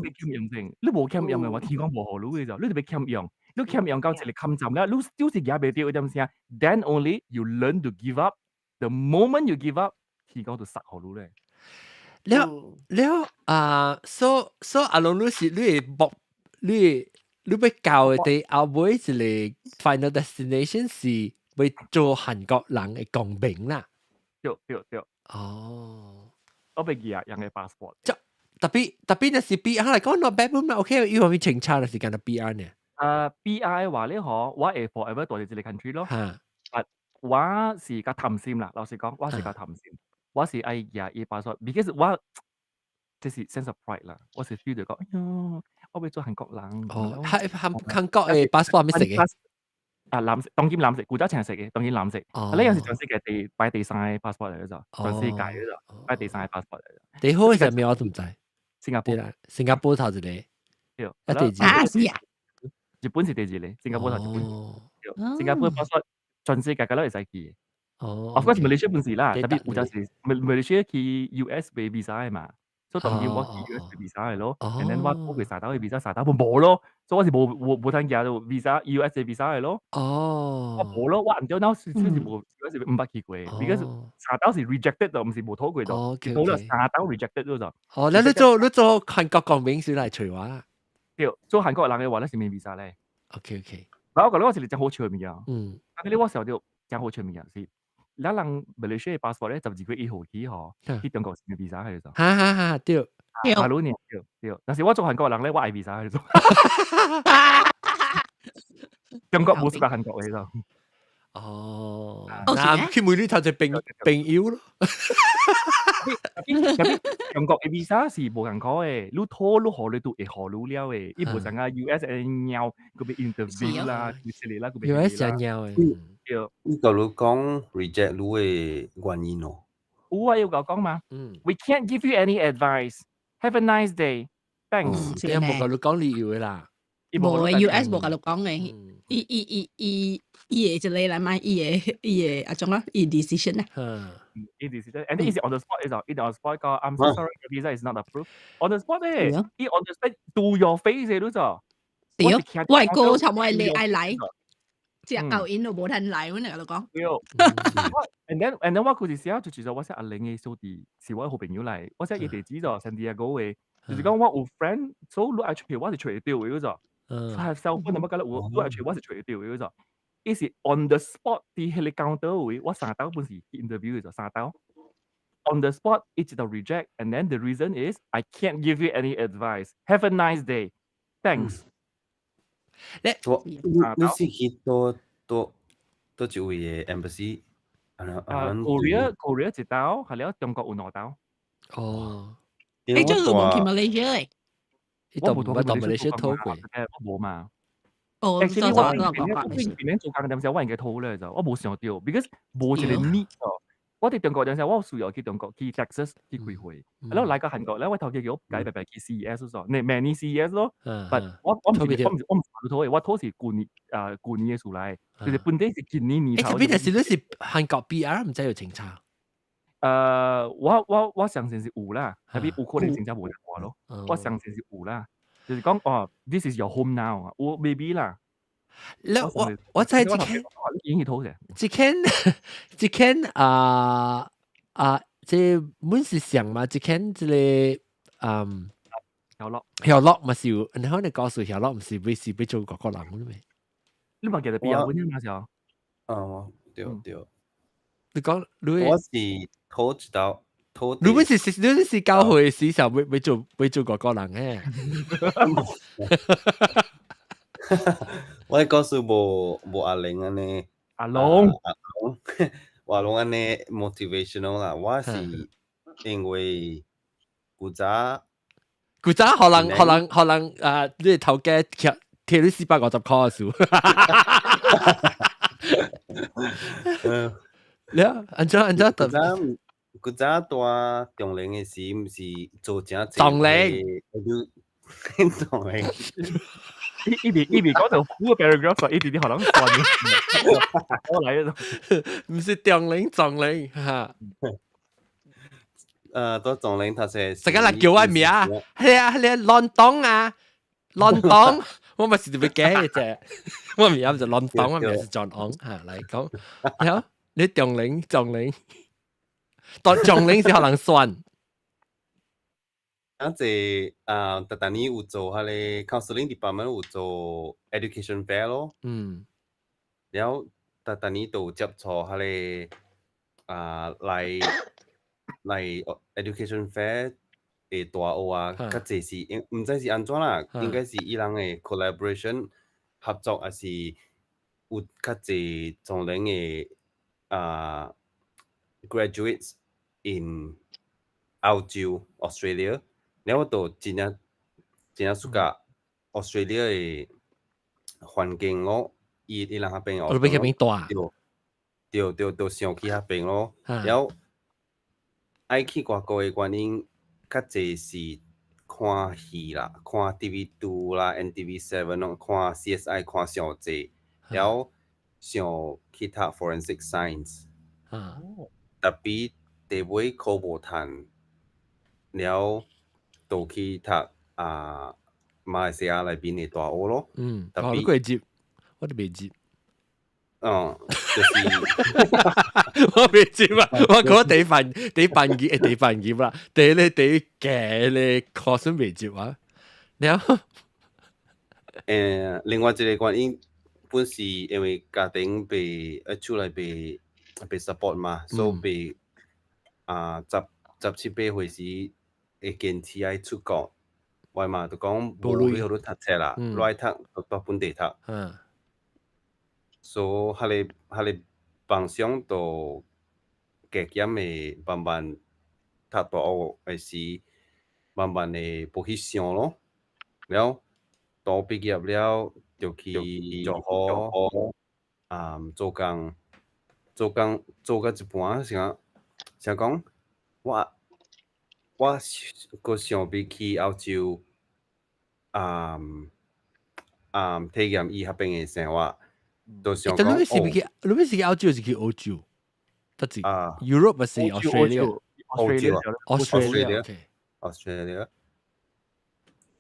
Speaker 5: 你冇 cam 用嘅話，天講冇好路嘅就，你特別 cam 用，你 cam 用夠一個 cam 站啦，你丟時嘢未掉點先 ？Then only you learn to give up. The moment you give up， 天講就實好路咧。
Speaker 1: 所以阿龍你是你要教嘅第後尾一個 final destination 是要做韓國人嘅公平啦。
Speaker 5: 對。我被寄人嘅 passport。
Speaker 1: 特別那是 PR 嚟講，not bad 嘛 ，OK，因為佢清查嘅時間係 PR 呢。
Speaker 5: ，BI 話咧嗬，我係 forever 待喺呢個 country 咯。
Speaker 1: 嚇
Speaker 5: 我是個貪心啦，老實講，我是個貪心，我是哎呀一把說，because 我這是 sense of pride 啦，我是 feel 到講，哎呀，我要做韓國人。
Speaker 1: 哦，韓國嘅 passport 咩食嘅？
Speaker 5: 藍色，當然藍色，古早青色嘅，當然藍色。
Speaker 1: 哦，
Speaker 5: 呢有時全世界擺第三 passport 嚟嘅就，全世界嘅就擺第三 passport 嚟嘅。
Speaker 1: 第好嘅係咩我都唔知。
Speaker 5: 新加坡
Speaker 1: 啦，新加坡頭一個，
Speaker 5: 對，
Speaker 1: 一第二。
Speaker 7: 是啊，
Speaker 5: 日本是第二咧，新加坡頭日本。
Speaker 1: 哦，
Speaker 5: 新加坡 passport 全世界嘅都會使記嘅。
Speaker 1: 哦
Speaker 5: Of course Malaysia 本事啦，
Speaker 1: 幾
Speaker 5: 特別
Speaker 1: 特
Speaker 5: 有陣時 Malaysia 去 US 俾 visa 嘅嘛，所以當然我去
Speaker 1: 哦
Speaker 5: US 俾 visa 嘅咯。
Speaker 1: 哦
Speaker 5: and then 我俾沙島嘅 visa，沙島冇咯，所以我是冇通行到 visa US 嘅 visa 嘅咯。
Speaker 1: 哦，
Speaker 5: 我冇咯，我唔知now 先至冇 US 500去過，because 沙島是 rejected 就唔是冇拖過到，
Speaker 1: 哦
Speaker 5: 到咗沙島 rejected 咗就。
Speaker 1: 哦，你做韓國國民先嚟除話。
Speaker 5: 對，做韓國人嘅話咧是免 visa 咧。
Speaker 1: OK OK。
Speaker 5: 嗱，我覺得我是真好笑嘅物樣。
Speaker 1: 嗯。
Speaker 5: 但係你我時候就真好笑嘅物樣先。你人 Malaysia 嘅 passport 咧12月1號起嗬，去中國先 visa 喺度。
Speaker 1: 哈，對。
Speaker 5: 馬路年對，但是我做韓國人咧，我係 visa 喺度。中國冇識得韓國嘅就。
Speaker 1: 哦，
Speaker 7: 哦
Speaker 1: 嗱，佢每年頭就朋友咯。
Speaker 5: 中國嘅 visa 是冇人講嘅，你拖你學你都會學到了嘅，伊無像啊 US 鳥嗰邊 interview 啦，佢之類啦，嗰邊
Speaker 1: US 想要嘅。
Speaker 2: 你甲你講 reject 你嘅原因哦。
Speaker 5: 有啊，要講嘛。We can't give you any advice. Have a nice day. Thanks。
Speaker 1: 你有冇甲你講理由嘅啦？
Speaker 7: 冇嘅 US 冇甲你講嘅，伊嘅一個嚟嘛，伊嘅啊種啊，伊 decision 啊。
Speaker 5: It decision, and it is on the spot. It on the spot. I'm so sorry, your visa is not approved. On the spot 咧，it on the spot to your face 嘅都就。
Speaker 7: 對啊，我係高層，我係你愛嚟，只牛演都冇人嚟，我嚟甲你講。
Speaker 5: And then 我嗰時時候就其實我識阿玲嘅小弟，是我好朋友嚟，我識佢地址就 Santiago 嘅，就是講我有 friend，所以你愛出去我是隨掉嘅嗰種。係 cell phone 咁樣我係隨我是隨掉嘅嗰種。伊是 on the spot 啲喺你 counter 位，我沙島本時 interview 嘅就沙島。On the spot，一直到 reject，and then the reason is I can't give you any advice. Have a nice day. Thanks。
Speaker 2: 你是去多一位嘅 embassy？Korea
Speaker 5: 一島，係了中國有兩島。
Speaker 1: 哦，
Speaker 7: 你做冇去 Malaysia 嚟？
Speaker 5: 我冇同
Speaker 1: Malaysia 拖過，
Speaker 5: 我冇嘛。
Speaker 7: 哦，actually
Speaker 5: 我邊做工嗰陣時，我應該拖咧就，我冇想到 ，because 冇一個 need 哦。我哋中國嗰陣時，我需要去中國去 Texas 去開會，然後嚟個韓國咧，我頭幾個解白去 CES 咯，你 many CES 咯，但我唔做拖嘅，我拖是舊年嘅數嚟，就是本地是今年年頭。
Speaker 1: 誒，邊陣時都是韓國 BR 唔知有政策。
Speaker 5: 我相信是有啦，特別有可能政策冇人話咯，我相信是有啦。就是講哦 ，this is your home now 啊，我 maybe 啦。
Speaker 1: 我就係只間即本是上嘛，只間即個小樂嘛是有，然後你告訴小樂唔是被做國人嘅咩？
Speaker 5: 你咪記得邊有本嘛時候？
Speaker 2: 對。
Speaker 1: 你講
Speaker 2: 我是拖一道。
Speaker 1: 你本是教會時時候會做國人嘅。
Speaker 2: 我係告訴無阿玲安尼，
Speaker 5: 阿龍
Speaker 2: 安尼 motivational 啦。我是因為古早可能你頭家貼你450塊數。你安怎？古早大中齡嘅時，唔是做正
Speaker 1: 壯齡，
Speaker 2: 壯齡。
Speaker 5: 一邊講到副 paragraph，一啲可能算嘅。我嚟咗，
Speaker 1: 唔是壯齡嚇。
Speaker 2: 多壯齡頭先。
Speaker 1: 成日叫我名啊，係亂東啊，亂東，我咪是特別驚嘅啫。我名就亂東，我名是壯昂嚇嚟講。你壯齡。當壯齡是可能算。
Speaker 2: 但你有做下咧 counseling department 有做 education fair 咯。然後但你都接觸下咧嚟 education fair 嘅大學啊，較濟是唔知是安怎啦，應該是伊人嘅 collaboration 合作還是有較濟種類嘅graduates in 澳洲 Australia， 然後我就真係暑假 Australia 嘅環境咯，伊人嗰邊
Speaker 1: 我邊邊大，
Speaker 2: 就想去嗰邊咯，然後愛去外國嘅原因，較濟是看戲啦，看 TV2 啦 ，NTV7 咯，看 CSI 看上濟，然後想去讀 forensic science，特別地尾考無趁，然後就去讀馬來西亞內邊嘅大學咯。
Speaker 1: 特別你過接，我都未接。
Speaker 2: 就是
Speaker 1: 我未接啊！我講第份業啦，第嘅你確實未接啊。然後
Speaker 2: 另外一個原因，本是因為家庭被出來被 support 嘛，所以被17歲時會堅持愛出國，我嘛就講無去好多讀冊啦，來讀到本地讀。所以佢哋夢想到極嚴嘅慢慢讀大學嘅時，慢慢嘅補去上咯。然後大學畢業了就去做好做工做到一半想講我個想要去澳洲體驗伊嗰邊嘅生活。都想講，
Speaker 1: 你咩時去澳洲是去澳洲？得字Europe 還是 Australia？
Speaker 2: Australia。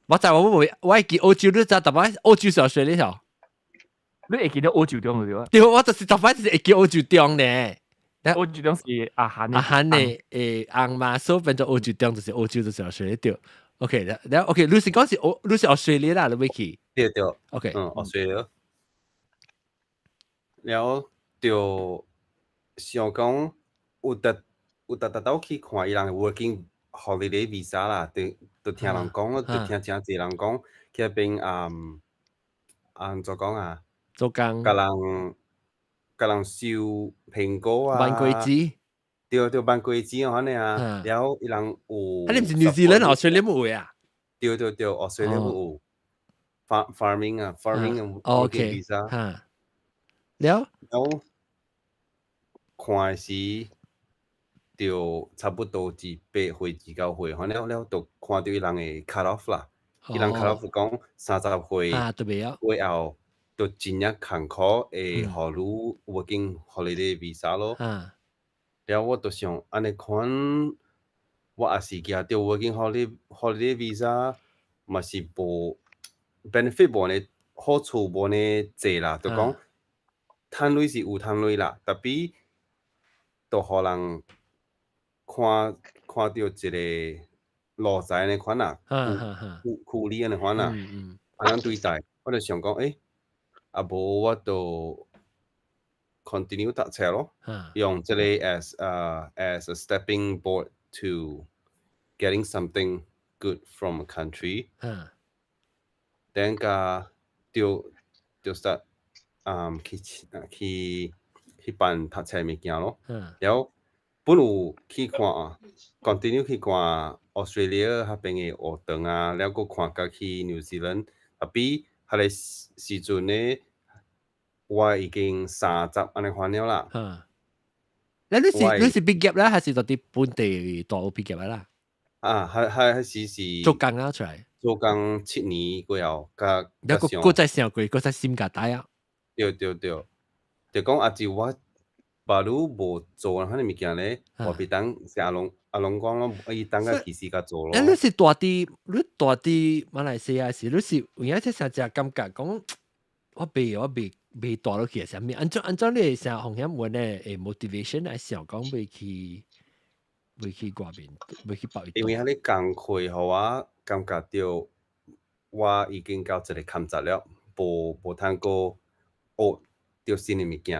Speaker 1: 我就我係去澳洲，你知道嘛？澳洲是 Australia 條。
Speaker 5: 你會記得澳洲中嘅
Speaker 1: 對，我就是特別是會去澳洲中呢。
Speaker 5: 澳洲中是阿漢
Speaker 1: 嘅紅嘛，所以變咗澳洲中就是澳洲就是 Australia 對。OK， 然後 OK， 你是講是你是 Australia 啦，你會去？
Speaker 2: 對。
Speaker 1: OK，
Speaker 2: Australia。然後就想講有到去看伊人 working holiday visa 啦，就聽人講，就聽真濟人講，去嗰邊怎講啊？
Speaker 1: 做工，
Speaker 2: 甲人收蘋果啊，
Speaker 1: 番果子，
Speaker 2: 對番果子嗰啲啊，然後伊人有，
Speaker 1: 你唔是 New Zealand Australia 冇嘅啊？
Speaker 2: 對，Australia 有 farming 啊 working visa。
Speaker 1: 了
Speaker 2: 看時就差不多至8歲至9歲，了就看到伊人嘅 cut off 啦。伊人 cut off 講30歲以後就真正艱苦會互你 working holiday visa 咯。了我就想安尼看，我也是驚到 working holiday visa，嘛是無 benefit 無呢好處無呢濟啦，就講。趁錢是有趁錢啦，特別都互人看到一個路仔呢款啊，苦力呢款啊，安樣對待，我就想講，無我就 continue 讀冊咯，用這個 as a stepping board to getting something good from a country， then 就 start。去辦讀冊物件咯，然後本有去看continue 去看 Australia 嗰邊嘅學堂啊，然後閣看甲去 New Zealand， 特別嗰個時陣呢，我已經30安尼番了啦。
Speaker 1: 你是畢業啦，還是到啲本地大學畢業啦？
Speaker 2: 係是
Speaker 1: 做工啊出來，
Speaker 2: 做工7年過後，
Speaker 1: 然後閣再上過，閣再新加大啊。
Speaker 2: 對，就講阿姊我巴魯無做嗰啲物件咧，我別當是阿龍講咯，伊當個其實甲做咯。
Speaker 1: 你是大啲馬來西亞時，你是有影即成隻感覺講，我未大落去係啥物？按照你成紅險運咧motivation 係想講未去嗰邊，未去報。
Speaker 2: 因為喺你工課互我感覺到我已經到一個坎站了，無通過。到新嘅物件。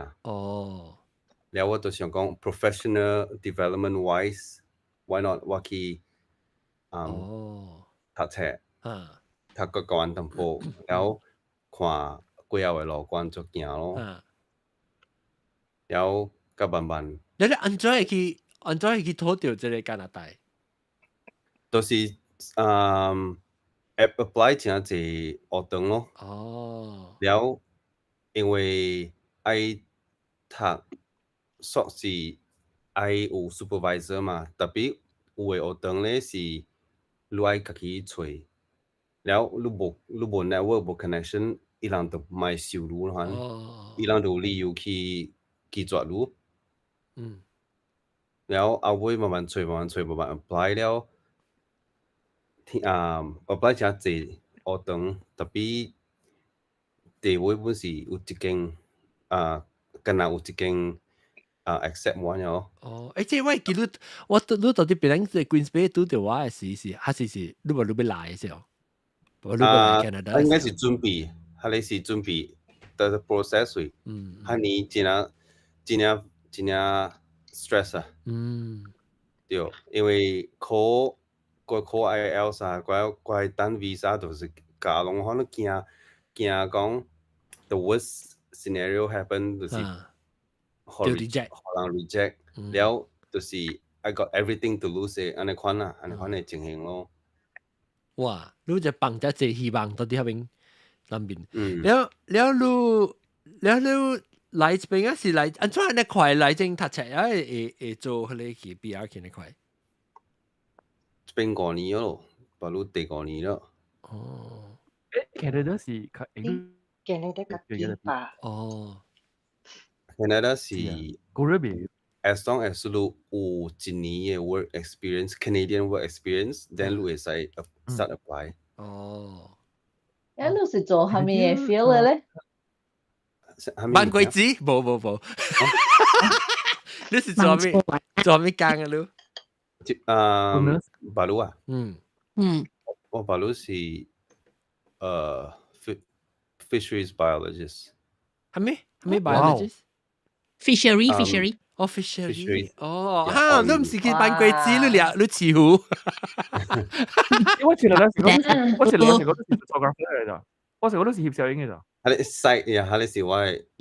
Speaker 2: 然後我就想講 professional development wise，why not 我去讀冊，讀個高安淡薄，然後看幾後嘅路關作行咯，
Speaker 1: 啊，
Speaker 2: 然後甲慢慢，
Speaker 1: 你安怎會去討到這個加拿大？
Speaker 2: 都是apply 真係學堂咯，
Speaker 1: 哦，
Speaker 2: 然後因為愛讀碩士愛有 supervisor 嘛，特別有嘅學堂咧是你愛家己找，然後你無 network 無 connection，伊人就唔係收入咯，
Speaker 1: 哦，
Speaker 2: 伊人就有理由去拒絕你。
Speaker 1: 嗯，
Speaker 2: 然後後尾慢慢找，慢慢 apply 了，apply 真濟學堂，特別地位本是有一間敢若有一間accept 我了。
Speaker 1: 哦，即係我記得你到底別人在 Queens Bay 拄到我嘅時，還是你無你要來嘅時候，無你要來 Canada
Speaker 2: 應該是準備，佢哋是準備的 process 位，佢哋真係 stress 啊。對，因為考 IELTS 啊，我等 visa 就是假攏可能驚講 the worst scenario happen 就是可能 reject，然後就是 I got everything to lose 嘅，安尼款嘅情形咯。
Speaker 1: 哇！你就放咗一希望到啲喺邊邊，แล้ว你來這邊啊是來，安怎你塊來正讀冊啊？會做佢哋去 BR 嘅塊。
Speaker 2: 這邊5年咯，巴魯第5年咯。
Speaker 1: 哦。
Speaker 5: Canada 是
Speaker 9: Canada 個幾吧？
Speaker 1: 哦。
Speaker 2: Canada 是 as long as 你有1年嘅 work experience，Canadian work experience，then 你會使 start apply。
Speaker 1: 哦。
Speaker 10: 你是做係咪嘢 feel 嘅咧？
Speaker 1: 扮鬼子？冇。你是做咩工啊？你？
Speaker 2: 巴魯啊？我巴魯是fisheries biologist。
Speaker 1: 係咩 biologist？Fishery。哦 ，fishery。哦，嚇！你唔是去扮鬼子，你似乎。
Speaker 5: 我前兩時嗰都是做 photographer 嚟咋，我成個都是攝攝影嘅咋。
Speaker 2: 係你細呀，係你是我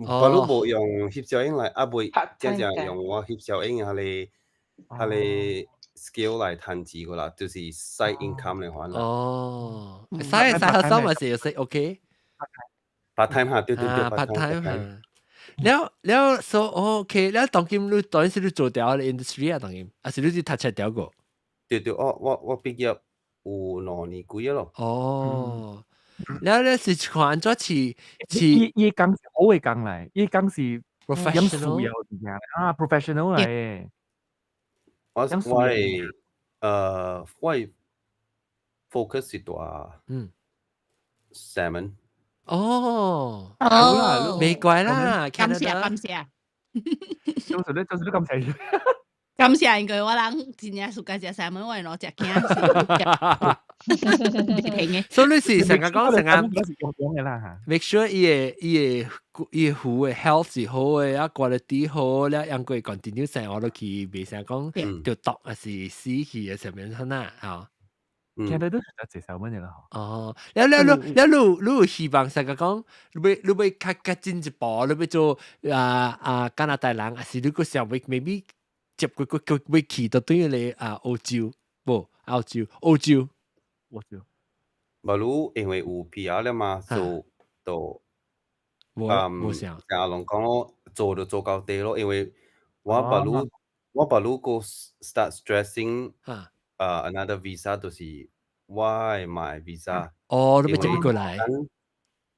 Speaker 2: 巴魯冇用攝攝影嚟，會正用我攝攝影係你 skill 嚟賺錢噶啦，就是 side income 嚟玩啦。
Speaker 1: 哦，side 學生咪是 OK。part
Speaker 2: time 嚇，對
Speaker 1: part time 嚇。แล้วso OK，แล้ว當今你當時你做掉嘅 industry 啊，當今，還是你啲讀冊掉過？
Speaker 2: 對，我畢業有2年幾咯。
Speaker 1: 哦。แล้ว是看咗
Speaker 5: 依工是好嘅工嚟，依工是
Speaker 1: professional
Speaker 5: 啊 professional 嚟嘅。
Speaker 2: 我係 focus 是多salmon。
Speaker 1: 哦，美怪啦，
Speaker 7: 感謝。
Speaker 5: 就是你咁細。
Speaker 7: 感謝應該我人真正暑假食三文，我攞隻驚。
Speaker 1: 所以你是成日講make sure 伊個湖嘅 health 是好嘅，啊 quality 好咧，應該 continue 成我都去，未成講條毒還是死去嘅上面啦，嚇。
Speaker 5: 其實都係接受乜嘢啦。
Speaker 1: 哦，你希望成日講，你要較進一步，你要做加拿大人，還是你個想maybe接會去到對你澳洲，澳洲。
Speaker 2: 巴魯因為有 PR 了嘛，就
Speaker 1: 冇想。
Speaker 2: 阿龍講我做就做到底咯，因為我巴魯個 start stressing another visa 就是我係買 visa。
Speaker 1: 哦，你要接過來。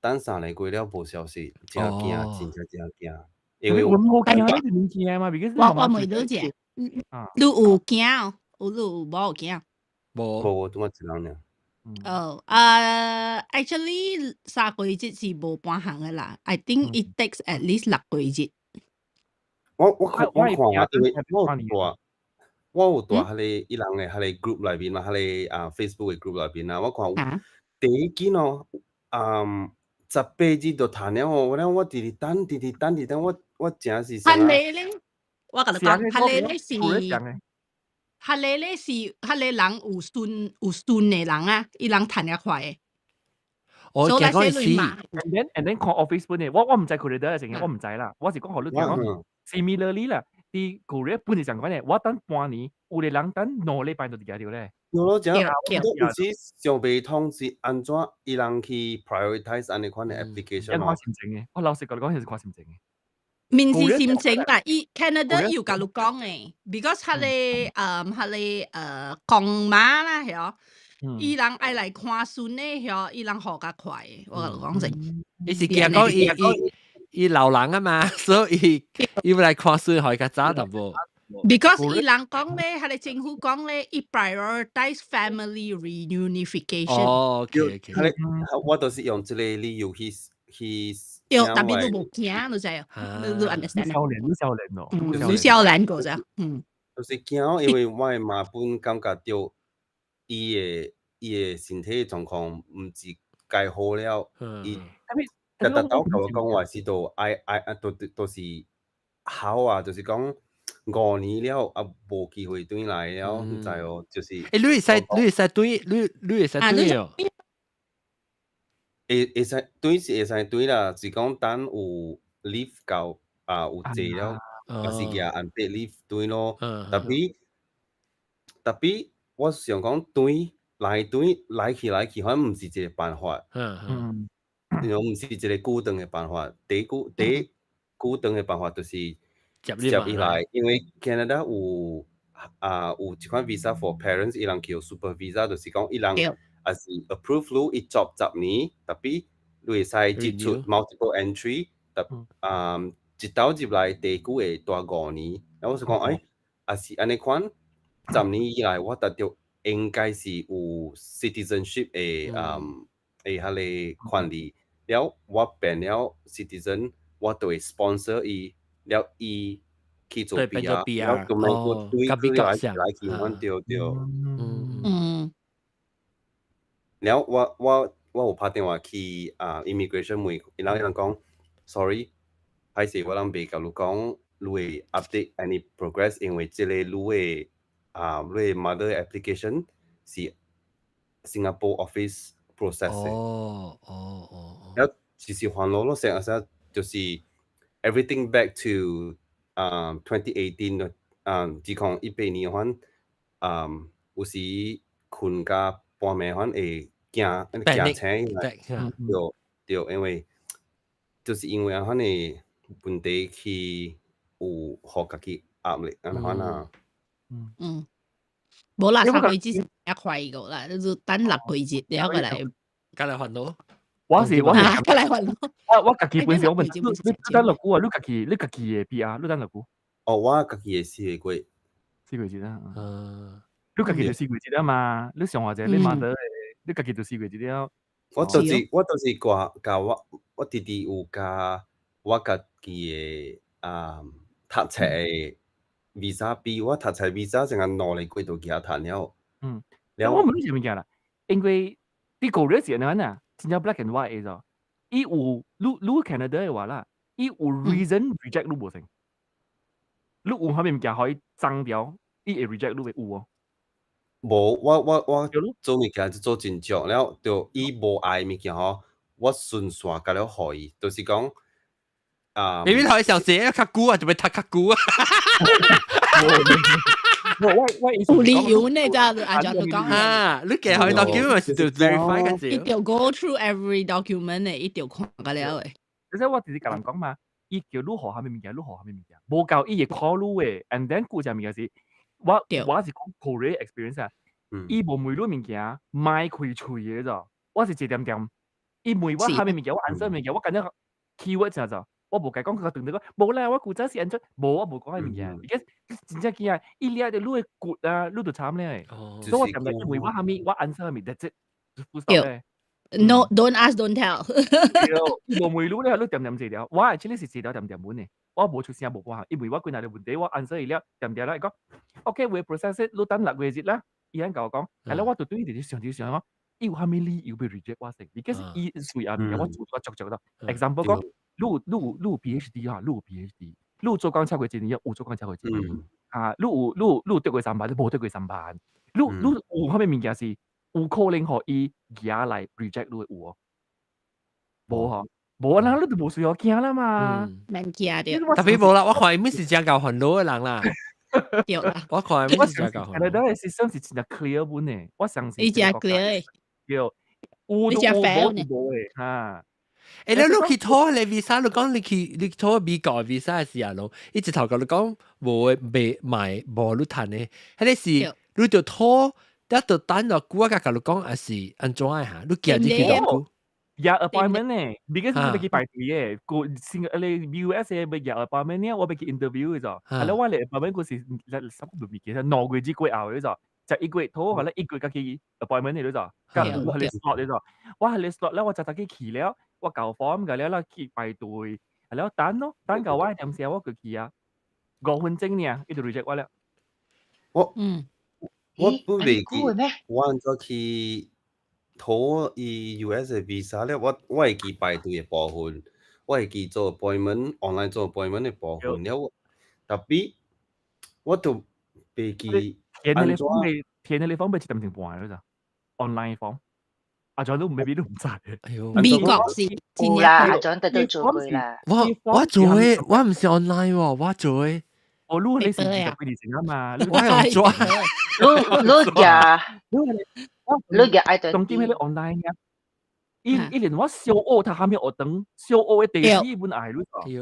Speaker 2: 等3年過了冇消息，真驚，真驚。
Speaker 5: 因為我冇驚，你唔驚嘛？
Speaker 7: 我未了解。你有驚？有冇驚？
Speaker 2: 冇，我一人呢。
Speaker 7: actually 3個月是冇半行嘅啦。I think it takes at least 6個月。
Speaker 2: 我看啊，因為我有大佢哋伊人嘅佢哋 group 裏邊嘛，佢哋Facebook 嘅 group 裏邊啊，我看第一件哦，18日就談了哦，我直等，我真是啥？
Speaker 7: 係你咧？我同你講，係你咧是。係你人有順嘅人啊，伊人談得快嘅。
Speaker 1: 我
Speaker 7: 所以
Speaker 1: 講
Speaker 7: 你亂嘛。
Speaker 5: and then 看 office 本嘅，我唔知佢哋得成嘅，我唔知啦。我是講學你講 similarly 啦，啲佢哋本嚟上講嘅，我等半年，有啲人等2禮拜就掉掉咧。
Speaker 2: 我講，都唔是上被通知安怎伊人去 prioritize 安尼款嘅 application
Speaker 5: 咯。看簽證嘅，我老實講係看簽證嘅。
Speaker 7: 面試簽證啦，伊 Canada 要甲你講嘅 ，because 佢哋講馬啦，係哦。伊人愛來看孫咧，嗬！伊人學較快，我講真。
Speaker 1: 伊是驚講伊老人啊嘛，所以伊要來看孫學較早淡薄。
Speaker 7: Because 伊人講咧，佢哋政府講咧，伊 prioritize family reunification。
Speaker 1: 哦，OK。
Speaker 2: 我都是用這個理由去。
Speaker 7: 有，特別都冇驚，你知啊？你 understand
Speaker 5: 啊？
Speaker 7: 你少年個咋？
Speaker 2: 就是驚，因為我媽本感覺到伊嘅身體狀況唔是介好了，伊特同我講話是都是好啊，就是講5年了啊，無機會轉來了，唔知哦，就是。
Speaker 1: 你會使轉哦？
Speaker 2: 會使轉是會使轉啦，是講等有 leave 夠有借了，還是叫unpaid leave 轉咯。特別我想講轉來去，可能唔是一個辦法。唔是一個固定嘅辦法。第一固定嘅辦法就是接伊來，因為 Canada 有一款 visa for parents， 伊人叫 super visa， 就是講伊人。as approve lu 一作10年，特別你會使接觸 multiple entry， 一到入來第久會大5年。然後我就講，啊是安尼款10年以來，我達到應該是有 citizenship 嘅迄個權利。了我變了 citizen， 我就會 sponsor 伊，了伊去做 PR， 了咁樣我對佢來去揾對。แล้วว่าผมพาเต็มว่าคีimmigration มวยแล้วยัง講 sorry ให้สิว่าเราเบกับลูก講ลุย update any progress 因為這類ลุย mother application 是 Singapore office process แล้ว其實還攞咯成日就是 everything back to 2018自從18年還有時คุณกับพ่อแม่เขา驚青，對，因為就是因為佢哋本地去有學家己壓力，咁樣啊。
Speaker 7: 冇啦，3個月之前一塊個啦，都等6個月節，然後過嚟，
Speaker 1: 過嚟還到。
Speaker 5: 我是
Speaker 7: 過嚟還到。
Speaker 5: 我家己本身我問你等6個啊，你家己嘅 PR， 你等6個？
Speaker 2: 哦，我家己嘅4個月。
Speaker 5: 4個月啦。你家己就4個月啊嘛，你上學者你媽的，你家己就4個月了。
Speaker 2: 我就是教我弟弟有教我家己嘅讀冊嘅 visa 比我讀冊 visa 成日2個月就幾談了。
Speaker 5: 我問你咩嘢啦？因為啲個人時陣啊，真係 black and white 嘅啫。伊有你 Canada 嘅話啦，伊有 reason reject 你冇成。你有後面嘅可以爭掉，伊會 reject 你會有哦。
Speaker 2: 無，我做物件就做真少，了就伊無愛物件吼，我順線甲了互伊，就是講
Speaker 1: 你邊台上寫較久啊，就咪讀較久啊。
Speaker 7: 有理由呢，就阿就講
Speaker 1: 啊，你嘅佢 document 就 verify 嘅字。
Speaker 7: 一定要 go through every document 呢，一定要看㗎了誒。
Speaker 5: 即係我直接甲人講嘛，伊叫你學下咩物件，你學下咩物件，無夠伊會 call 你誒 ，and then 顧隻物件是。我是講 Korea experience 啊，伊無每攞物件賣開喙嘅咋，我是一點點，伊每我下面物件我answer物件，我緊張 keyword 咋咋，我無解講佢同你講，無啦，我古早是 answer， 無我無講嘅物件，而家真正見啊，伊掠就攞骨啊，攞到慘咧，所以我點解每我下面我 answer 咪 that's it，No
Speaker 7: don't ask don't tell，
Speaker 5: 無每攞咧，攞點點字條，我 actually 是字條點點滿嘅。我冇出聲冇講下，因為我佢嗱啲問題我 answer 伊了，點點啦，伊講 OK 會 process 你等6個月啦，伊人甲我講，係啦，我就對伊哋上講，伊有蝦米理由被 reject 我成 ，because 伊隨後面我做咗足啦。example 講，你有 PhD 啊，你有 PhD， 你有做講7個月有做講7個月，啊，你有得過3班，你冇得過3班，你有蝦米物件是有可能互伊寄來 reject 你會有哦。冇嚇，冇啊！你都冇需要驚啦嘛。
Speaker 7: 免驚着。
Speaker 1: 特別冇啦，我看伊們是真夠煩惱嘅人啦。
Speaker 7: 對啦，
Speaker 1: 我看伊們是真夠煩惱。
Speaker 5: 但係system是真係 clear 本嘅，我相信。
Speaker 7: 伊真 clear 嘅。
Speaker 5: 有
Speaker 7: 你真 fair 呢？
Speaker 5: 冇嘅嚇。
Speaker 1: 你攞去拖你 visa，你講你拖美國 visa 嘅時候咯，一直頭講你講冇買冇你談嘅，迄個是你就拖，一就等落估一格你講係是安怎嘅嚇？你記住幾多估？
Speaker 5: 有 appointment 咧，because 我俾佢排隊嘅，個先你 USA 咪有 appointment 咧，我俾佢 interview 嘅咋，係咯，我嚟 appointment 嗰時十個月嘅，2個月之過後嘅咋，就1個月拖，係啦1個月加佢 appointment 嚟咗咋，咁我係你 slot 嚟咗，我係你 slot 咧，我就自己去了，我舊 form 嘅啦，去排隊，係咯，等咯，等夠我點時我佢去啊，5分鐘呢，佢就 reject 我啦。
Speaker 2: 我本嚟記，我按咗去。拖伊 US 嘅 visa 咧，我會記排隊嘅部分，我會記做 appointment online 做 appointment 嘅部分了。特別我都未記
Speaker 5: 填你方俾7點半嗰咋 online 方，阿長都未必都唔知嘅。
Speaker 1: 哎呦，
Speaker 7: 美國是
Speaker 9: 冇啦，阿長都做過啦。
Speaker 1: 我做嘅，我唔是 online 喎，我做嘅。
Speaker 5: 我錄你是2個月前啊嘛，
Speaker 1: 我係做。
Speaker 9: 你嘅愛對。
Speaker 5: 重點係你 online 嘅。一連我小學他還沒有等，小學嘅第4本挨咯。
Speaker 7: 對，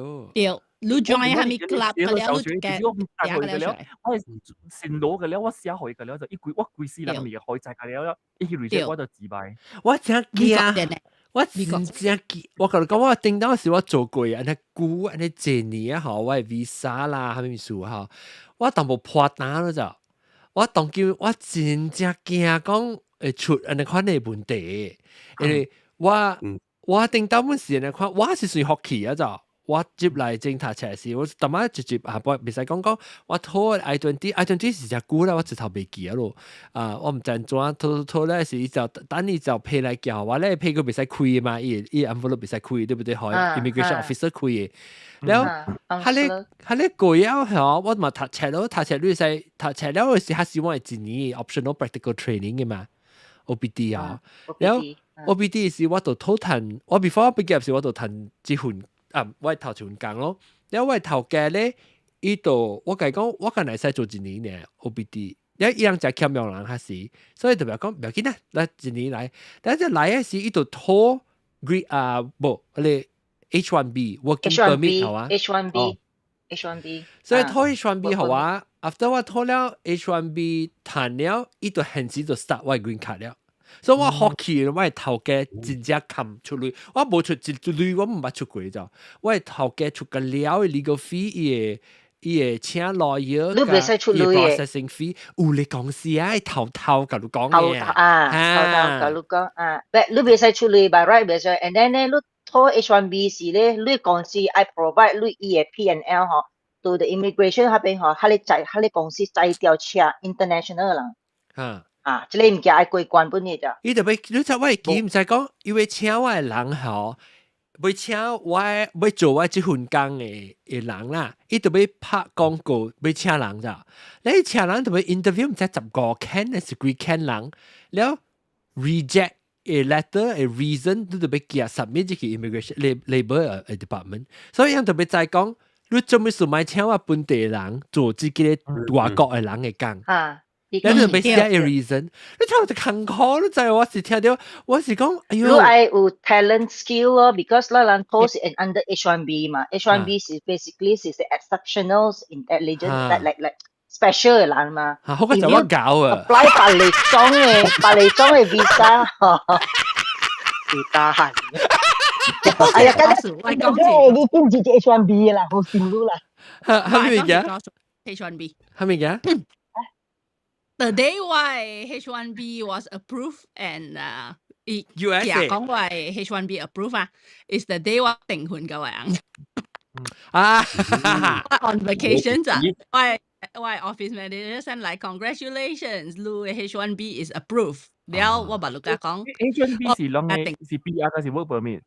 Speaker 7: 你 join 係咪 club 嘅了？你嘅
Speaker 5: 我係先攞嘅了，我寫開嘅了就我幾時人未開齋嘅了，一去 reject 我就自敗。
Speaker 1: 我真驚，我真驚，我同你講，我頂當時我做過啊，那估啊，那1年啊，好，我係 visa 啦，係咪數哈？我當部破單咯就，我當叫我真正驚講會出安尼款嘅問題，因為我頂當本時呢款，我是算學期啊就。我接嚟正塔斜時，我特晚直接唔使講，我拖 I20 是隻股啦，我直頭未記啊咯。我唔知做拖咧時就等你就批嚟叫我咧，批佢未使開嘛，依 envelope 未使開，對唔對？可以 immigration officer 開嘅。แล้ว佢咧過咗後，我咪塔斜咯，塔斜你使塔斜了時，佢希望係1年 optional practical training 嘅嘛 ，OBD 啊。แล้ว OBD 時我就偷談，我 before 畢業時我就談結婚。我係頭前講咯，因為頭家咧，依度我講，我近嚟使做1年嘅 OBD，因為依樣就係欠用人下時，所以特別講唔要緊啦，嗱1年嚟，但係嚟嘅時依度拖 你 H1B working permit 係嘛
Speaker 9: ？H1B，
Speaker 1: 所以拖 H1B 係嘛 ？after 我拖了 H1B 談了，依度限時就 start 我 green card 了。所以我學期我係頭家真正冚出嚟，我冇出一類，我唔捌出過咋。我係頭家出個了 legal fee，伊請 lawyer，
Speaker 9: 你唔使出類嘅
Speaker 1: processing fee， 有你講事啊，頭甲你講嘅。
Speaker 9: 頭甲你講啊，你唔使出類 by right 唔使 ，and then 咧你拖 H1B 時咧，你講事 I provide 你伊嘅 P&L 嗬，到 the immigration 嗰邊嗬，你公司製條車 international 人。即係你唔叫愛過關本嘅咋？
Speaker 1: 伊就俾你就我記唔使講，因為請我嘅人吼，要請我要做我即份工嘅人啦，伊就要拍廣告，要請人咋？你請人就要 interview 唔知15 can 還是幾 can 人，แล้ว reject a letter a reason 你就要寄 submit 去 immigration labor department， 所以樣就要再講，你做咩事咪請我本地人做自己外國嘅人嘅工？你就俾寫 a reason， 你睇我就坎坷，你就係我是聽到，我是講，哎呦，
Speaker 9: 你係有 talent skill 咯 ，because 啦人 post in under H1B 嘛 ，H1B 是 basically 是 exceptional intelligence like special 嘅人嘛。
Speaker 1: 好個就我搞啊
Speaker 9: ，apply 白嚟裝嘅 visa， 幾得閒。哎呀，跟住你兼住 H1B 啦，好羨慕啦。
Speaker 1: 係咪嘅
Speaker 7: ？H1B
Speaker 1: 係咪嘅？
Speaker 7: The day why H1B was approved and
Speaker 1: USA
Speaker 7: 講話 H1B approved is the day 我訂婚嘅人on vacation 咋？我 office manager send 嚟 congratulations， 你 H1B is approved。แล้ว我把你講
Speaker 5: H1B 是啷嘅？是 PR 還是 work permit？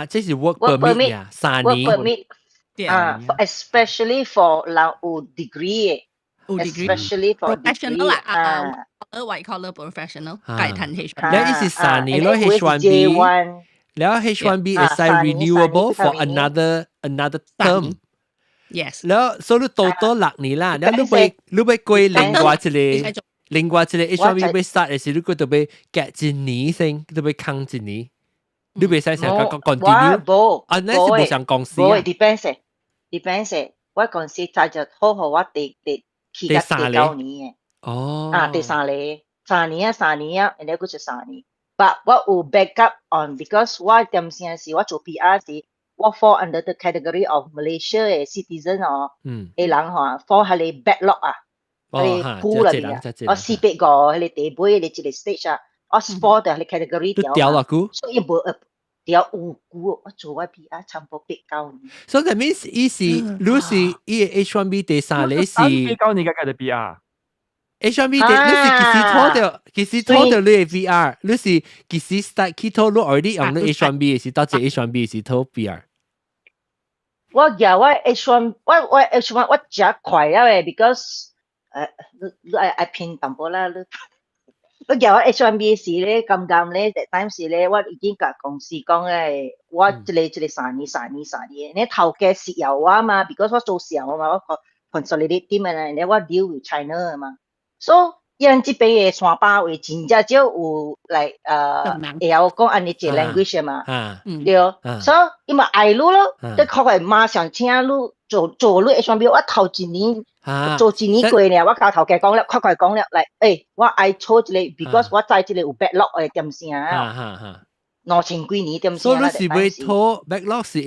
Speaker 1: 這是 work permit 呀，3年。
Speaker 9: work permit，especially for 人有 degree。especially for
Speaker 7: professional white collar professional 計談 H1B，
Speaker 1: 呢是3年咯 H1B， แล้ว H1B is like renewable for another term
Speaker 7: yes
Speaker 1: แล้ว so 你到多6年啦แล้ว你ไป過另外一個 H1B 要 start 嘅時你嗰度要隔1年先你要扛1年你袂使成個 continue unless 是冇上公司啊
Speaker 11: depends 我公司在就好好我第期間第9年嘅第3年3年然後佢就3年but 我有 backup on because 我點先是我做 PR 時我 fall under the category of Malaysia 嘅 citizen 嘅人fall 係你 backlog 係你 pool 裏邊我4-8個係你第尾你一個 stage 我 fall 喺你 category
Speaker 1: 掉啦股
Speaker 11: 所以冇掉5股我做我 PR 差唔多8-9年
Speaker 1: so that means 伊是你是伊 H1B 第3年是
Speaker 5: 8-9年嘅PR
Speaker 1: H1B 你是其實拖到你嘅 VR 你是其實 start 去拖你 already 用你 H1B 是到這 H1B 是拖 VR
Speaker 11: 我H1 我真快啦because 你愛拼淡薄啦我H1B 時咧咁咧 time 時咧我已經甲公司講咧我這個3年你頭家石油啊嘛 because 我做石油啊嘛我 consolidate team 啊咧我 deal with China 啊嘛so 人這邊嘅山巴會真正少有like 會曉講安尼隻 language 嘛對所以因為愛路咯你確係馬上請路做路 H1B 我頭1年做1年過呢我教頭家講了確講了like 我愛做這個 because 我在這個有 backlog 嘅點先啊2000幾年點先
Speaker 1: 所以你是會拖 backlog 是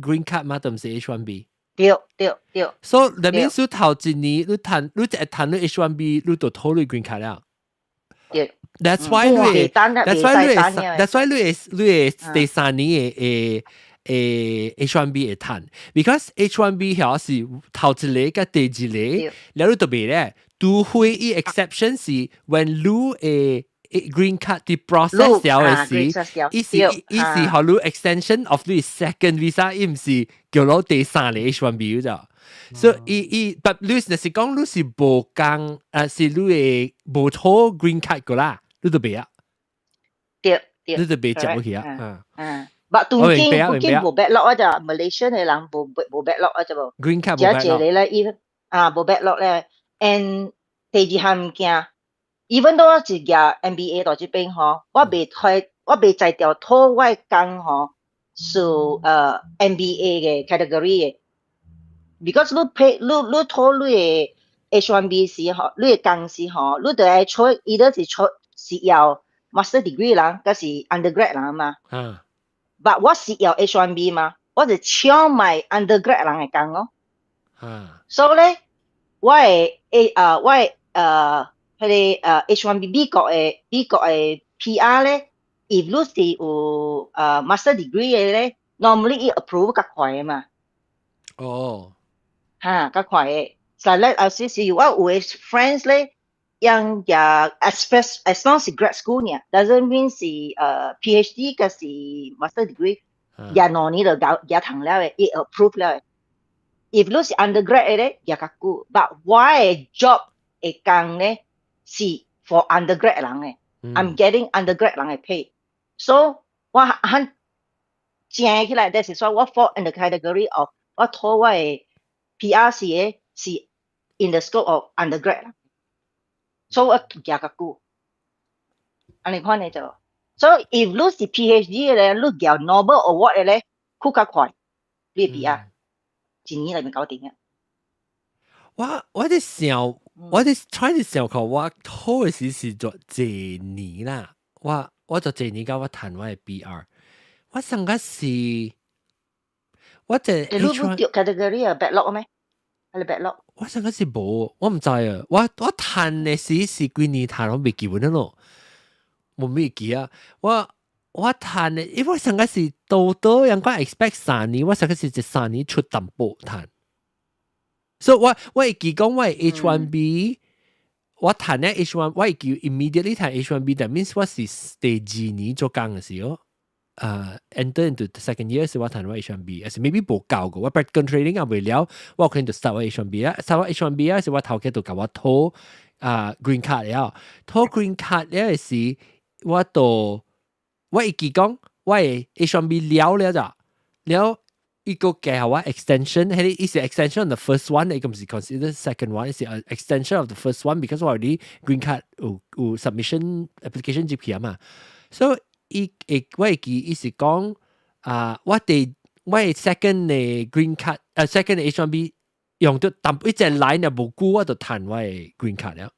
Speaker 1: green card 嗎定是 H1B
Speaker 11: 對
Speaker 1: so that means 你頭1年你談你H1B 你就拖你 green card 了
Speaker 11: 對
Speaker 1: that's why 你係第3年嘅H1B 會談 because H1B 係是頭1個跟第2個แล้ว你特別咧除非伊 exception 是 when 你green card 啲 process 咗嘅時，伊是好攞 extension of 你 second visa， 伊唔是叫攞第3年 H1B 咋。所以但你是講你是無講是你嘅無拖 green card 個啦，你就別啊，你就別接去啊。
Speaker 11: 但東京無 backlog 啊，就 Malaysia 嘅人無 backlog 啊，就無
Speaker 1: green card 無 backlog
Speaker 11: 咧，無 backlog 咧 ，and 第二項物件。even 到我是嘅 MBA 到這邊我未在條拖我講屬MBA 嘅 category 嘅 because 你拖你嘅 H1B 時你嘅講時你就係出 either 是出是要 master degree 人嗰是 undergrad 人嘛but 我是要 H1B 嘛我就搶埋 undergrad 人嘅講咯所以咧我係H1B 美國嘅 PR 咧 if 你是有master degree 嘅咧 normally 伊 approve 較快嘅嘛較快嘅所以咧有時時我有嘅 friends 咧yang as long 是 grad school 呢 doesn't mean 是PhD 嘅是 master degree 廿兩年就廿堂了嘅伊 approve 了嘅 if 你是 undergrad 嘅咧廿較久 but 我嘅 job 會講咧是 for undergrad 人嘅I'm getting undergrad 人嘅 pay so 我很正起來但是說我 fall in the category of 我拖我嘅 PR 是嘅是 in the scope of undergrad so 我廿較久安尼看呢就 so if 你是 PhD 嘅咧你叫 Nobel Award 嘅咧佢較快你 PR 1年裏面搞掂嘅
Speaker 1: 我在想我在 try to 想看我拖嘅時是做幾年啦，我做幾年甲我談我嘅 BR， 我上個是我就
Speaker 11: 你冇掉 category 啊 backlog 咩？係你 backlog？
Speaker 1: 我上個是冇，我唔知啊，我談嘅時是幾年談我未記得咯，冇咩記啊，我談嘅，因為我上個是多人講 expect 3年，我上個是就3年出淡薄談。所以我會記講我 H1B， 我談咧 H1， 我會記 immediately 談 H1B，that means 我是第2年做工嘅時候，enter into the second year 時我談我 H1B， 而是 maybe 冇夠嘅，我 practical training 啊未了，我可能就 start 我 H1B 啦 ，start 我 H1B 啊時我頭家就教我拖green card 了，拖 green card 咧時我會記講喂 H1B 了咋？了一個嘅係話 extension，係啲 is extension of the first one，你咁是 consider second one is an extension of the first one because 我啲 green card 有 submission application 接起啊嘛，所以我記意思講我哋 second 嘅 green card second 嘅 H1B 用到淡一隻 line 又冇估我就彈我嘅 green card 了。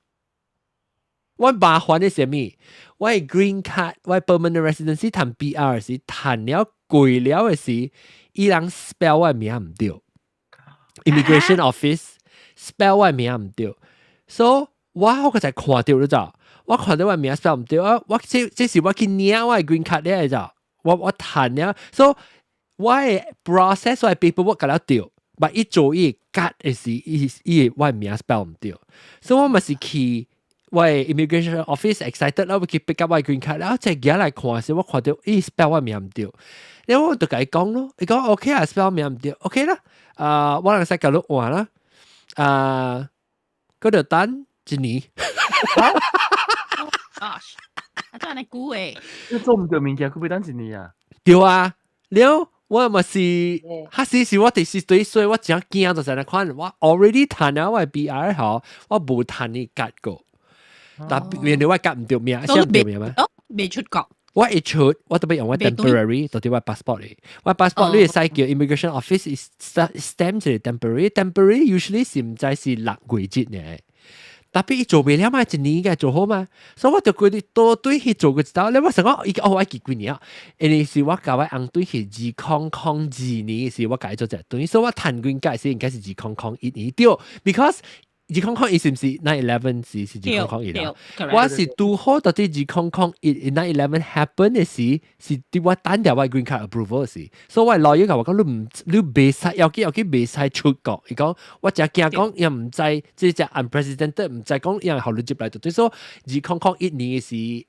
Speaker 1: 我麻煩嘅係咩？我係 green card， 我 permanent residency 彈 PR 時彈了貴了嘅時，伊人 spell 我名唔對 ，immigration office spell 我名唔對，所以我個就看到咗咋，我看到我名 spell 唔對啊！我這是我去領我 green card 咧咋，我彈了，所以我嘅 process 我 paperwork 搞了對，但一做伊 cut 嘅時，伊我名 spell 唔對，所以我咪是去。喂 immigration office excited 啦，我去 pick up 我 green card 啦，即係而家嚟看時，我看到spell 我名唔對，然後我就同佢講咯，你講 OK 啊 ，spell 名唔對 ，OK 啦，我能使教你換啦，嗰度等一年。
Speaker 7: Gosh， 我真係估誒，
Speaker 5: 你做唔到物件，佢會等一年啊？
Speaker 1: 對啊，了我咪是，嗰時是我第四歲，所以我真驚就成日看，我 already 彈咗我 BR 後，我冇彈你夾過。但原來我夾唔到名，寫唔到名咩？
Speaker 7: 未出國。
Speaker 1: 我一出，我特別用我 temporary， 到底我 passport 嚟。我 passport 呢個西叫 immigration office is stamp 係 temporary。temporary usually 是唔知是6個月嘅，特別做未了嘛，一年嘅做好嘛，所以我就佢哋多對去做個道。你我成個我記幾年啊？因為是我教我紅對去200年時，我改咗隻對，所以我談軍界時應該是200年對 ，because 200是唔是 9/11 是200啦？我是拄好到啲200 9/11 happen 嘅時，是啲我單條我 green card approval 嘅時，所以我老友講話講你未使有幾未使出國，伊講我只驚講又唔知即係 unprecedented 唔知講因為後來接嚟到，所以200年嘅時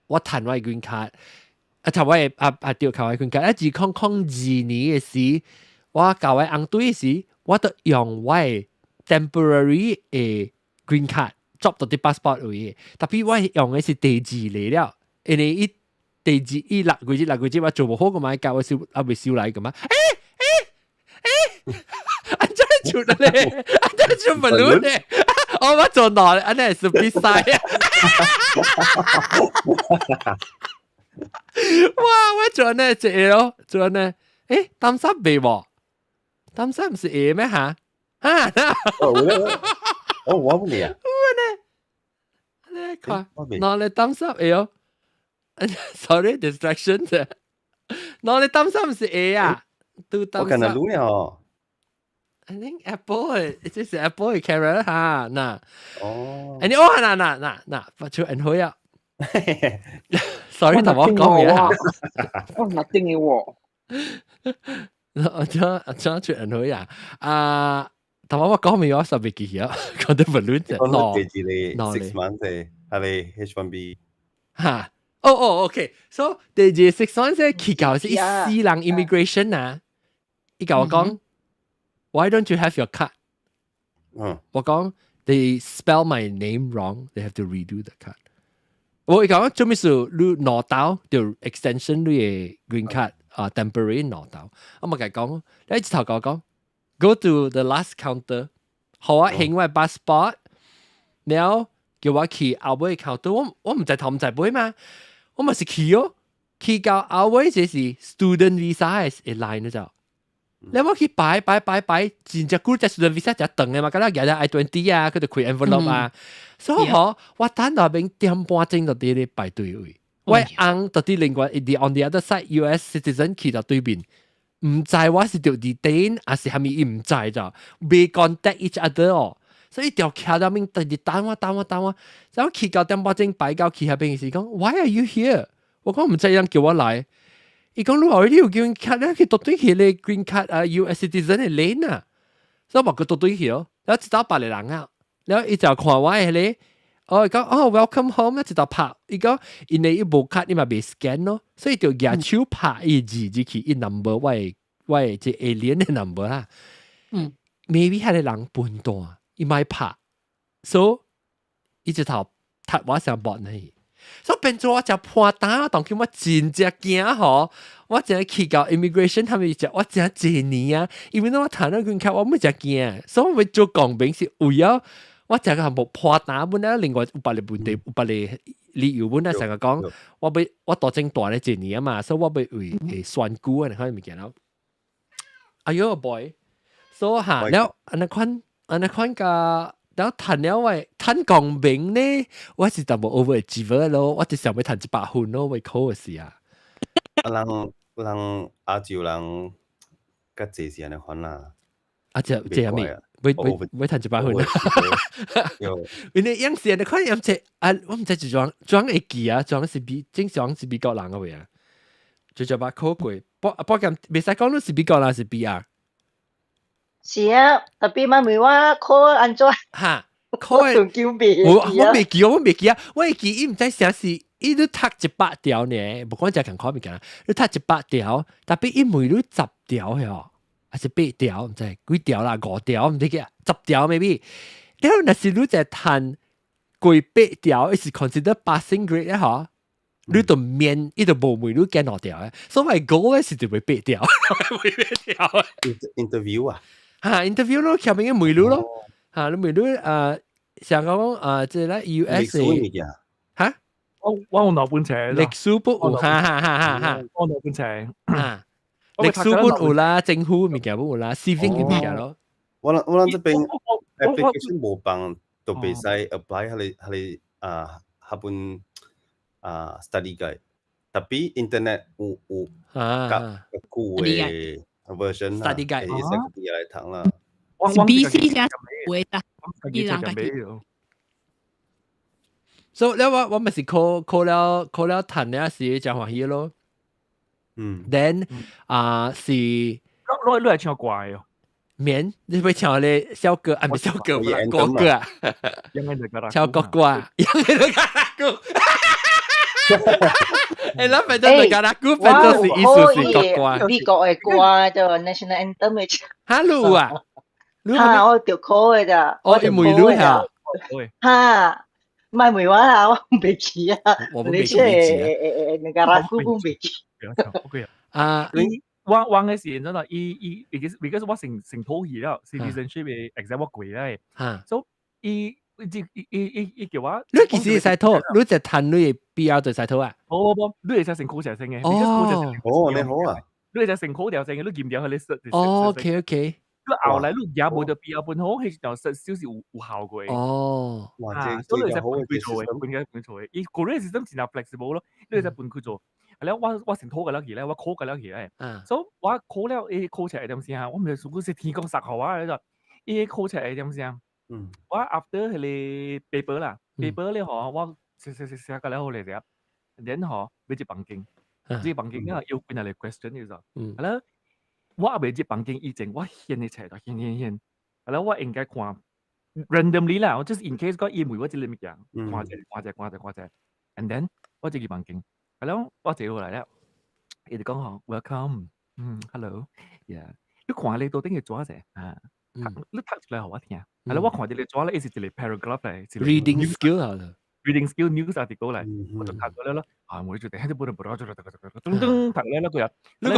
Speaker 1: 我談我 green card，談我調靠我 green card， 200年嘅時我教我紅隊嘅時。我都用我 temporary 嘅 green card 作到啲 passport 位，特別我用嘅是第二嚟了，因為伊第二6個月我做唔好個買教我燒未燒嚟咁嘛，安真係做得咧，安真係做唔到咧，我做耐，安真係是比賽啊！哇！我做呢隻咯，做呢，擔心未喎？擔心唔是 A 咩嚇？
Speaker 2: 我唔理啊！
Speaker 1: 你看，嗱你擔心 A 哦 ，sorry distraction 啫。嗱你擔心唔是 A 啊？都擔心。
Speaker 2: 我可能錄了。
Speaker 1: I think Apple 即係 Apple 嘅 camera 嚇嗱。
Speaker 2: 哦。
Speaker 1: 你嗱，發出人好呀。Sorry， 同我講嘢嚇。
Speaker 3: 我唔定嘅喎。
Speaker 1: 我將出人去呀！但我講未有十幾記啊，講得 balloon 啫。
Speaker 2: 我記住你6 months 啫，係你 H1B
Speaker 1: 嚇。OK。So 第6 months 咧，佢教是私人 immigration 啊。佢教我講 ，Why don't you have your card？ 我講 They spell my name wrong. They have to redo the card。我講做咩事？你攞到條 extension 你嘅 green card。temporary 攞到，我咪佢講，你一頭講 ，go to the last counter， 好啊，影我 passport， 然後叫我去後尾 counter， 我唔在頭唔在背嘛，我咪是去哦，去到後尾就是 student visa 嘅 line 就，你我去擺，真正古隻 student visa 就等嘅嘛，咁啦，有啲 I20 啊，佢就開 envelope 啊，所以我等到邊點半鐘就啲咧排隊位。我啱到啲另外on the other side US citizen 去到對面，唔知我是條 detain 還是係咪唔知咋，未 contact each other 哦，所以條橋到面特別等我，然後去到點半鐘擺到去下邊時講 Why are you here？ 我講唔知人叫我嚟，伊講你話你要 green card 咧，佢到對去你 green card US citizen 係你啊，所以話佢到對去哦，然後直到8個人啊，然後伊就看我係你。我講welcome home 一直到拍，伊講因為伊無卡，伊嘛未 scan 咯，所以就舉手拍伊字入去，伊 number 喂即 alien 嘅 number 啦。maybe 係你人笨蛋，伊咪拍，所以伊直頭踢我上膊呢。所以變咗我就破單，當佢我真正驚嗬，我真係去到 immigration 他們就我真係幾年啊，因為我談到佢卡我冇只驚，所以我做講明是為咗我就係冇破單本啦，另外有別嘅問題，有別嘅理由本啦，成日講我多正大咧幾年啊嘛，所以我被為選股啊，你看咪見到，哎呦 boy，所以嚇，แล้วอันนั้น個。然後談了喂，談講明呢，我是就冇 overachiever 咯，我只想要談100分咯，為考嘅事啊。
Speaker 2: 人亞洲人較濟是安尼款啦。
Speaker 1: 這樣咪，會談100分啊。因為有時你看有隻啊，我唔知就裝會記啊，裝是正常是美國人嘅位啊，就把考過，不咁未使講你是美國人是 BR。
Speaker 11: 是啊，特別媽咪我考安怎？
Speaker 1: 嚇，
Speaker 11: 考仲叫咩？
Speaker 1: 我未記啊，我會記，伊唔知啥是，伊都讀100條呢，無講只強考物件啦，你讀100條，特別伊每日10條喎，還是8條，唔知幾條啦，5條唔知幾啊，10條 maybe。然後若是你在談過8條，伊是 consider passing grade 咧嗬，你就免，伊就無每日揀2條嘅，所以 goal 是就會8條，會8條。
Speaker 2: interview 啊？interview
Speaker 1: 咯，後面嘅梅魯咯，你梅魯想講即係咧 USA 嚇，
Speaker 5: 我攞本車，
Speaker 1: 歷史本有，我
Speaker 5: 攞本車，
Speaker 1: 歷史本有啦，政府物件本有啦 ，civic 嘅物件咯。
Speaker 2: 我諗這邊 application 無幫都袂使 apply 係下本study guide，特別 internet 有夾舊嘅。version 啦，study
Speaker 1: guide
Speaker 2: 也是可以來談啦。
Speaker 7: BC 先會啦，伊人家
Speaker 1: 所以我咪是考了談了時就歡喜咯。then 是
Speaker 5: 你係唱怪哦。
Speaker 1: 免你會唱咧小歌啊，唔係小歌，國歌啊，唱國歌啊，誒，那反正你講啦，古反正是意思是國歌。
Speaker 11: 美國嘅歌就 national anthem 嘅。
Speaker 1: 哈魯啊，
Speaker 11: 嚇我條考嘅咋？
Speaker 1: 哦，你梅魯嚇？
Speaker 11: 嚇，唔係梅話啦，我唔記記啊。
Speaker 1: 我唔記記啊。
Speaker 11: 你個拉姑唔記記。
Speaker 5: 啊，我嘅時真係because 我成套戲啦 ，citizenship 嘅 exam 我過咧，所以伊叫我，
Speaker 1: 你其實係套，你就談你嘅 BL 就係套啊？
Speaker 5: 你係成考成嘅，
Speaker 2: 你好啊，
Speaker 5: 你係成考條成嘅，你見唔見佢你
Speaker 1: ？OK，
Speaker 5: 你後來你也冇得 BL 本好，係就少少有效過。所以你就半佢做嘅，半做嘅。伊個人係真係 flexible 咯，你就半佢做。係咧，我成套嘅啦，而咧我考嘅啦，而咧，所以我考了，考出嚟點先啊？我唔係數是天公殺後啊，就考出嚟點先啊？我 after 係你 paper 啦 ，paper 咧嗬，我寫個咧好嚟嘅，然後俾隻綁經，隻綁經啊要變嚟 question 嘅就，係啦，我俾隻綁經以前我獻你齊，獻，係啦，我應該看 randomly 啦，我 just in case 個 email 我只你乜嘢，掛隻 ，and then 我隻綁經。係咯，我接落嚟咧，你哋講好 ，welcome，hello，yeah， 你看你到底要做乜嘢？你讀出嚟好我聽，係咯，我看到你做咧，係一個 paragraph 嚟
Speaker 1: ，reading skill 啊
Speaker 5: ，reading skill news article 嚟，我就睇咗咧咯，我就睇啲報道，噔讀咧嗰日，
Speaker 1: 你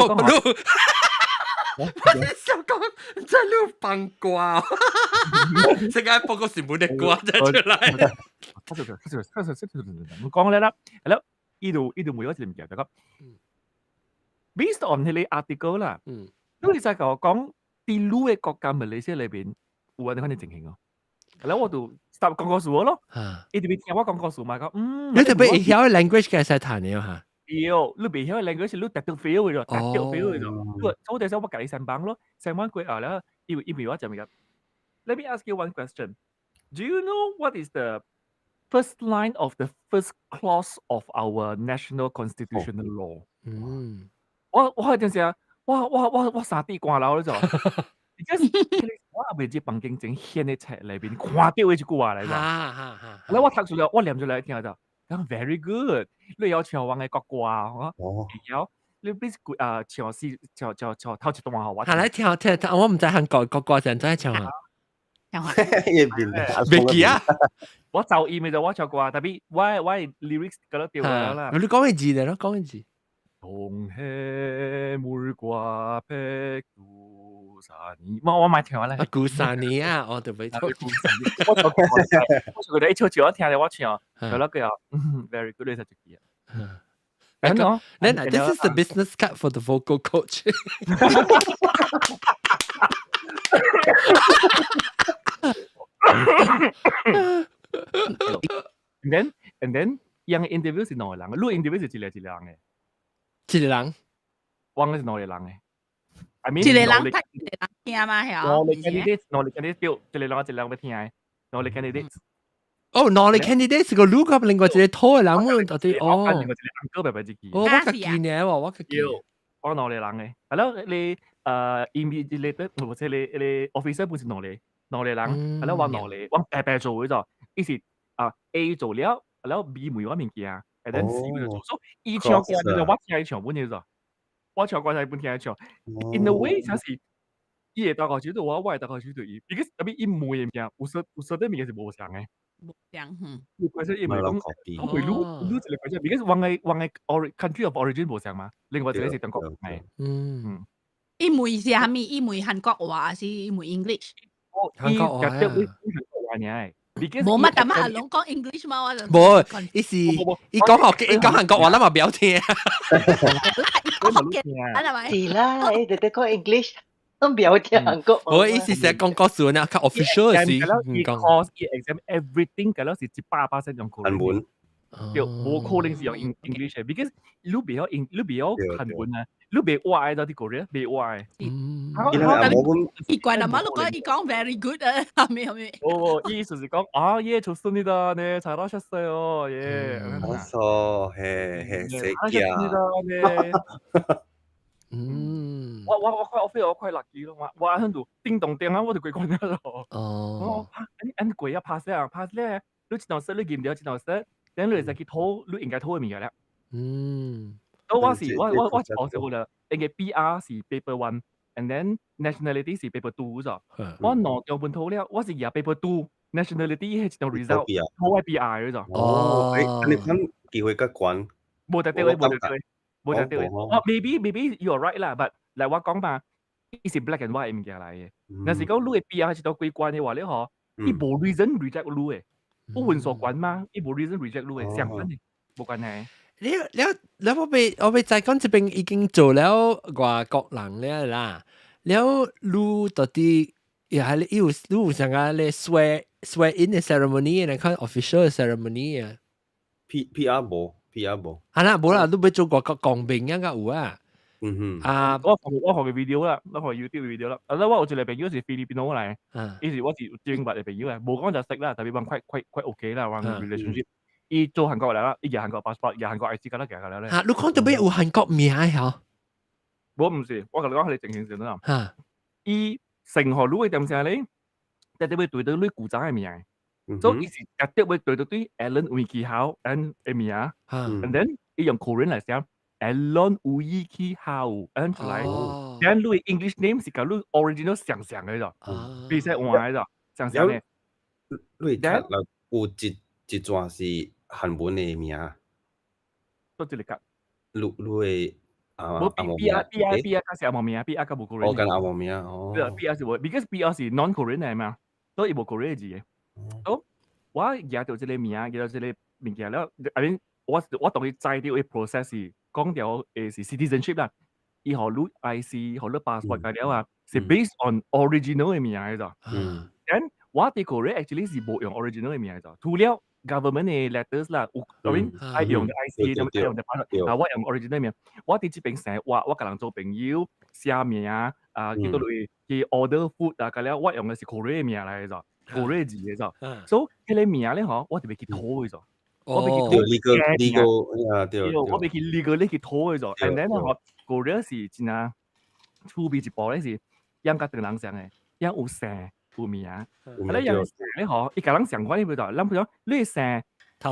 Speaker 1: 想講真係放瓜，世界報告全部啲瓜就出嚟，
Speaker 5: 我講咧啦，係咯。呢度每一次唔記得咁 ，based on 佢哋 article 啦，咁你就講啲路嘅國家馬來西亞裏邊，有啲可能情形哦。然後我就答講個數咯，你哋聽我講個數嘛？講
Speaker 1: 你特別曉 language 嘅係談嘅嚇。
Speaker 5: 要你未曉 language，你特登 fail 嘅咗，特登 fail 嘅咗。我哋想我計上榜咯，上榜過後咧，因為我就咪咁。Let me ask you one question. Do you know what is the first line of the first clause of our national constitutional law。我係點寫？我三地掛樓咧就，我阿未知綁經整顯嘅冊裏邊看到一句話嚟㗎。然後我讀出嚟，我念出嚟聽就，講 very good。你有唱王嘅國歌啊？有你必唱詩，唱頭一段話我。
Speaker 1: 係嚟聽，我唔知韓國國歌陣真係唱啊。
Speaker 2: 也變
Speaker 1: 未記啊！
Speaker 5: 我就意味就我唱過，特別我 lyrics 嗰度掉咗啦。
Speaker 1: 你講嘅字嚟咯，講嘅字。
Speaker 5: 冬黑玫瑰碧杜莎尼，我買聽咧。
Speaker 1: 古莎尼啊，我就未錯。
Speaker 5: 我佢哋一唱我聽咧，我唱，佢嗰句啊，very good 呢隻字啊。
Speaker 1: Then this is the business card for the vocal coach.
Speaker 5: and then yang interview 是哪個人？錄 interview 是一個人嘅。
Speaker 1: 一個人，
Speaker 5: 忘了是哪個人嘅。I mean
Speaker 7: 一個人睇一個人聽嘛係。
Speaker 5: 我哋 candidate 表，一個人要聽嘅，我哋 candidate。
Speaker 1: 哦，我哋 candidate 個 look up 另外一個拖嘅人喎，到底哦。
Speaker 5: 另外一個 uncle 白白自己。
Speaker 1: 我個記呢喎，我個記。
Speaker 5: 我哪裡人嘅？係咯，你invigilator 或者你 officer 本身哪裡人？係咯，我哪裡？我白白做嘅啫，於是A 做了，然後 B 每個物件，and then C 就做，所以一唱過嚟就我聽一唱本嘢啫，我唱過嚟本聽一唱。In a way 就是，伊個大概少對我，我大概少對伊，because 特別伊每樣嘢，有啲物件是無相嘅。
Speaker 7: 冇相，
Speaker 5: 你關係因為講，我會錄一個關係 ，because 我嘅 country of origin 無相嘛，另外一個是中國係，
Speaker 7: 伊梅是蝦米？伊梅韓國話是伊梅 English。
Speaker 1: 韓國話啊，
Speaker 7: 冇乜咁啊，攏講 English 嘛，我就
Speaker 1: 冇，伊講韓國話啦嘛，表聽。
Speaker 7: 係咪？
Speaker 11: 是啦，你哋講 English。都表聽韓國。
Speaker 1: 我意思係講告訴你，較 official 嘅事。
Speaker 5: Because exam everything 嗰時100%用韓文，就冇可能是用 English 嘅 ，because 你比較韓文啊，你比話到啲國人，比話。
Speaker 7: 奇怪啦，嘛，如果你講 very good 啊，係咪？
Speaker 5: 哦，意思是講啊，예 좋습니다，네 잘하셨어요，예。
Speaker 2: 알았어，嘿，識
Speaker 5: 呀。我飛我快lucky咯，我喺度叮咚叮啊，我就鬼關咗咯。哦，anh鬼啊 pass 咧 ，pass 咧，你前頭識你見唔到前頭識，等你就去拖，你應該拖嘅物件啦。我講少啦，應該 BR 是 paper 1，and then nationality 是 paper 2咋。我攞兩本拖了，我是廿 paper 2，nationality 係前頭 result 拖 BR 咋。
Speaker 2: 哦，你睇機會較關。
Speaker 5: 冇得對，冇得對。maybe you are right 啦，but 嚟我講嘛，呢是 black and white 物件嚟嘅。但是講你嘅 PR 係到幾關嘅話咧，嗬，伊冇 reason reject 你嘅，不運所關嘛，伊冇 reason reject 你嘅，相反嘅，冇關係。
Speaker 1: 你我被在講這邊已經做了外國人了啦，了你到底又係你有上個咧 swear in 嘅 ceremony，你看 official 嘅 ceremony 啊
Speaker 2: ，PR 冇。
Speaker 1: 係啦，冇啦，都俾做過講兵應該有啊。
Speaker 5: 我學嘅 video 啦，我學 YouTube 嘅 video 啦。我有一個朋友是菲律賓嚟，以前我是正白嘅朋友啊，冇講就識啦，特別講quite OK 啦，話 relationship。伊做韓國嚟啦，伊有韓國 passport，有韓國 IC 㗎啦，其實㗎啦。
Speaker 1: 你講到邊有韓國名係？
Speaker 5: 冇唔是，我同你講係你正經先啦。伊成何路嘅點先咧？特別對到你古仔嘅名。So 以前特別會對到啲 Alan Wiki How and Emia，and then 伊用 Korean 嚟寫 Alan Wiki How，and 出來 ，then 你 English name 是講你 original 上嘅咋，比如說換嘅咋，上嘅。
Speaker 2: 你睇啦，有一段是韓文嘅名，
Speaker 5: 都一個格。
Speaker 2: 你冇
Speaker 5: BR 係阿毛名 ，BR 係冇 Korean。
Speaker 2: 我跟阿毛名哦。
Speaker 5: BR 是冇 ，because BR 是 non-Korean 嚟嘛，所以冇 Korean 字嘅。咁我惹到這個名，惹到這個物件了。I mean，我同佢制掉嘅 process 是講掉是 citizenship 啦，以後攞 IC，後攞 passport 嘅了啊，是 based on original 嘅名嘅咋。then 我哋 Korea actually 是冇用 original 嘅名嘅咋，除了 government 嘅 letters 啦，I mean 係用 IC，咁用 passport，我用 original 名。我哋這邊成日我同人做朋友寫名啊，叫到你去 order food 啊，嘅了我用嘅是 Korea 名嚟嘅咋。Korea 字嘅咋，所以佢哋名咧嗬，我哋未去拖嘅咋，我未去拖嘅，我未去 legal 去拖嘅咋 ，and then 嗬 ，Korea 是真啊，出邊一步咧是，應該對人上嘅，應有姓有名，係咧有姓咧嗬，一個人上關呢邊度，諗住呢姓，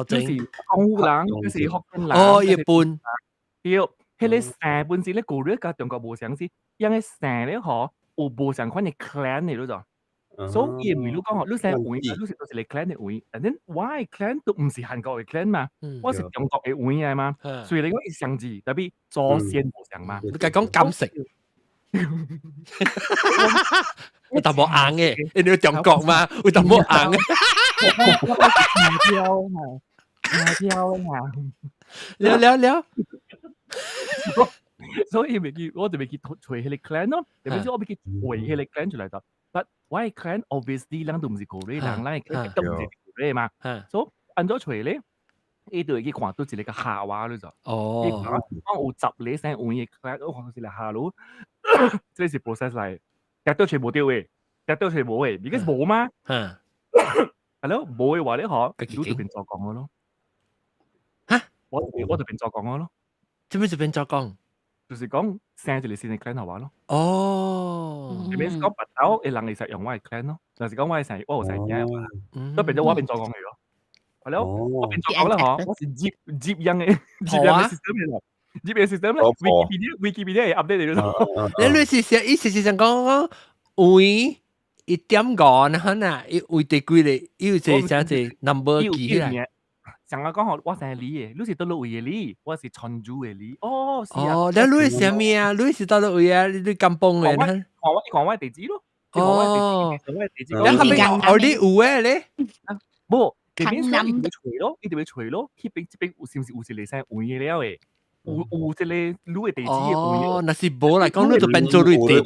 Speaker 5: 就是江湖人，就是福建人，
Speaker 1: 哦，日本，
Speaker 5: 對，佢哋姓本身咧 Korea 跟中國無相似，因為姓咧嗬有無相關嘅 clan 嚟咯咋。所以為你講學，你成位，你是都是你 clan 嘅位，and then why clan 都唔是韓國嘅 clan 嘛，我是中國嘅位嚟嘛，所以你講一相字，特別左線無相嘛，
Speaker 1: 你講講感食。會淡薄硬嘅，你要中國嘛？會淡薄硬嘅。聊。
Speaker 5: 所以我哋咪去除迄個 clan 咯，特別是我咪去除迄個 clan 出來咗。But why clan obviously 人都唔是Korea人，人都唔是Korea嘛。所以按咗除咧，呢度去看到一個下話咯就。我有10個先換嘅 clan，我看到一個下咯，這是 process 嚟，但都全部掉嘅，但都全部嘅，because 冇嘛。係咯，冇嘅話咧，嗬，你就變作講嘅咯。
Speaker 1: 嚇？
Speaker 5: 我就變作講嘅咯。
Speaker 1: 做咩就變作講？
Speaker 5: 就是講生一個新嘅 clan 好話咯。你咪講白豆，你人哋實用我係 clan 咯。就是講我係成，我係成嘢，都變咗我變作講嚟咯。係咯，我變作講啦嗬，我是接人嘅 system 嚟，接嘅 system 咧，Wikipedia 係 update 嚟咯。
Speaker 1: 你是寫意思是想講為1.5嗱嗱，為第幾咧？要寫寫隻 number 記起來。
Speaker 5: 上個講學我成係你嘅，你是到到位嘅你，我是傳主嘅你。哦，是啊。
Speaker 1: 哦，你係什麼啊？你是到到位啊？你咁幫嘅呢？
Speaker 5: 講我地址咯。
Speaker 1: 哦，你係咪我啲有嘅咧？
Speaker 5: 冇，這邊一定要除咯，一定要除咯。呢邊是唔是有時你先換嘅了嘅？有即個你嘅地址嘅。
Speaker 1: 哦，那是冇嚟講，你就變做你地。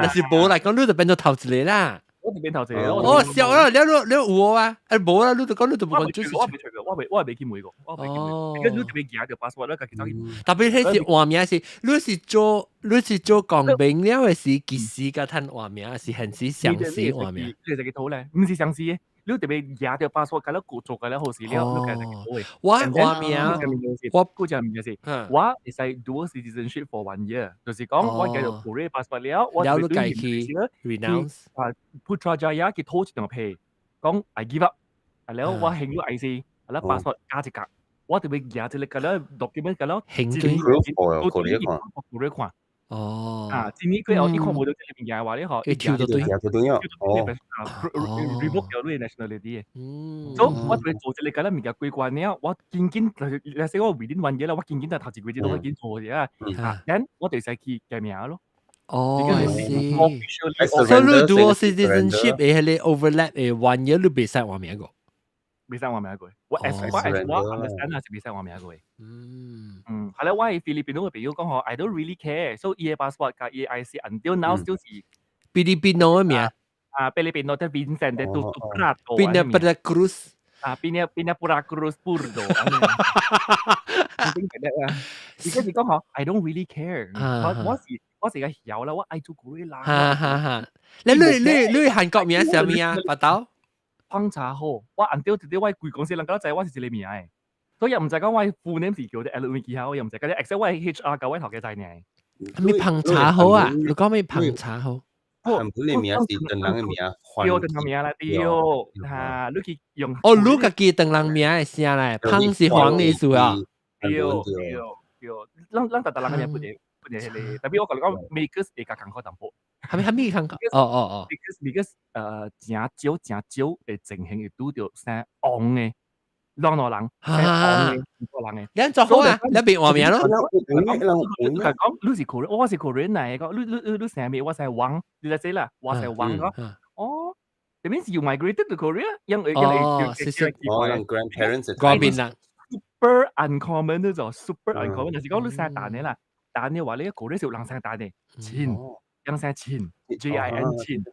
Speaker 1: 那是冇嚟講，你就變做頭一個啦。
Speaker 5: 我哋變頭先咯。
Speaker 1: 哦，笑啦，你有我啊？誒冇啦，你就講你就冇講。
Speaker 5: 我係未見每個，我係未見每個。而家你特別記條 password 啦，其實。
Speaker 1: 特別係是畫面是，你是做講明了嘅是技師個攤畫面，是很是詳細畫面。
Speaker 5: 你就幾套咧？唔是詳細嘅，你特別記條 password，咁樣做嘅咧好事了，你其實幾套嘅。
Speaker 1: 我畫面，
Speaker 5: 我講面是，我係使 dual citizenship for 1 year，就是講我記條 Korea passport 了，我
Speaker 1: 就計去 renounce。Putrajaya
Speaker 5: 佢拖一張皮，講 I give up，然後我興咗 IC，然後 passport 加一格，我特別記住你個咧 document 個咧，
Speaker 1: 興
Speaker 5: 嘅，看。
Speaker 1: 哦。
Speaker 5: 啊，今年佢有一看冇到這邊嘅話咧，嗬，
Speaker 1: 跳到對
Speaker 5: ，revoke 咗你 nationality 嘅。所以我特別做這個咧，物件歸關了，我緊緊，你說我 within 1 year啦，我緊緊就頭一個月都緊做嘅啊，然我哋使去改名咯。
Speaker 1: 哦，I see。所以你 dual citizenship 係你 overlap 嘅1 year 你未使話名個，
Speaker 5: 未使話名個。我 understand 係未使話名個。係啦，我係菲律賓嘅朋友講嗬 ，I don't really care，so EA passport 加 EIC until now still 是
Speaker 1: 菲律賓嘅名
Speaker 5: 啊，菲律賓嘅 Vincent 嘅都
Speaker 1: Pina Cruz
Speaker 5: 啊，Pina Cruz Purdo。而家你講嗬 ，I don't really care，我成日有啦，我愛做古啲啦。
Speaker 1: 你韓國名係咩啊？白豆
Speaker 5: 烹茶好，我 until today 我貴公司人家都知我是你名嘅，所以又唔使講我 full name 是叫啲 L V 號，又唔使講啲 except 我係 HR 九位頭嘅仔呢。
Speaker 1: 咩烹茶好啊？你講咩烹茶好？
Speaker 2: 韓本嘅名是鄧人嘅名，
Speaker 5: 叫鄧人名啦，對嚇，你去用。
Speaker 1: 哦，你個記鄧人名係啥咧？烹是黃嘅意思啊？
Speaker 5: 對，咱特人嘅名不對。tapi 我講 makers 會較艱苦淡薄，
Speaker 1: 係咪艱苦？哦
Speaker 5: ，because 正少嘅情形會拄到生戇嘅兩個人，生戇嘅兩個人嘅。
Speaker 1: 你做好啊？你變話名咯。
Speaker 5: 講你是 Korean， 我是 Korean 嚟嘅，你成咩？我係王，你嚟死啦，我係王個。哦，that means you migrated to Korea， 因為
Speaker 2: grandparents
Speaker 1: 嗰邊啦。
Speaker 5: super uncommon 呢就 super uncommon， 就是講你生蛋嘅啦。但你話你一個咧就人生蛋嘅，錢，人生錢 ，JIN 錢，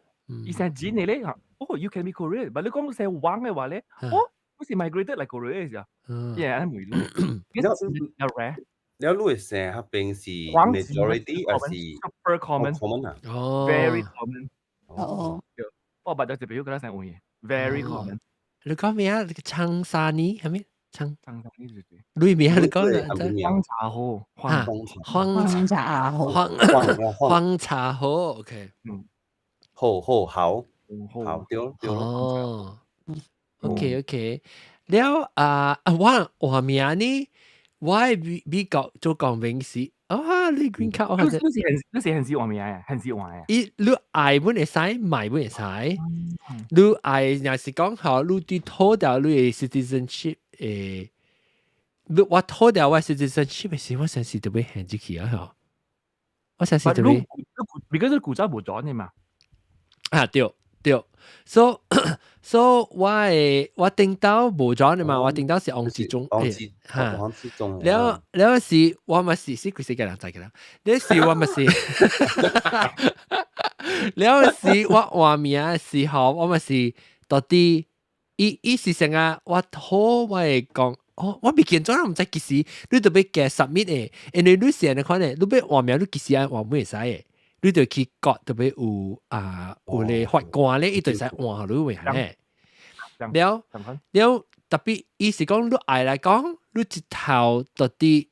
Speaker 5: 而生錢你咧，哦 ，you can be Korean，但你講你成王嘅話咧，哦，好似 migrated 嚟 Korea 嘅時候，嘢唔會咯，有 rare，
Speaker 2: 你你成黑邊是 majority 還是
Speaker 5: super common
Speaker 2: 啊？
Speaker 1: 哦
Speaker 5: ，very common，我白咗就俾佢覺得成換嘢 ，very common。
Speaker 1: 你講咩啊？你個長沙尼係咩？長
Speaker 5: 裏
Speaker 1: 面你講
Speaker 5: 黃茶好，
Speaker 1: 黃茶好 ，OK，
Speaker 2: 好對，
Speaker 1: 哦 ，OK， แล้วว่า名呢我美國做講明是啊，你 green card 我覺得
Speaker 5: 你是很少話咩啊？很少話啊？
Speaker 1: 你愛本會使，賣本會使。你愛若是講好，你啲拖掉你嘅 citizenship 誒，我拖掉我 citizenship 嘅時，我想是特別限制佢啊！我想是特別
Speaker 5: ，because 古早冇咗你嘛。
Speaker 1: 啊，對。so 我聽到無咗你嘛，我聽到是王志忠嚇，แล้ว是我咪是佢世界人仔嘅啦，แล้ว是我咪是，แล้ว是我話名嘅時候，我咪是到底伊是成啊，我拖我係講。我未見咗，唔知幾時你特別嘅 submit 嘅，因為你成日看咧，你別話名你幾時啊話唔會使嘅。你就去割特別有咧法官咧，伊就使換你位咧。了特別伊是講你愛來講，你一頭到啲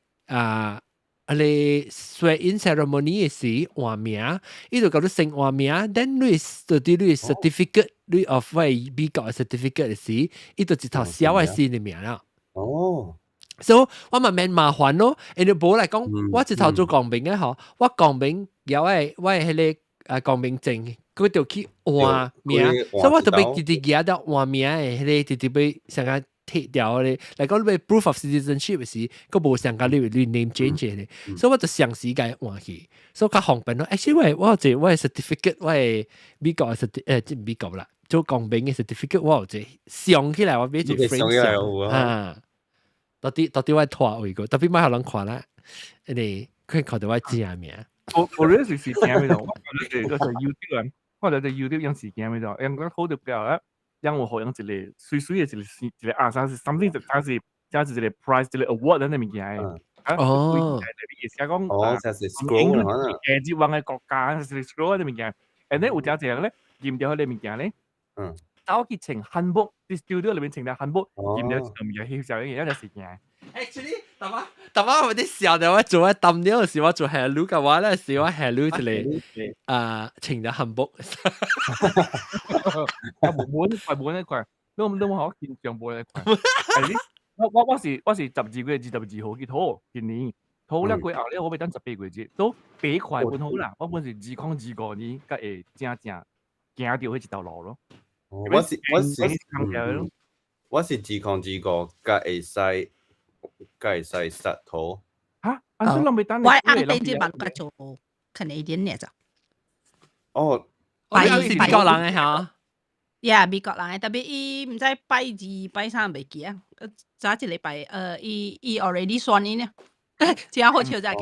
Speaker 1: 你 swearing ceremony 嘅時換名，伊就講你先換名 ，then 你到啲你 certificate 你 of 為美國嘅 certificate 嘅時，伊就一頭寫為先嘅名啦。
Speaker 2: 哦。
Speaker 1: 所以我咪免麻煩咯，因為冇嚟講，我一頭做講明嘅嗬，我講明有我係個講明證，佢就去換名，所以我特別直接記得換名嘅，係直接俾成個剔掉咧。嚟講你 proof of citizenship 嘅時，佢冇成個你 name change 咧，所以我就嘗試計換去，所以較方便咯。actually 我係 certificate， 我係美國嘅即美國啦，做講明嘅 certificate， 我有隻上起來，我俾隻 frame 啊。到底我拖位個，特別買下人看啦，你佢看到我知下名。
Speaker 5: 我認識時間喺度，我覺得就 YouTube 我覺得 YouTube 用時間喺度，因為好特別咧，因為好用一個水嘅一個啊，像是 something 像是一個 prize 一個 award 喺物件嘅。哦，意思講
Speaker 2: 像是 scroll
Speaker 5: 誒，接運嘅國家是 scroll 喺物件，誒咧有隻隻咧驗掉佢哋物件咧，走去請漢堡，啲 studio 裏面請到漢堡，驗掉就唔係翕相嘅一個時間。
Speaker 1: Actually，但我啲時候就我做一抌咗時，我做 hello 嘅話咧，時我 hello 就嚟請到漢堡。
Speaker 5: 冇一塊，都冇可見上冇一塊。我是12月至12號去拖，今年拖了過後咧，我咪等18個月，都8塊半好啦。我本是自控自個呢，個會正行掉去一條路咯。
Speaker 2: 我是自控自個，個會使實拖。
Speaker 5: 嚇！啊，你咪等你。
Speaker 7: 我啱啱先問佢做 Canadian 嘅咋？
Speaker 2: 哦，
Speaker 1: 你是美國人嘅嚇？
Speaker 7: 呀，美國人嘅，特別伊唔知拜2、拜3未記啊。早一禮拜，伊 already 選in 啊，真好笑就係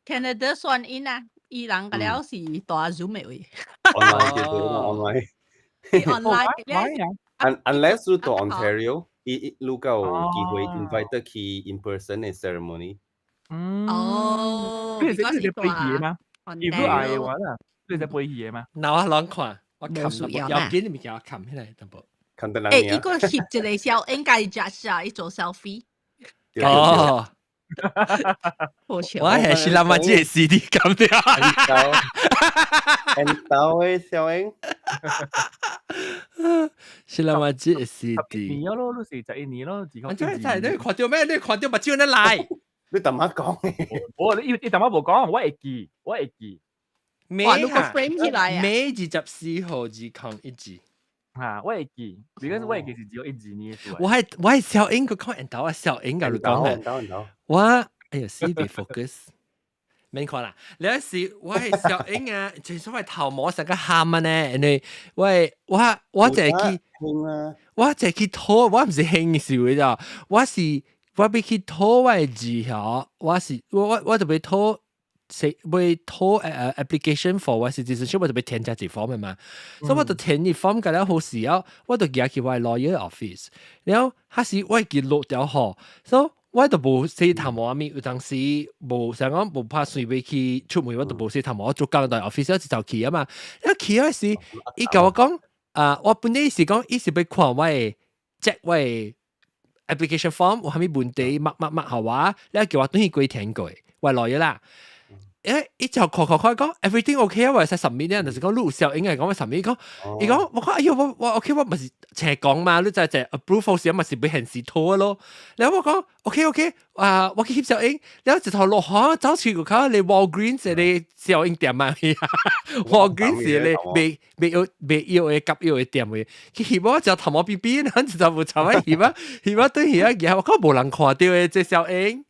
Speaker 7: Canada 選in啊，伊人個了是大 Zoom 嘅位。
Speaker 2: Unless 你到 Ontario，你有機會 invite 去 in person 嘅 ceremony。
Speaker 7: 哦，
Speaker 5: 你係背嘢嗎？如果係嘅話啦，你係背嘢嗎？
Speaker 1: 嗱，我諗看，我冚有幾年未叫我冚起來，得冇？
Speaker 2: 冚得嚟
Speaker 7: 誒，呢個攝住你笑，應該 judge 啊，你做 selfie。
Speaker 1: 哦，
Speaker 7: 好笑。
Speaker 1: 我係是諗下即係 CD 咁樣。
Speaker 2: 誒，到誒，小英。
Speaker 1: 是諗下即係 CD。
Speaker 5: 年咯，都41年咯，自講。
Speaker 1: 真係你看到咩？你看到咪招人嚟？
Speaker 2: 你特乜講？
Speaker 5: 你特乜冇講，我會記。
Speaker 7: 哇，你個 frame 起來啊！
Speaker 1: 每24號至抗1字。
Speaker 5: 嚇，我會記，because 我會記是只有1字呢。
Speaker 1: 我係小英個 comment 到啊，小英㗎，你講嘅。我哎呀，CB focus。免看啦，你有時我係小英啊，就所謂頭毛成個喊啊呢，你喂我就係去拖，我唔是興笑嘅咋，我俾去拖嘅字嗬，我就俾拖application for 我是就是我就俾填隻字 form 嘛，所以我就填啲 form 嘅咧好時候，我就寄去我 lawyer office，然後嗰時我記錄掉嗬，所以我就冇寫頭毛咪，有陣時冇成講冇怕隨便去出門，我就冇寫頭毛，我做交代 office 就去啊嘛，一去嗰時，伊教我講，我本來是講，伊是俾看我即係 application form，我係咪問題乜好話，你叫我等於歸填過，我來咗啦。一就確講 everything OK 啊，或者submit 咧，就是講你有效應嘅講咪 submit 講，伊講我講哎呦我 OK 我咪是斜講嘛，你就係 approve 時咪是俾顯示圖咯，然後我講 OK 我去翕效應，然後直頭落海走去個卡你 Walgreens 你效應店啊，Walgreens 你未要嘅急要嘅店嘅，佢翕我就頭毛邊邊，然後就冇頭啊翕對翕嘢，我講冇人看到嘅這效應。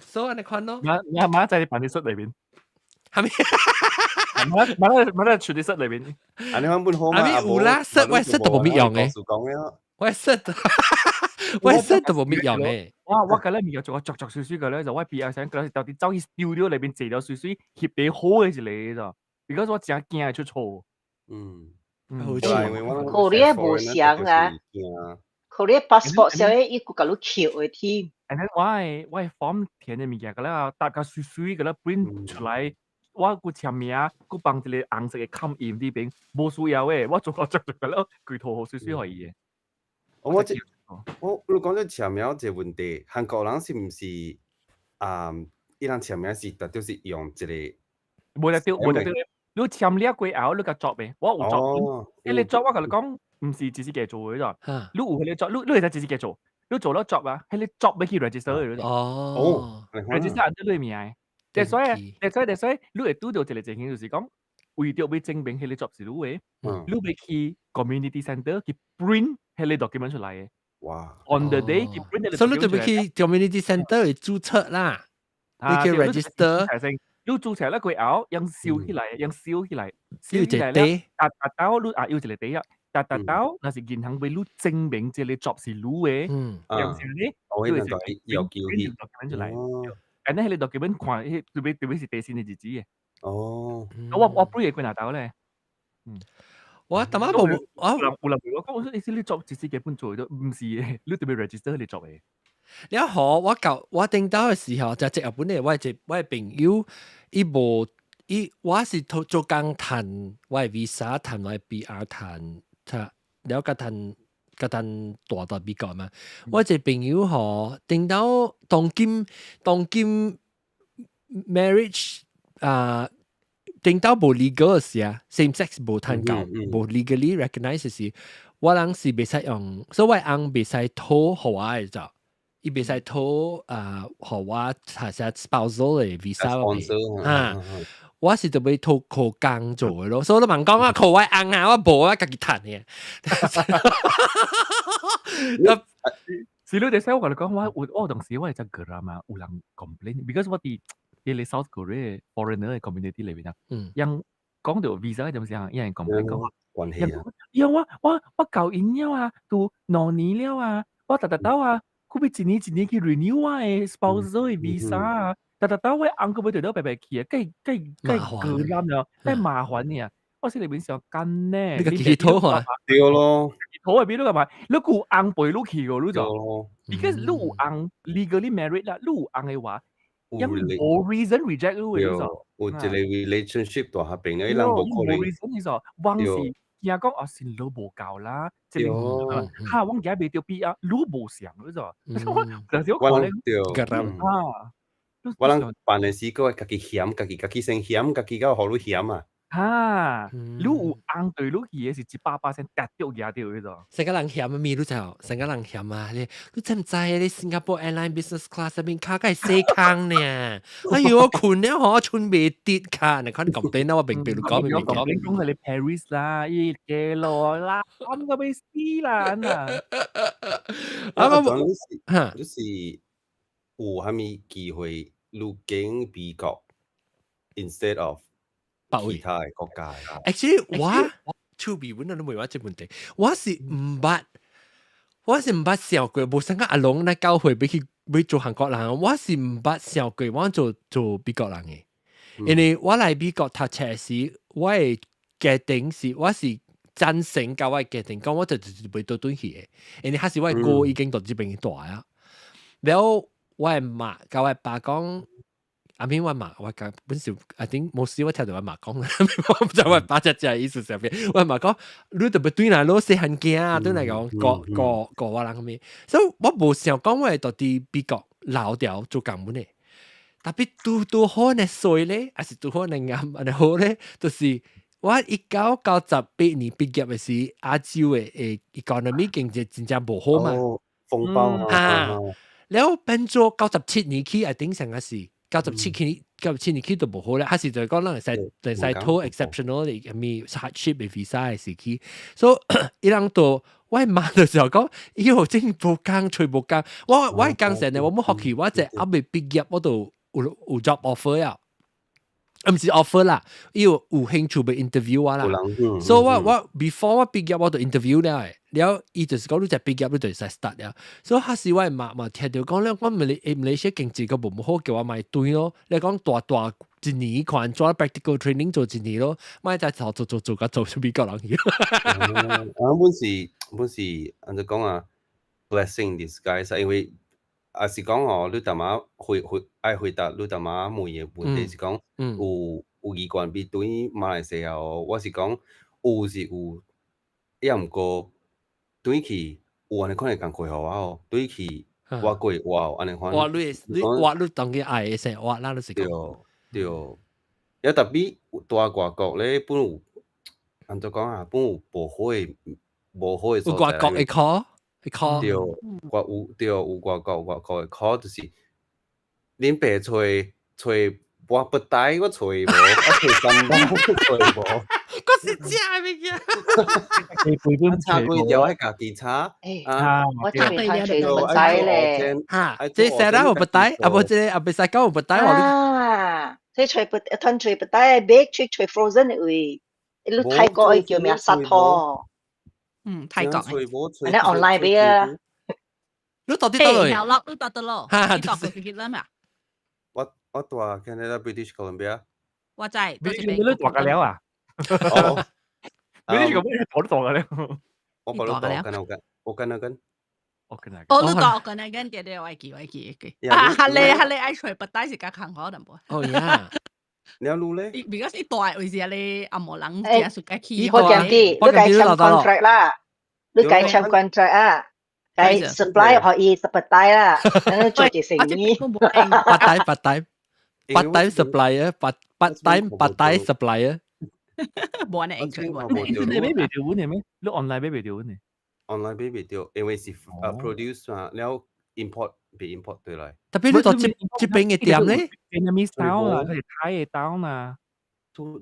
Speaker 1: 所以你看咯，
Speaker 5: 馬在你辦公室裏邊，
Speaker 1: 係咪？
Speaker 5: 馬在處理室裏邊。
Speaker 2: 你揾本好嘛？
Speaker 1: 有啦，室都冇乜用嘅，我室都冇乜用嘅。
Speaker 5: 我嘅咧面有做個作少少嘅咧，就我 B.I. 想嗰時到底走去 studio 裏邊借咗少少翕俾好嘅是你咋？而家我真係驚出錯。
Speaker 11: Korea 冇想啊，Korea passport 上咧一個搞到橋嘅添。
Speaker 5: And then 我 form 填嘅物件嘅咧，大家水水嘅咧 print 出來，我個簽名，個幫一個紅色嘅冚印呢邊，冇需要嘅，我做個着嘅咧，佢圖好水水可以嘅。
Speaker 2: 我你講咗簽名這問題，韓國人是唔是伊人簽名是特別是用一個？
Speaker 5: 冇得丟，你簽呢一個後，你個作嘅，我有作，你作我同你講，唔是自己嘅做嘅咋，你有佢作，你係得自己嘅做。你做咗 job 啊，係你 job 俾佢 register 嘅咯。register 喺裏面嘅。所以，你會拄到一個情形，就是講，為咗要證明係你 job 是你嘅，你會去 community center 去 print 係你 document 出嚟嘅。
Speaker 2: 哇
Speaker 5: ！On the day 去 print
Speaker 1: 所以你就會去 community center 去註冊啦，你去 register。
Speaker 5: 你註冊咧佢後，用燒起嚟，達到你要一個地啊。但到那是銀行俾你證明即係你 job 是你嘅，有時咧，
Speaker 2: 你係有叫佢
Speaker 5: document出嚟，然後你 document 看，對邊是第先你自己嘅。
Speaker 2: 我
Speaker 5: print 嘅佢拿到咧，
Speaker 1: 我特晚冇
Speaker 5: 我講你先你 job 自己嘅本做都唔是嘅，你特別 register 你 job 嘅。
Speaker 1: 你好，我聽到嘅時候就日本嘅我嘅朋友，我是做工談，我係 visa 談，我係 BR 談。了個談大美國嘛，我一個朋友聽到當今 marriage 聽到無 legal 嘅時啊 ，same sex 無談夠，無 legally recognize 嘅時，我人是袂使用，所以我人袂使拖互我嘅咋，伊袂使拖互我係寫 spousal 嘅 visa 我是特別拖靠工做嘅咯，所以我問講啊，靠我硬啊，我無啊，家己談嘅。
Speaker 5: 是你哋使我同你講，我當時我係只 grammar 有人 complain，because 我哋South Korea foreigner 嘅 community 裏邊啊，人講到 visa 係點先啊？有人 complain 講，
Speaker 2: 關係啊，
Speaker 5: 因為我教完了啊，到2年了啊，我達到啊，佢俾一年去 renew 啊嘅 spousal 嘅 visa 啊。但我啱個俾條白去啊，梗係佢啱啊，梗係麻煩嘅啊！我先嚟邊上跟咧，
Speaker 1: 你個祈禱啊，
Speaker 2: 對咯，
Speaker 5: 祈禱係邊度㗎嘛？你顧硬背你去個，你就，because 你有硬 legally married 啦，你有硬嘅話，有冇 reason reject 你嘅就，
Speaker 2: 有一個 relationship 大下邊嘅，你冇可能，
Speaker 5: 冇 reason 嘅就，往時人講我先老無教啦，即係嚇，我而家俾條 B 啊，老無上嘅就，我講咧，
Speaker 2: 我諗辦嘅事個家己險，家己先險，家己個好多險啊！
Speaker 5: 嚇，你有硬對你嘢是100%達到嘢掉嘅啫。
Speaker 1: 成個人險啊，咪你就成個人險啊！你知唔知啊？你新加坡 airline business class 入邊卡梗係死坑呢！哎呦，我困了嗬，困未跌卡，你看咁點啊？我並別講，
Speaker 5: 你講係你 Paris 啦，依嘅咯啦，啱個俾死啦啊！
Speaker 2: 就是有蝦米機會入境美國 instead of 其他嘅國家。
Speaker 1: Actually，我 to be 揾到都冇話這問題，我是唔捌小過，冇想講阿龍咧教會俾佢做韓國人，我是唔捌小過，我做美國人嘅。因為我嚟美國讀冊時，我嘅決定是我是贊成教我嘅決定，講我就袂到轉去嘅。因為嗰時我嘅哥已經到呢邊大啊，然後我係罵教我爸講。阿邊我罵我講本時I think冇事，我聽到我媽講，我唔知我爸只意思上邊。我媽講你特別對嗱攞細漢囝啊，對嚟講個我人咁樣，所以我冇想講我係到啲美國老掉做工本嘅。特別拄好呢水咧，還是拄好呢啱安尼好咧，就是我1998年畢業嘅時，亞洲嘅economy 經濟真正無好嘛，
Speaker 2: 風暴
Speaker 1: 啊，然後變做97年起，I think 成個時97年起都無好咧，還是就係講咱使拖 exceptional 嘅咪 hardship 嘅 visa 嘅時期，所以伊人都。我媽嘅時候講，以真無工，吹無工。我係講成日，我冇學期，我就啱未畢業，我都有 job offer 啊，唔是 offer 啦，有興趣被 interview 我啦。所以我 before 我畢業，我就 interview 了誒，然後伊就是講你就畢業，你就使 start 了。所以嗰時我媽嘛聽到講咧，我馬來西亞經濟個無好，叫我買對咯。你講大一年看做 practical training 做一年咯，買就做個做出美國人去。
Speaker 2: 本是按照講啊 blessing disguise， 因為啊是講哦，你淡仔愛回答你淡仔問嘅問題是講有疑關比對馬來西亞哦，我是講有是有，也毋過對去有安尼可能工課互我哦，對去我過我安尼款。
Speaker 1: 你當然愛嘅先，我那都是講。
Speaker 2: 對，也特別大外國咧，本有按照講啊，本有無好嘅所在。
Speaker 1: 外國嘅考，
Speaker 2: 對，有外國嘅考，就是恁爸吹我不帶，我吹無，我吹三包，我吹無。
Speaker 7: 嗰是假嘅嘢。
Speaker 2: 差幾條喺家己差。
Speaker 11: 我這邊吹不帶咧。
Speaker 1: 嚇，即係成日有不帶，啊不即係啊別使講有不帶
Speaker 11: 啊，即係吹不帶，bake 吹 frozen 嘅位，你泰國嘅叫咩沙拖？
Speaker 7: 泰國嘅。
Speaker 11: 你 online 俾啊？
Speaker 1: 你到底得嚟？
Speaker 7: 有咯，都得咯。你讀過幾多咩啊？
Speaker 2: 我讀 Canada British Columbia。
Speaker 7: 我知。
Speaker 5: 你都讀㗎了啊？
Speaker 2: 哦，
Speaker 5: 你呢個咩我都讀㗎了。
Speaker 2: 我講到我跟。
Speaker 7: 我都讀緊呢，跟住啲我記。啊，係你愛吹不帶是較坎坷淡薄。
Speaker 1: 哦呀，
Speaker 2: 你路咧？
Speaker 7: because 一大為是你阿無人只屬嘅起。
Speaker 11: 我講啲，你計簽 contract 啦，你計簽 contract 啊，計 supply 可以不帶啦，你做啲生意。
Speaker 1: 不帶 supplier， 不帶 supplier。
Speaker 7: 冇人 enjoy
Speaker 5: 你俾未條碗嘅咩？你 online 俾未條碗嘅
Speaker 2: ？online 俾未條，因為是produce 嘛，然後 import 被 import 對來。
Speaker 1: 特別你到這邊嘅店咧
Speaker 5: ，Vietnamese style 啊，佢哋泰嘅 style 啊，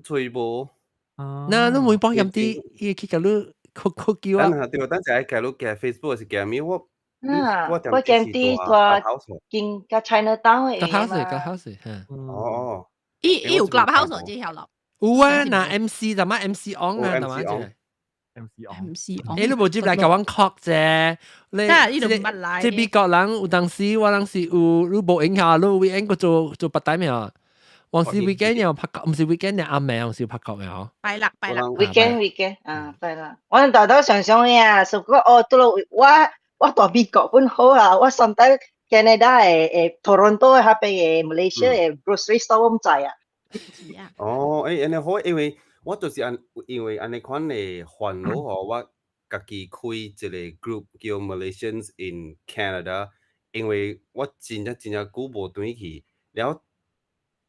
Speaker 2: 吹無。
Speaker 1: 嗱，你每幫飲啲嘢去嗰度酷叫啊。
Speaker 2: 對，等陣喺計錄嘅 Facebook 是計咩？我
Speaker 11: 見啲個見個 Chinatown 嘅。
Speaker 1: 個 house，
Speaker 2: 哦。
Speaker 7: 有 clubhouse 之後咯。
Speaker 1: 有啊，嗱 MC 就乜 MC on 啊，係嘛
Speaker 7: ？MC on。
Speaker 1: 你冇接嚟教我學啫，你即美國人有當時我當時有你冇影下，你 weekend 個做八帶咩啊？往時 weekend 又拍角，唔是 weekend 又啱名，往時拍角嘅嗬。
Speaker 7: 拜啦。
Speaker 11: weekend 啊，拜啦。我大多常常呀，所以哦，到我到美國本好啊，我上到 Canada 嘅Toronto 下邊嘅 Malaysia 嘅 grocery store 咁滯啊。
Speaker 2: 哦，安尼好，因為我就是因為安尼款嘅煩惱吼，我家己開一個 group 叫 Malaysians in Canada， 因為我真正久無轉去，然後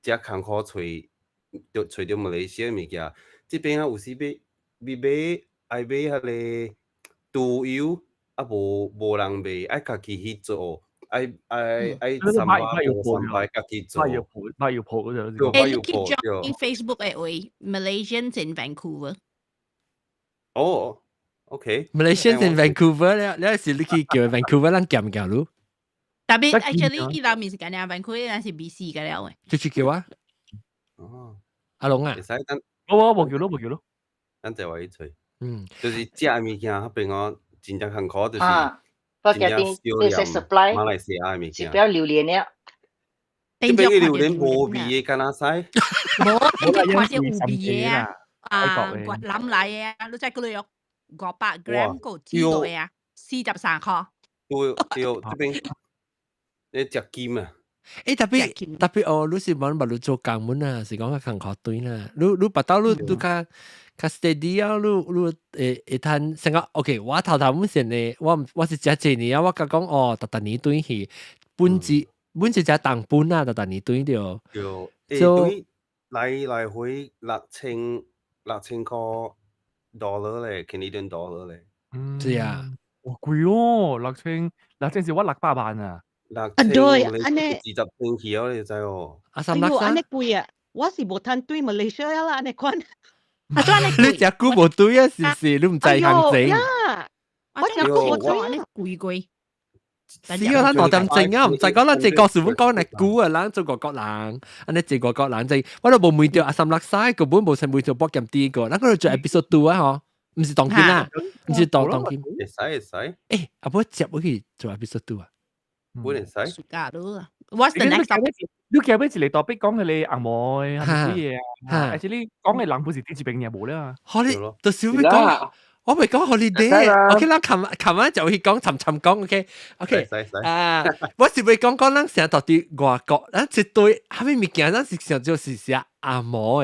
Speaker 2: 只艱苦找到 Malaysia 物件，這邊啊有時愛買迄個豬油，啊無人買，愛家己去做。I 三百家己做，
Speaker 5: 要鋪嗰
Speaker 7: 度。你 keep joining Facebook 嘅位 Malaysians in Vancouver。
Speaker 2: 哦 ，OK。Malaysians
Speaker 1: in Vancouver，你係你去叫 Vancouver 人夾唔夾咯？
Speaker 7: 特別 actually 呢度面是緊要 Vancouver，但是 BC 嘅了喂。
Speaker 1: 就去叫啊？
Speaker 2: 哦，
Speaker 1: 阿龍啊？
Speaker 5: 我冇叫咯。
Speaker 2: 等陣我去吹。就是食物件嗰邊我真正艱苦，就是。
Speaker 11: 我見啲你食 supply，
Speaker 2: 馬來西亞嘅物件，
Speaker 11: 比較榴蓮咧。
Speaker 2: 這邊嘅榴蓮無味嘅，干哪使？
Speaker 7: 冇，你睇啲無味嘢啊！掘冧嚟嘅，你真係嗰度有500 gram 個知道嘅啊，43塊。
Speaker 2: 對，這邊你食金啊！
Speaker 1: 特別哦，你是問你做工門啊，是講較艱苦對啦。你白刀你較 steady 啊，你會攤成個 OK。我頭先咧，我是食一年啊，我甲講哦，逐年對去本質本是只當本啊，但你對掉。
Speaker 2: 就
Speaker 1: 就
Speaker 2: 對來回6,000$咧，Canadian dollar 咧。
Speaker 1: 是啊，
Speaker 5: 哇貴哦，6,000是我600萬啊。
Speaker 9: 對，6,000安尼，
Speaker 2: 你20千起咗你知哦。
Speaker 1: 阿三laksa，
Speaker 9: 安尼貴啊！我是無通對馬來西亞啦，安尼款。安尼
Speaker 1: 你只股無對啊，是不是？你唔知行情。
Speaker 9: 我只股無對
Speaker 7: 安尼貴。
Speaker 1: 是啊，咱6點鐘啊，唔使講，咱這個事本講嚟估啊，咱做個人，安尼做個人就，我都冇每條阿三laksa，根本冇成每條波咁啲個，咱嗰度做 episode 2啊，嗬，唔是當天啊，唔是當天。
Speaker 2: 會使。
Speaker 1: 誒，阿伯接可以做 episode 2啊？
Speaker 2: 會使。
Speaker 7: 暑假都啦。What's the next topic？
Speaker 5: 你其實俾一個 topic 講佢哋紅梅係咪啲嘢啊？而且你講嘅人本是電視病嘢冇啦。
Speaker 1: 好你，到時會講。我咪講 holiday，OK 啦，琴晚就去講尋講 ，OK，啊，我是咪講咱成日到啲外國，咱絕對後面物件，咱是上就是寫阿嬷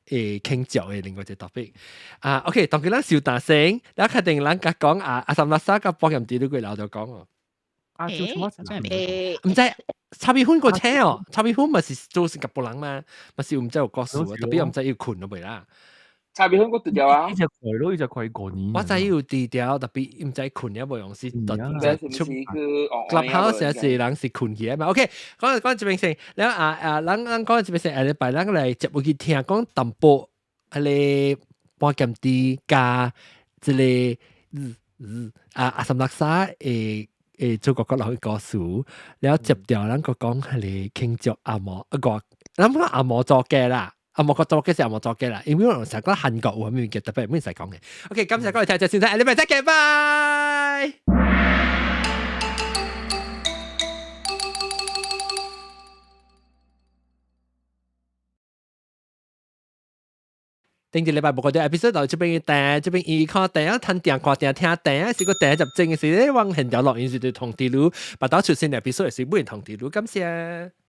Speaker 1: 嘅傾偈嘅另外一個 topic，啊 ，OK，當佢咱小大聲，咱確定咱甲講阿三拉沙甲博任啲都佢留咗講哦。
Speaker 5: 啊，做乜
Speaker 1: 唔知插邊款個車哦，插邊款咪是做新加坡人嘛，咪是唔知有個數，特別唔知要困咗未啦。
Speaker 3: 差別香港對調啊！
Speaker 5: 呢隻貴咯，呢隻貴過年。
Speaker 1: 我知要低調，特別唔知困一部用是特
Speaker 3: 出
Speaker 1: Clubhouse 有時人是困起嘛。OK， 講這邊先，然後咱講這邊先，下禮拜咱嚟接會去聽講淡薄，係半減啲加即係阿三laksa做個落去歌數，然後接掉咱個講係傾著阿嬷個，諗下阿嬷做嘅啦。阿莫個做嘅時候，阿莫做嘅啦，因為我成日講韓國喎，咩嘅特別唔使講嘅。OK，今日各位聽眾先生，你咪再見，拜。頂住禮拜冇嗰啲 episode 到這邊訂，這邊依靠訂啊，睇訂掛訂聽訂啊，是個訂入正嘅時咧，往現場落現時對同地路，把到出現 episode 是冇人同地路，感謝。